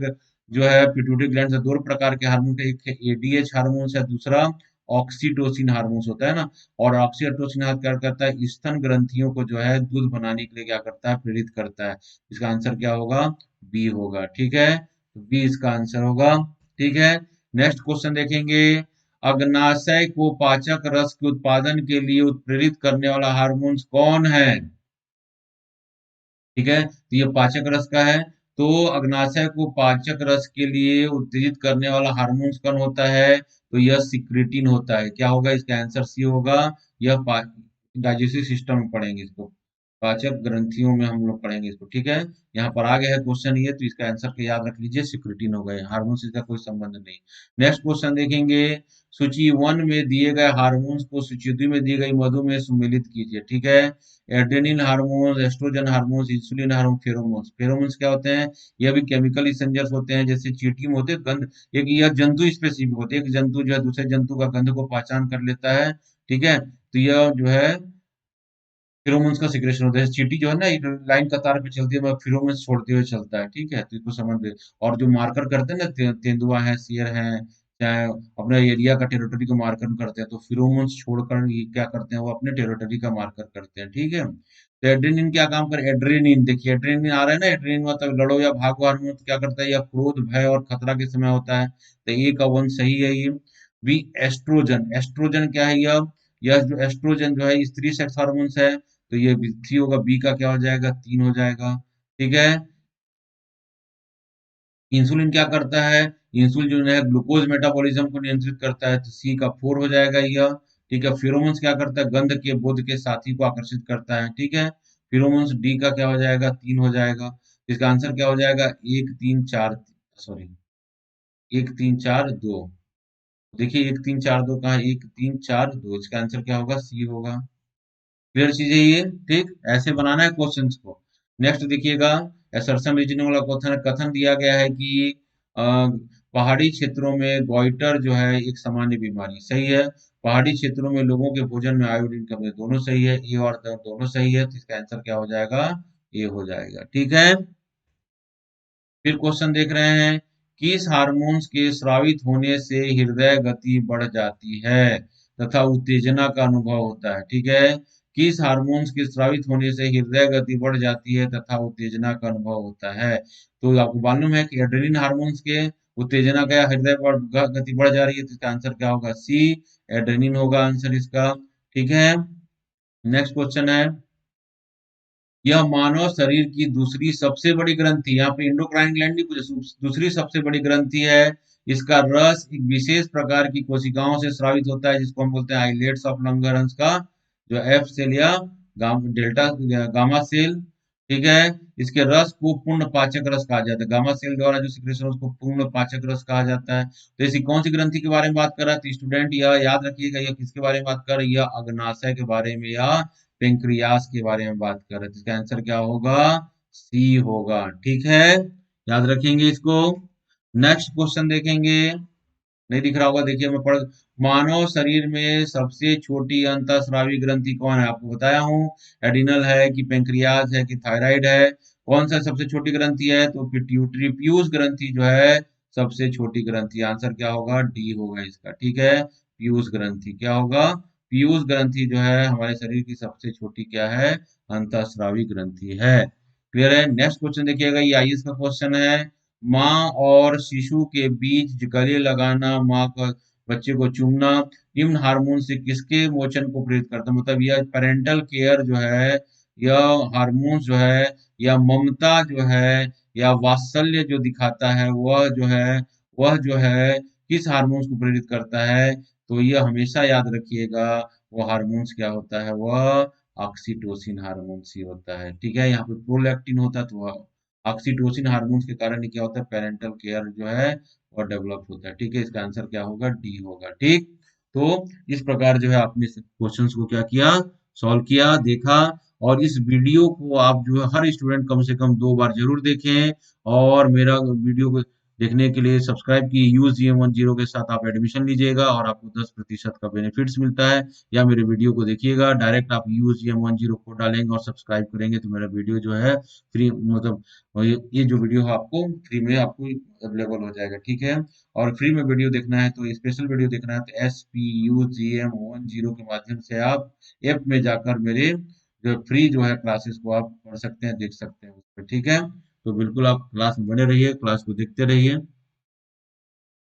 जो है पिट्यूटरी ग्लैंड से दो प्रकार के हार्मोन, एक है एडीएच हार्मोन्स है, दूसरा ऑक्सीटोसिन हार्मोन्स होता है ना। और ऑक्सीटोसिन क्या करता है, स्तन ग्रंथियों को जो है दूध बनाने के लिए क्या करता है, प्रेरित करता है। इसका आंसर क्या होगा, बी होगा। ठीक है, तो बी इसका आंसर होगा। ठीक है, नेक्स्ट क्वेश्चन देखेंगे, अग्नाशय को पाचक रस के उत्पादन के लिए उत्प्रेरित करने वाला हार्मोन कौन है। ठीक है, तो ये पाचक रस का है। तो अग्नाशय को पाचक रस के लिए उत्तेजित करने वाला हार्मोन कौन होता है, तो यह सिक्रेटिन होता है। क्या होगा, इसका आंसर सी होगा। यह डाइजेस्टिव सिस्टम में पढ़ेंगे इसको, पाचक ग्रंथियों में हम लोग पढ़ेंगे इसको। ठीक है, यहाँ पर आ गया है क्वेश्चन ये, तो इसका आंसर के याद रख लीजिए, सिक्रेटिन हो गए, हार्मोन से इसका कोई संबंध नहीं। नेक्स्ट क्वेश्चन देखेंगे, सूची 1 में दिए गए हार्मोन्स को सूची 2 में दी गई मधु में सम्मिलित कीजिए। ठीक है, adrenaline hormone, oestrogen hormone, insulin hormone, pheromones. Pheromones क्या होते हैं, ये भी केमिकल एक्सचेंजर्स होते हैं, जैसे चींटी में होते हैं गंध, एक यह जंतु स्पेसिफिक होते हैं, एक जंतु जो है दूसरे जंतु का गंध को पहचान कर लेता है। ठीक है, तो यह जो है फिरोमोन्स का सिक्रेशन होता है। चींटी जो है ना, एक लाइन कतार पे चलती है, वह फिरोमोन्स छोड़ते हुए चलता है। ठीक है, तो इसको समझ ले। और जो मार्कर करते हैं ना, तेंदुआ है, शेर है, चाहे अपने एरिया का टेरिटरी को मार्कर करते हैं, तो फिरोमोन्स छोड़कर ये क्या करते हैं, वो अपने टेरिटरी का मार्कर करते हैं। ठीक है, तो एड्रेनिन क्या काम करे, एड्रेनिन देखिए, एड्रेनिन आ रहा है ना, एड्रेनिन मतलब लड़ो या भागो हार्मोन, तो क्या करता है, यह क्रोध, भय और खतरा के समय होता है। तो ए का वन सही है ये। B, oestrogen. एस्ट्रोजन क्या है, यह जो एस्ट्रोजन जो है स्त्री सेक्स हार्मोन्स है, तो ये थ्री होगा। बी का क्या हो जाएगा, 3 हो जाएगा। ठीक है, इंसुलिन क्या करता है, इंसुलिन जो है ग्लूकोज मेटाबॉलिज्म को नियंत्रित करता है, तो सी का 4 हो जाएगा यह। ठीक है, फिरोमोन्स क्या करता है, गंध के बोध के साथी को आकर्षित करता है। ठीक है, फिरोमोन्स डी का क्या हो जाएगा, 3 हो जाएगा। इसका आंसर क्या हो जाएगा, 1 3 4, सॉरी 1 3 4 2। देखिए 1 3 4 2 कहा, 1 3 4 2, इसका आंसर क्या होगा, सी होगा। क्लियर चीजें ये। ठीक, ऐसे बनाना है क्वेश्चंस को। नेक्स्ट देखिएगा, असर्शन रीजनिंग वाला कथन कथन दिया गया है कि अ, पहाड़ी क्षेत्रों में गोइटर जो है एक सामान्य बीमारी, सही है। पहाड़ी क्षेत्रों में लोगों के भोजन में आयोडीन कमी, दोनों सही है, ए और दोनों सही है, तो इसका आंसर क्या हो जाएगा, ए हो जाएगा। ठीक है, फिर क्वेश्चन देख रहे हैं, किस हार्मोन्स के स्रावित होने से हृदय गति बढ़ जाती है तथा उत्तेजना का अनुभव होता है। ठीक है, किस हार्मोन्स के स्रावित होने से हृदय गति बढ़ जाती है तथा उत्तेजना का अनुभव होता है। तो आपको मालूम है कि एड्रेनलिन हार्मोन्स के उत्तेजना का गति बढ़ जा रही है, तो इसका आंसर क्या होगा, सी, एड्रेनिन होगा आंसर इसका। ठीक है, नेक्स्ट क्वेश्चन है, यह मानव शरीर की दूसरी सबसे बड़ी ग्रंथि, यहाँ पे इंडोक्राइन ग्लैंड नहीं पूछे, दूसरी सबसे बड़ी ग्रंथि है। इसका रस एक विशेष प्रकार की कोशिकाओं से स्रावित होता है, जिसको हम बोलते हैं आइलेट्स ऑफ लंगरहंस का, जो एफ सेल या डेल्टा गामा सेल ठीक है। इसके रस को पूर्ण पाचक रस कहा जाता है, गामा सेल द्वारा जो सिक्रेशन उसको पूर्ण पाचक रस कहा जाता है। तो ऐसी कौन सी ग्रंथि के बारे में बात कर रहा है? तो स्टूडेंट यह याद रखिएगा, यह किसके बारे में बात कर रहा है? यह अग्नाशय के बारे में या पेंक्रियास के बारे में बात कर रहा है। तो इसका आंसर क्या होगा? सी होगा। ठीक है, याद रखेंगे इसको। नेक्स्ट क्वेश्चन देखेंगे। नहीं दिख रहा होगा, देखिए मैं पढ़। मानव शरीर में सबसे छोटी अंतःस्रावी ग्रंथि कौन है? आपको बताया हूँ, एडिनल है कि पेंक्रियाज है कि थायराइड है। कौन सा सबसे छोटी ग्रंथि है? तो पिट्यूटरी पीयूष ग्रंथि जो है सबसे छोटी ग्रंथि। आंसर क्या होगा? डी होगा इसका। ठीक है, पीयूष ग्रंथि क्या होगा? पीयूष ग्रंथि जो है हमारे शरीर की सबसे छोटी क्या है? अंतःस्रावी ग्रंथि है। क्लियर है। नेक्स्ट क्वेश्चन देखिएगा, ये आईएएस का क्वेश्चन है। माँ और शिशु के बीच गले लगाना, माँ का बच्चे को चूमना निम्न हार्मोन से किसके मोचन को प्रेरित करता है? मतलब यह पेरेंटल केयर जो है, यह हार्मोन जो है, या ममता जो है, या वात्सल्य जो दिखाता है, वह जो है किस हार्मोन्स को प्रेरित करता है? तो यह हमेशा याद रखिएगा, वो हार्मोन्स क्या होता है? वह ऑक्सीटोसिन हार्मोन्स ही होता है। ठीक है, यहाँ पे प्रोलैक्टिन होता है, तो वह ऑक्सीटोसिन हार्मोन्स के कारण ही क्या होता है? पेरेंटल केयर जो है और डेवलप होता है। ठीक है, इसका आंसर क्या होगा? डी होगा। ठीक, तो इस प्रकार जो है आपने क्वेश्चंस को क्या किया? सॉल्व किया, देखा। और इस वीडियो को आप जो है हर स्टूडेंट कम से कम 2 बार जरूर देखें। और मेरा वीडियो को देखने के लिए सब्सक्राइब की UGM10 के साथ आप एडमिशन लीजिएगा और आपको 10% का बेनिफिट्स मिलता है। या मेरे वीडियो को देखिएगा, डायरेक्ट आप UGM10 को डालेंगे और सब्सक्राइब करेंगे तो मेरा वीडियो जो है फ्री, मतलब और ये जो वीडियो है आपको फ्री में आपको अवेलेबल हो जाएगा। ठीक है, और फ्री में वीडियो देखना है तो स्पेशल वीडियो देखना है तो SPUGM10 के माध्यम से आप ऐप में जाकर मेरे जो फ्री जो है क्लासेस को आप पढ़ सकते हैं, देख सकते हैं उस पर। ठीक है, तो बिल्कुल आप क्लास में बने रहिए, क्लास को देखते रहिए।